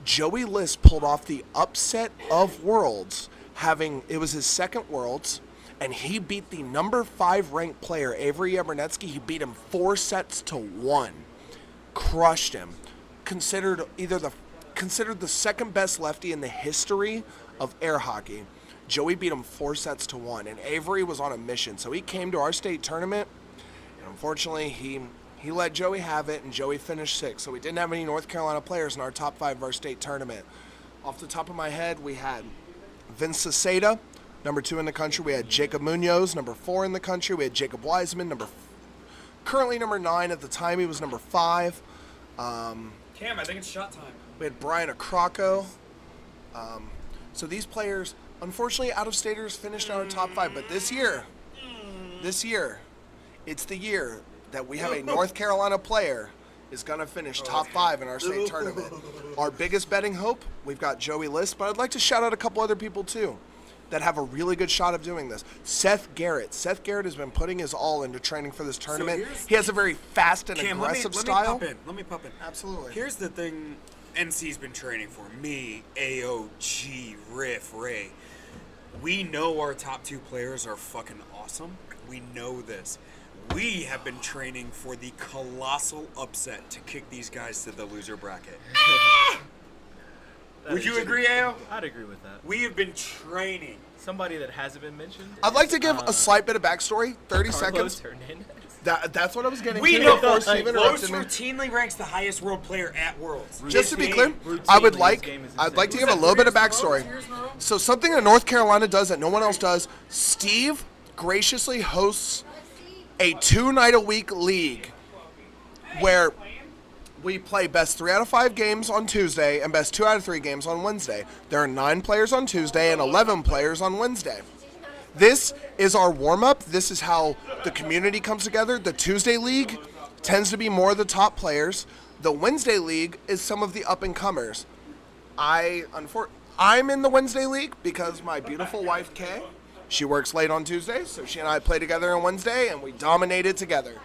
Joey List pulled off the upset of Worlds, it was his second Worlds, and he beat the number 5 ranked player, Avery Yabernetsky. He beat him 4-1. Crushed him. Considered the second best lefty in the history of air hockey. Joey beat him 4-1, and Avery was on a mission. So he came to our state tournament, and unfortunately, he let Joey have it, and Joey finished 6th. So we didn't have any North Carolina players in our top 5 of our state tournament. Off the top of my head, we had Vince Cesada, number 2 in the country. We had Jacob Munoz, number 4 in the country. We had Jacob Wiseman, currently number 9. At the time, he was number 5. Cam, I think it's shot time. We had Brian Acrocco. So these players, unfortunately, out-of-staters finished in our top 5. But this year, it's the year that we have a North Carolina player is going to finish top 5 in our state tournament. Our biggest betting hope, we've got Joey List, but I'd like to shout out a couple other people too that have a really good shot of doing this. Seth Garrett. Seth Garrett has been putting his all into training for this tournament. He has a very fast and aggressive style. Let me pop in. Absolutely. Here's the thing NC's been training for. Me, AOG, Riff, Ray. We know our top 2 players are fucking awesome. We know this. We have been training for the colossal upset to kick these guys to the loser bracket. Would you agree, AO? I'd agree with that. We have been training. Somebody that hasn't been mentioned. I'd like to give a slight bit of backstory, 30 Carlos seconds. Hernandez. That's what I was getting We to know before Steve Los interrupted me. routinely ranks the highest world player at Worlds. Just to be This clear, game- I'd this like game is to insane. give a little bit of backstory. So something that North Carolina does that no one else does, Steve graciously hosts a 2-night-a-week league where we play best 3 out of 5 games on Tuesday and best 2 out of 3 games on Wednesday. There are 9 players on Tuesday and 11 players on Wednesday. This is our warm-up. This is how the community comes together. The Tuesday league tends to be more of the top players. The Wednesday league is some of the up-and-comers. I'm in the Wednesday league because my beautiful wife, Kaye, she works late on Tuesdays, so she and I play together on Wednesday, and we dominate it together.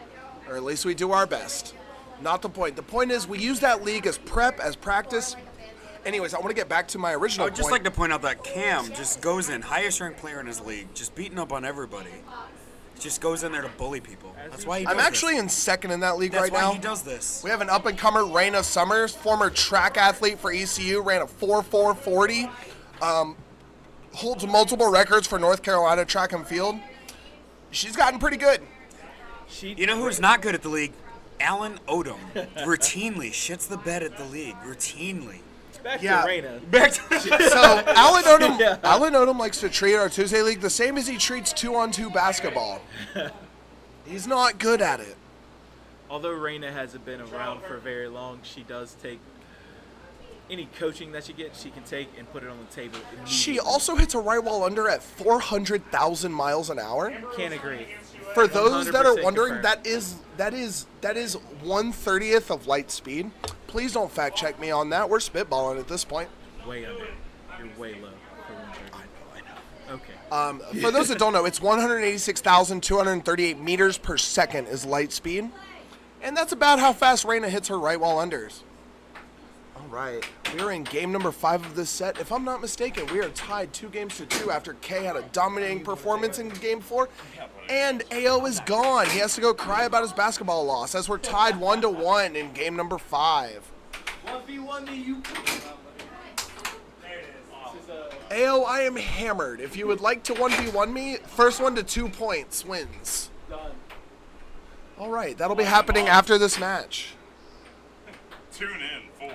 Or at least we do our best. Not the point. The point is we use that league as prep, as practice. Anyways, I want to get back to my original I would just point. like to point out that Cam just goes in, highest ranked player in his league, just beating up on everybody. Just goes in there to bully people. That's why he does I'm actually in second in that league That's right why now. he does this. We have an up-and-comer, Raina Summers, former track athlete for ECU, ran a 4.440. Holds multiple records for North Carolina track and field. She's gotten pretty good. You know who's not good at the league? Alan Odom. Routinely shits the bed at the league. Routinely. Back Yeah. to Reina. So Alan Odom likes to treat our Tuesday league the same as he treats 2-on-2 basketball. He's not good at it. Although Reina hasn't been around for very long, she does take any coaching that she gets, she can take and put it on the table immediately. She also hits a right wall under at 400,000 miles an hour. Can't agree. For those that are 100% wondering, confirmed. that is 1/30th of light speed. Please don't fact check me on that. We're spitballing at this point. Way under. You're way low for 130. I know. Okay. For those that don't know, it's 186,238 meters per second is light speed, and that's about how fast Reina hits her right wall unders. All right, we are in game number 5 of this set. If I'm not mistaken, we are tied 2-2 after Kaye had a dominating performance in game 4, and AO is gone. He has to go cry about his basketball loss as we're tied 1-1 in game number 5. 1v1 me, you. AO, I am hammered. If you would like to 1v1 me, first one to 2 points wins. All right, that'll be happening after this match. Tune in for.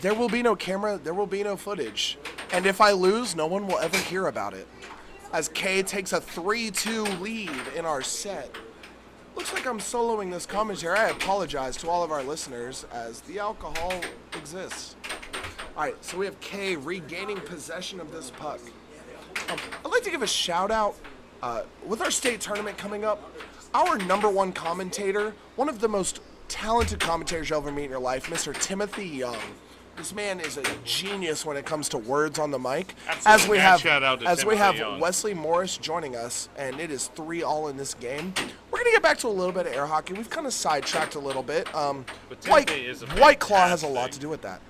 There will be no camera, there will be no footage. And if I lose, no one will ever hear about it. As Kaye takes a 3-2 lead in our set. Looks like I'm soloing this commentary. I apologize to all of our listeners as the alcohol exists. All right, so we have Kaye regaining possession of this puck. I'd like to give a shout out with our state tournament coming up. Our #1 commentator, one of the most talented commentators you'll ever meet in your life, Mr. Timothy Young. This man is a genius when it comes to words on the mic. Absolutely. Shout out to As we Timothy have Young. Wesley Morris joining us, and it is 3-all in this game. We're gonna get back to a little bit of air hockey. We've kind of sidetracked a little bit. But Timothy is a White Claw has a lot fantastic- to do with that.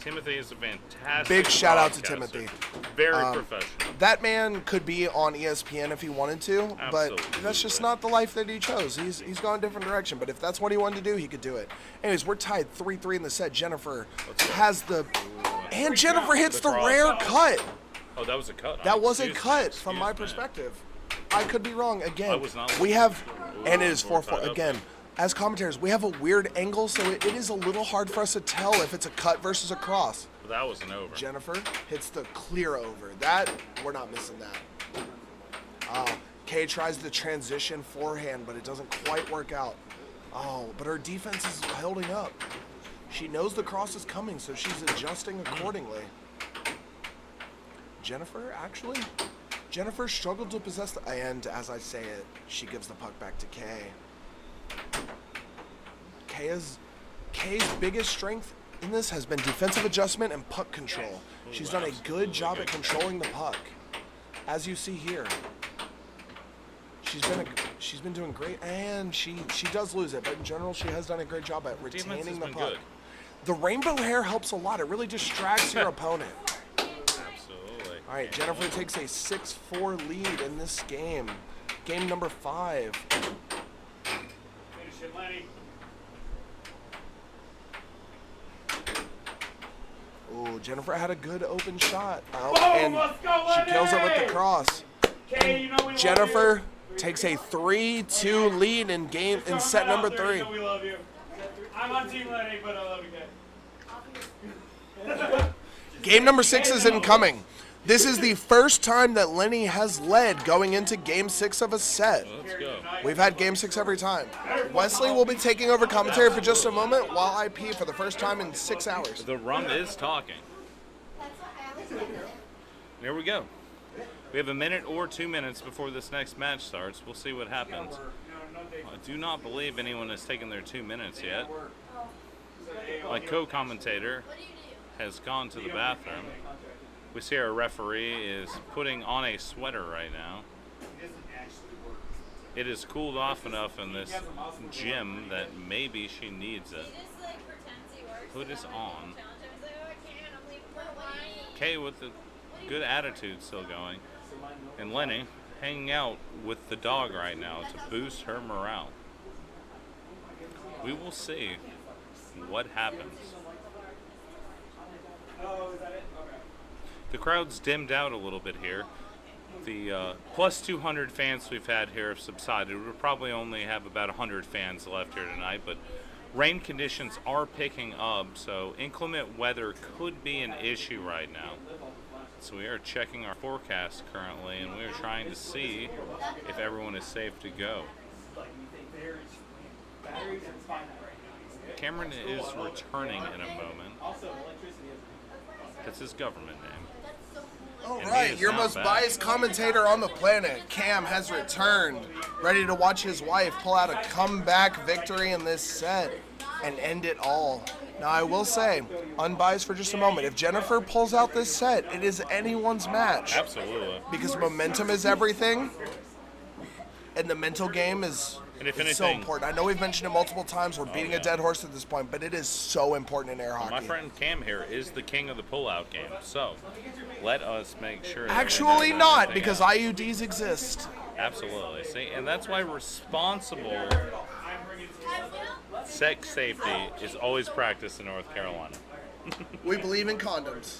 Timothy is a fantastic. Big shout out to broadcaster. Timothy. Very professional. That man could be on ESPN if he wanted to, but that's just Absolutely. not the life that he chose. He's gone a different direction, but if that's what he wanted to do, he could do it. Anyways, we're tied 3-3 in the set. Jennifer has the... And Jennifer hits the cross. rare cut. Oh, that was a cut. That was a Excuse me, cut from excuse my me. perspective. I could be wrong again. I was not We have, Ooh, and it is we're 4-4 tied up. again. As commentators, we have a weird angle, so it is a little hard for us to tell if it's a cut versus a cross. That was an over. Jennifer hits the clear over. That, we're not missing that. Kaye tries the transition forehand, but it doesn't quite work out. Oh, but her defense is holding up. She knows the cross is coming, so she's adjusting accordingly. Jennifer struggled to possess the, and as I say it, she gives the puck back to Kaye. Kaye's biggest strength in this has been defensive adjustment and puck control. She's done a good job at controlling the puck, as you see here. She's been doing great, and she does lose it, but in general, she has done a great job at Defense retaining has the been puck. good. The rainbow hair helps a lot. It really distracts your opponent. Absolutely. All right, Jennifer takes a 6-4 lead in this game. Game number 5. Ooh, Jennifer had a good open shot. Oh, and she kills it with the cross. And Jennifer takes a 3-2 lead in set number 3. We love you. I'm on Team Lenny, but I love you guys. Game number 6 is incoming. This is the first time that Lenny has led going into Game 6 of a set. Let's go. We've had Game 6 every time. Wesley will be taking over commentary for just a moment while I pee for the first time in 6 hours. The rum is talking. There we go. We have a minute or 2 minutes before this next match starts. We'll see what happens. I do not believe anyone has taken their 2 minutes yet. My co-commentator has gone to the bathroom. We see our referee is putting on a sweater right now. It is cooled off enough in this gym that maybe she needs it. Hood is on. Kaye with the good attitude still going. And Lenny hanging out with the dog right now to boost her morale. We will see what happens. The crowd's dimmed out a little bit here. The plus 200 fans we've had here have subsided. We'll probably only have about 100 fans left here tonight, but rain conditions are picking up, so inclement weather could be an issue right now. So we are checking our forecast currently, and we are trying to see if everyone is safe to go. Cameron is returning in a moment. That's his government name. All And he right, is your not most bad. biased commentator on the planet, Cam, has returned, ready to watch his wife pull out a comeback victory in this set and end it all. Now, I will say, unbiased for just a moment, if Jennifer pulls out this set, it is anyone's match. Absolutely. Because momentum is everything, and the mental game is And if so anything- important. I know we've mentioned it multiple times. We're beating a dead horse at this point, but it is so important in air hockey. My friend Cam here is the king of the pullout game, so let us make sure that we Actually know not, everything because else. IUDs exist. Absolutely. See, and that's why responsible sex safety is always practiced in North Carolina. We believe in condoms.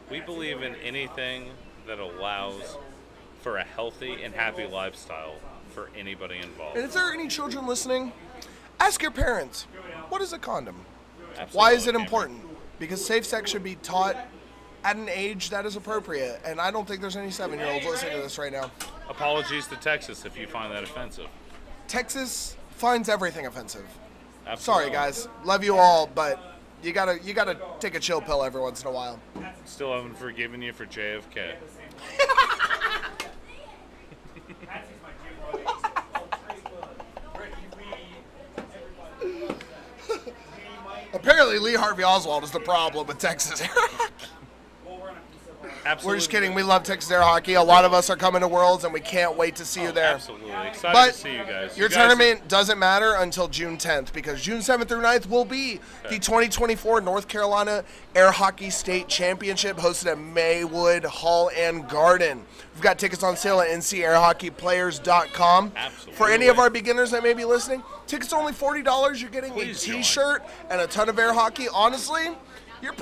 We believe in anything that allows for a healthy and happy lifestyle for anybody involved. And if there are any children listening, ask your parents, what is a condom? Absolutely, Why is it Cameron. important? Because safe sex should be taught at an age that is appropriate. And I don't think there's any 7-year-olds listening to this right now. Apologies to Texas if you find that offensive. Texas finds everything offensive. Absolutely. Sorry, guys. Love you all, but you gotta take a chill pill every once in a while. Still haven't forgiven you for JFK. Apparently, Lee Harvey Oswald is the problem with Texas air hockey. Absolutely. We're just kidding. We love Texas air hockey. A lot of us are coming to Worlds, and we can't wait to see you there. Absolutely. Excited But to see you guys. your You guys tournament doesn't matter until June 10th, because June 7th through 9th will be the 2024 North Carolina Air Hockey State Championship hosted at Maywood Hall and Garden. We've got tickets on sale at ncAirHockeyPlayers.com. Absolutely. For any of our beginners that may be listening, tickets are only $40. You're getting Please a join. T-shirt and a ton of air hockey. Honestly, we're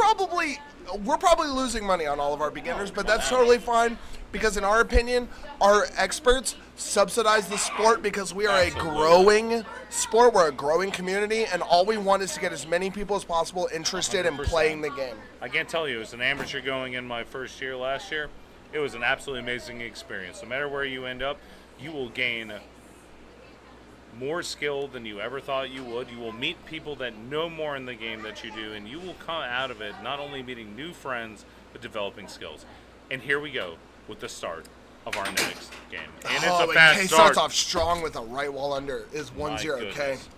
probably losing money on all of our beginners, but that's totally fine, because in our opinion, our experts subsidize the sport because we are a growing sport. We're a growing community, and all we want is to get as many people as possible interested in 100%. playing the game. I can't tell you, as an amateur going in my first year last year, it was an absolutely amazing experience. No matter where you end up, you will gain more skill than you ever thought you would. You will meet people that know more in the game that you do, and you will come out of it not only meeting new friends, but developing skills. And here we go with the start of our next game. And it's a and fast Kaye start. starts off strong with a right wall under. Is 1-0, My Kaye. goodness.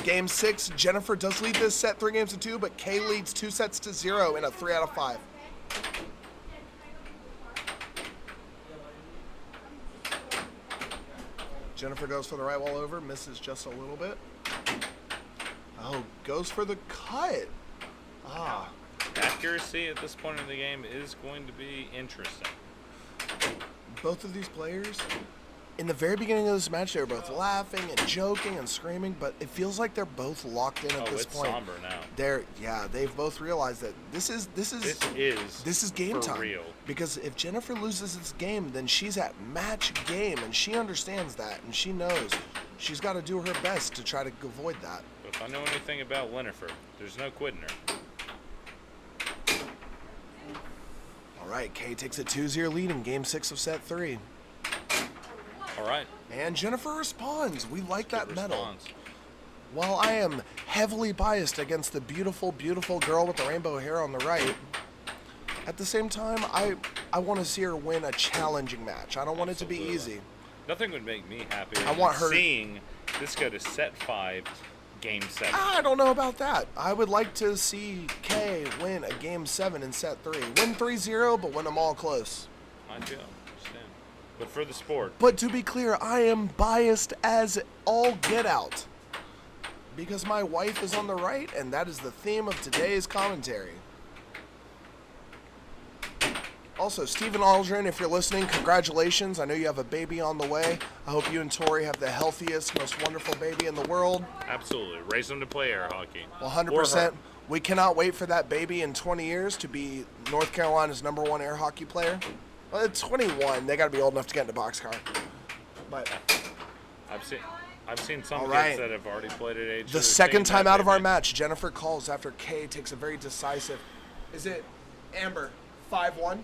Game 6, Jennifer does lead this set 3-2, but Kaye leads 2-0 in a 3 out of 5. Jennifer goes for the right wall over, misses just a little bit. Oh, goes for the cut. Ah, Accuracy at this point in the game is going to be interesting. both of these players in the very beginning of this match, they were both laughing and joking and screaming, but it feels like they're both locked in at this it's point. somber now. They've both realized that this is game for time. real. Because if Jennifer loses this game, then she's at match game, and she understands that, and she knows she's got to do her best to try to avoid that. If I know anything about Lennifer, there's no quitting her. All right, Kaye takes a 2-0 lead in Game 6 of Set 3. All right. And Jennifer responds. We like that medal. Response. While I am heavily biased against the beautiful, beautiful girl with the rainbow hair on the right, at the same time, I want to see her win a challenging match. I don't want it to be easy. Nothing would make me happier I want than her seeing this go to Set 5, Game 7. I don't know about that. I would like to see Kaye win a Game 7 in Set 3. Win 3-0, but win them all close. I do understand. But for the sport, But to be clear, I am biased as all get out. Because my wife is on the right, and that is the theme of today's commentary. Also, Stephen Aldrin, if you're listening, congratulations. I know you have a baby on the way. I hope you and Tori have the healthiest, most wonderful baby in the world. absolutely. Raise them to play air hockey. 100%. We cannot wait for that baby in 20 years to be North Carolina's #1 air hockey player. Well, at 21, they got to be old enough to get in the boxcar. But I've seen some All kids right. that have already played at age. the second time out of our match, Jennifer calls after Kaye takes a very decisive. Is it Amber 5-1?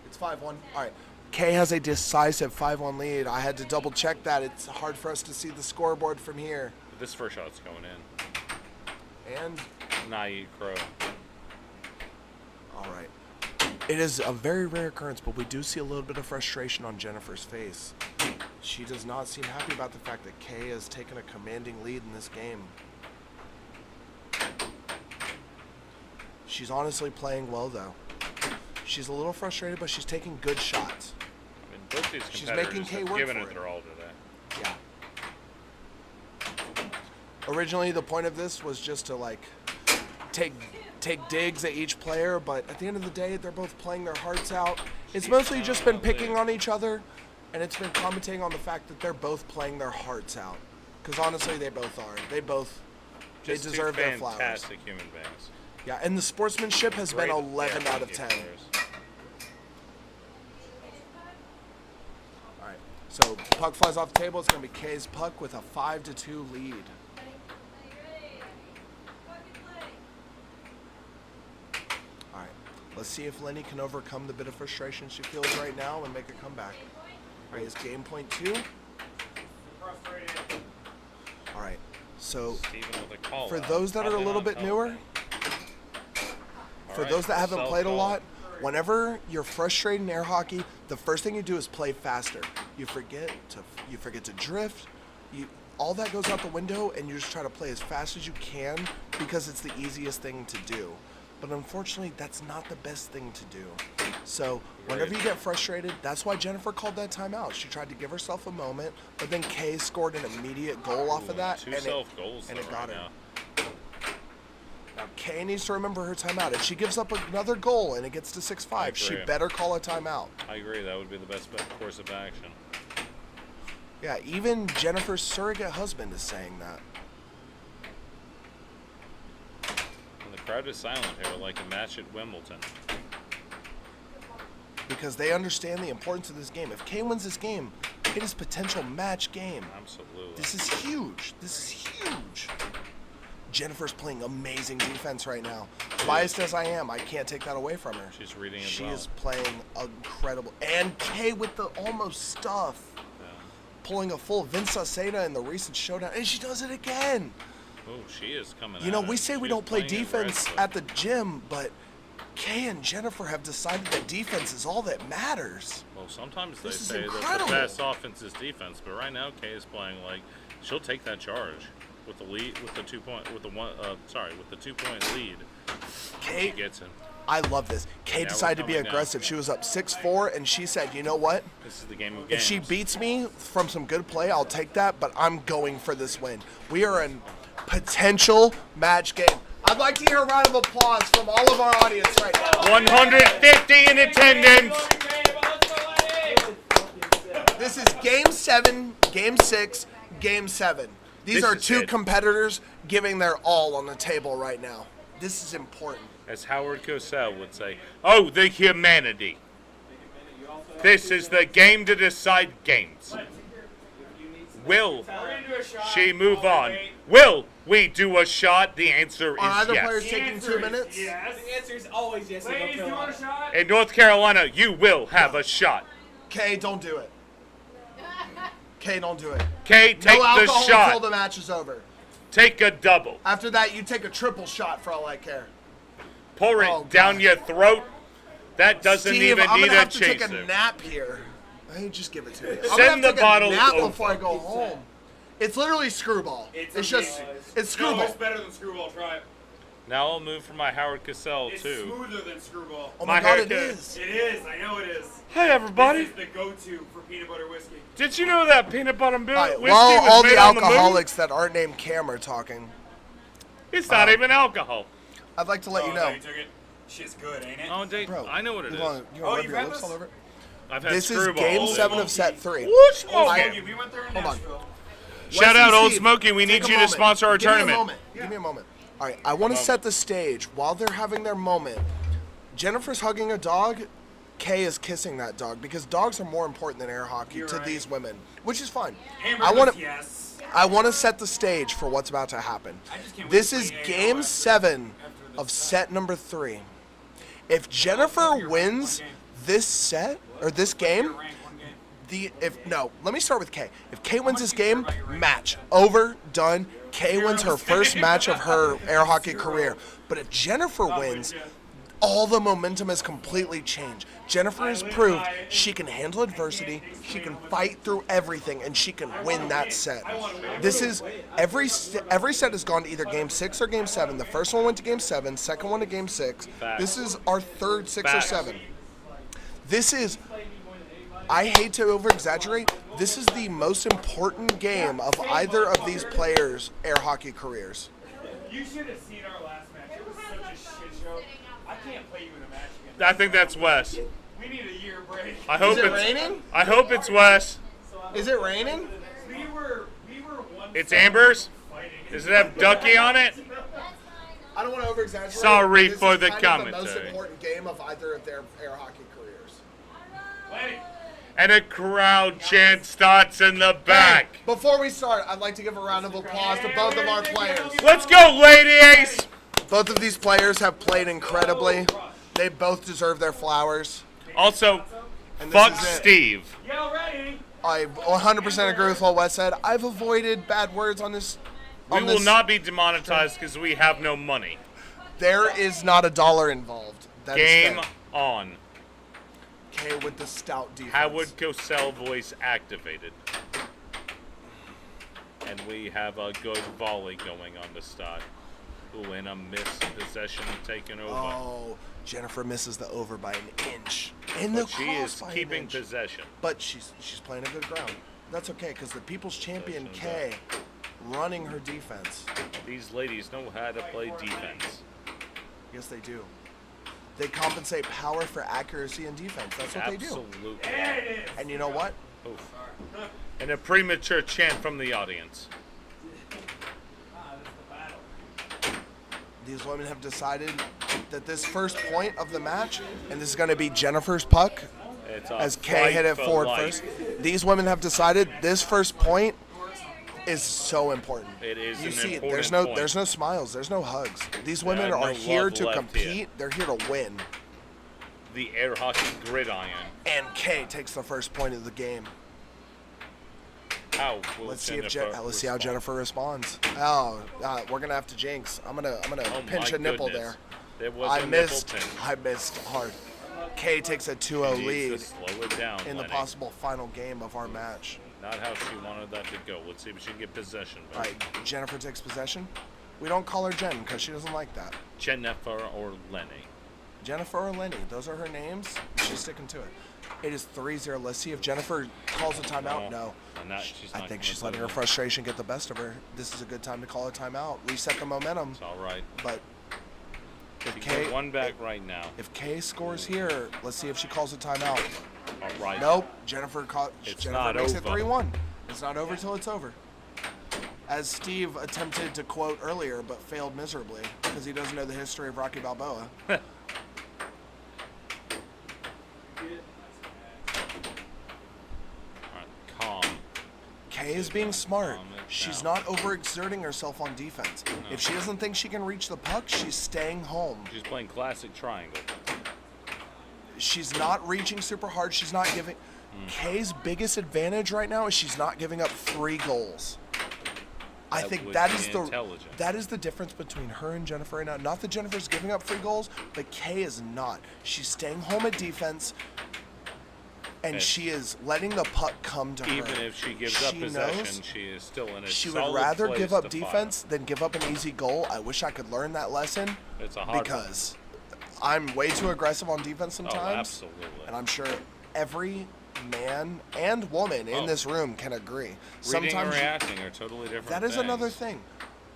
It's 5-1. All right. Kaye has a decisive 5-1 lead. I had to double check that. It's hard for us to see the scoreboard from here. This first shot's going in. And Naive Crow. all right. It is a very rare occurrence, but we do see a little bit of frustration on Jennifer's face. She does not seem happy about the fact that Kaye has taken a commanding lead in this game. She's honestly playing well, though. She's a little frustrated, but she's taking good shots. I mean, both these She's competitors making Kaye have work given for it it. their all today. Yeah. Originally, the point of this was just to take digs at each player, but at the end of the day, they're both playing their hearts out. It's mostly just been picking on each other, and it's been commenting on the fact that they're both playing their hearts out. Because honestly, they both are. They Just deserve two their flowers. fantastic human beings. Yeah, and the sportsmanship has been Great 11 air out of hockey 10. players. All right, so puck flies off the table. It's going to be Kaye's puck with a 5-2 lead. All right, let's see if Lenny can overcome the bit of frustration she feels right now and make a comeback. All right, it's game point 2. All right, so Steven with a call for out. those that are a Probably little not bit newer, for right, those that haven't played a self-call. lot, whenever you're frustrated in air hockey, the first thing you do is play faster. You forget to drift. All that goes out the window, and you just try to play as fast as you can because it's the easiest thing to do. But unfortunately, that's not the best thing to do. So whenever you get frustrated, that's why Jennifer called that timeout. She tried to give herself a moment, but then Kaye scored an immediate goal off of that, Two and self-goals it though got right her. now. Now, Kaye needs to remember her timeout. If she gives up another goal and it gets to 6-5, she agree. better call a timeout. I agree. That would be the best course of action. Yeah, even Jennifer's surrogate husband is saying that. And the crowd is silent here, like a match at Wimbledon. Because they understand the importance of this game. If Kaye wins this game, it is potential match game. Absolutely. This is huge. This is huge. Jennifer's playing amazing defense right now. Biased as I am, I can't take that away from her. She's reading it She well. is playing incredible. And Kaye with the almost stuff. Pulling a full Vince Saceda in the recent showdown. And she does it again. Oh, she is coming You know, at we it. say we She's don't play playing defense aggressive. at the gym, but Kaye and Jennifer have decided that defense is all that matters. Well, sometimes they This is say that incredible. the best offense is defense, but right now Kaye is playing like she'll take that charge with the lead, with the 2-point, with the 2-point lead. Kaye, She gets it. I love this. Kaye Now we're decided to be coming down. aggressive. She was up 6-4, and she said, you know what? This is the game of If games. she beats me from some good play, I'll take that, but I'm going for this win. We are in potential match game. I'd like to hear a round of applause from all of our audience right now. 150 in attendance. Let's go, Lenny! This is Game 7, Game 6, Game 7. These This are is two it. competitors giving their all on the table right now. This is important. As Howard Cosell would say, oh, the humanity. This is the game to decide games. Will she move on? Will we do a shot? The answer is Are either yes. players taking 2 minutes? Yes. The answer is always yes. Ladies, you want a shot? In North Carolina, you will have a shot. Kay, don't do it. Kay, don't do it. Kay, take no the alcohol until shot. the match is over. Take a double. After that, you take a triple shot for all I care. Pour it Oh, down God. your throat. That doesn't Steve, even I'm need gonna a have to take a chaser. nap here. Hey, just give it to me. I'm Send gonna have the to take bottle a nap over. before I go home. It's literally screwball. It's just, it's No, screwball. it's better than screwball. Try it. Now I'll move for my Howard Cosell, It's too. smoother than screwball. Oh my My God, it haircut. is. It is. I know it is. Hey, everybody. This is the go-to for peanut butter whiskey. Did you know that peanut butter and All right, whiskey while was all made the on the moon? alcoholics that aren't named Cam are talking, It's not even alcohol. I'd like to let you know. You took it. Shit's good, ain't it? Oh, Dave, Bro, I know what it you is. want to rub you've your had lips this? all over it? I've had This is screwball. Game Old 7 of Smoky. Set 3. Woo, Smoky. Smokey, we went there in Hold on. Nashville. Shout Wesley out Old Steve, Smoky. We take need a you to moment. sponsor our Give me a tournament. moment. Give me a moment. All right, I want to set the stage. While they're having their moment, Jennifer's hugging a dog. Kay is kissing that dog because dogs are more important than air hockey to right. these women, which is fine. Hammer I want to. yes. I want to set the stage for what's about to happen. I just can't wait This to is play AO Game after 7 this of set number 3. If Jennifer wins this set or this game, Rank one game. let me start with Kay. If Kay wins this game, match over, done. Kay wins her first match of her air hockey career. But if Jennifer wins, all the momentum has completely changed. Jennifer has proved she can handle adversity, she can fight through everything, and she can win that set. This is every set has gone to either Game 6 or Game 7. The first one went to Game 7, second one to Game 6. This is our third 6 or Facts. 7. This is, I hate to over-exaggerate, this is the most important game of either of these players' air hockey careers. You should have seen our last match. It was such a shit show. I can't play you in a match again. I think that's Wes. We need a year break. I hope Is it it's raining? I hope it's Wes. Is it raining? We were one. It's Amber's. Fighting. Does it have Ducky on it? I don't want to over-exaggerate. Sorry but for this the is kind of the most commentary. important game of either of their air hockey careers. Lenny. And a crowd chant starts in the back. Before we start, I'd like to give a round of applause to both of our players. Let's go, Lady Ace. Both of these players have played incredibly. They both deserve their flowers. Also, And this fuck is it. Steve. Yell ready. I 100% agree with what Wes said. I've avoided bad words on this. We on will this. not be demonetized because we have no money. There is not a dollar involved. That is Game fair. on. Kay with the stout defense. Howard Cosell voice activated. And we have a good volley going on to start. Ooh, and a missed possession taken over. Oh, Jennifer misses the over by an inch. In the But she cross is by an keeping inch. possession. But she's playing a good ground. That's okay, because the people's champion Possession Kay running her defense. These ladies know how to play defense. Yes, they do. They compensate power for accuracy and defense. That's what they do. Absolutely. There it is. And you know what? Oof. And a premature chant from the audience. These women have decided that this first point of the match, and this is going to be Jennifer's puck, It's a as Kay fight hit it for forward life. first. These women have decided this first point is so important. It is You an see, important point. there's no smiles, there's no hugs. These women Yeah, are no here love to left compete. here. They're here to win. The air hockey gridiron. And Kay takes the first point of the game. How will Let's see if Jennifer let's see how respond? Jennifer responds. Oh, we're gonna have to jinx. I'm gonna Oh pinch my a nipple goodness. there. There was I a missed. nipple pinch. I missed hard. Kay takes a 2-0 She lead needs to slow it down, in the Lenny. possible final game of our match. Not how she wanted that to go. Let's see if she can get possession All back. right, Jennifer takes possession. We don't call her Jen because she doesn't like that. Jennifer or Lenny. Jennifer or Lenny, those are her names. She's sticking to it. It is 3-0. Let's see if Jennifer calls a timeout. No. And that, she's I not think gonna she's letting do her it. frustration get the best of her. This is a good time to call a timeout. Reset the momentum. It's all right. But if She Kay, got one back right now. if Kay scores here, let's see if she calls a timeout. All right. Nope. Jennifer It's Jennifer not makes over. it 3-1. It's not over till it's over. As Steve attempted to quote earlier, but failed miserably because he doesn't know the history of Rocky Balboa. Calm. Kaye is being smart. Calm it She's down. not overexerting herself on defense. If she doesn't think she can reach the puck, she's staying home. She's playing classic triangle. She's not reaching super hard. She's not giving. Kaye's biggest advantage right now is she's not giving up 3 goals. I That think would that be is intelligent. that is the difference between her and Jennifer right now. Not that Jennifer's giving up 3 goals, but Kaye is not. She's staying home at defense, and And she is letting the puck come to her. Even if she gives up She possession, knows she is still in a she solid would rather place give up to fire. defense than give up an easy goal. I wish I could learn that lesson It's a hard one. because I'm way too aggressive on defense Oh, sometimes. absolutely. And I'm sure every man and woman in this room can agree. Reading and Sometimes reacting are totally different that is things. another thing.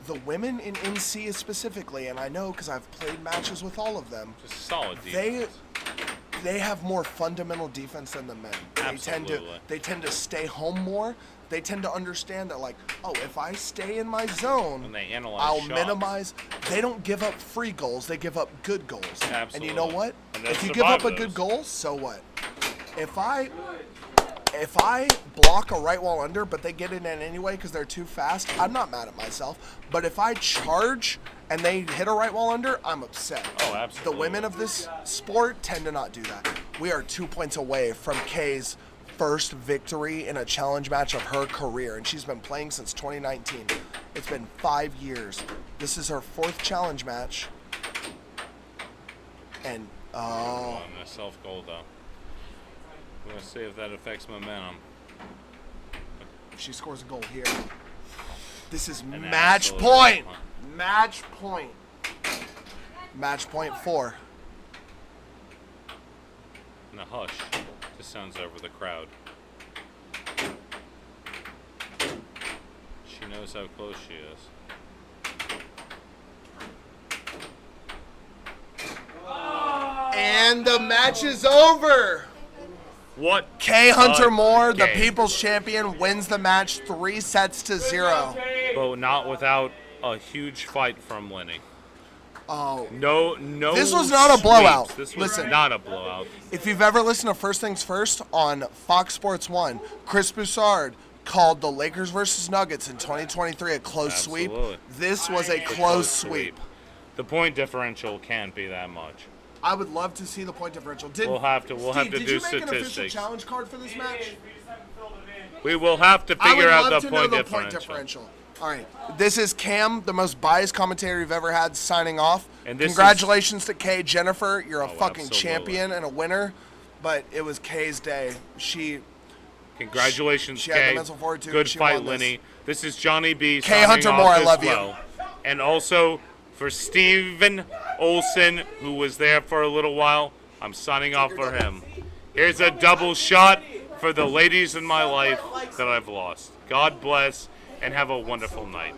The women in NC specifically, and I know because I've played matches with all of them, Just solid defense. they have more fundamental defense than the men. Absolutely. They tend to stay home more. They tend to understand that, like, oh, if I stay in my zone, When they analyze I'll shots. minimize. They don't give up free goals. They give up good goals. And you know Absolutely. what? And they If you give up a survive good those. goal, so what? If I block a right wall under, but they get it in anyway because they're too fast, I'm not mad at myself. But if I charge and they hit a right wall under, I'm upset. Oh, absolutely. The women of this sport tend to not do that. We are 2 points away from Kaye's first victory in a challenge match of her career, and she's been playing since 2019. It's been 5 years. This is her 4th challenge match. And, On a self goal, though. We're going to see if that affects momentum. if she scores a goal here, this is An match absolute point. punt. Match point. Match point 4. And a hush just sounds over the crowd. She knows how close she is. And the match is over. What? Kaye Hunter a Moore, the game. people's champion, wins the match 3-0. But not without a huge fight from Lenny. Oh, No. This was not a blowout. sweeps. This was Listen. not a blowout. if you've ever listened to First Things First on Fox Sports 1, Chris Broussard called the Lakers versus Nuggets in 2023 a close Absolutely. sweep. This was a close sweep. The point differential can't be that much. I would love to see the point differential. We'll have to Steve, do did you make an official statistics. challenge card for this match? We will have to I would figure out love the to know point the differential. point differential. All right, this is Cam, the most biased commentator you've ever had, signing off. And this Congratulations to Kaye. Jennifer, you're a fucking absolutely. champion and a winner, but it was Kaye's day. Congratulations, she had the Kaye. mental fortitude, Good she fight, won this. Lenny. This is Johnny B. Kaye signing Hunter off Moore, I as love you. well. And also for Steven Olson, who was there for a little while, I'm signing off for him. Here's a double shot for the ladies in my life that I've lost. God bless and have a wonderful night.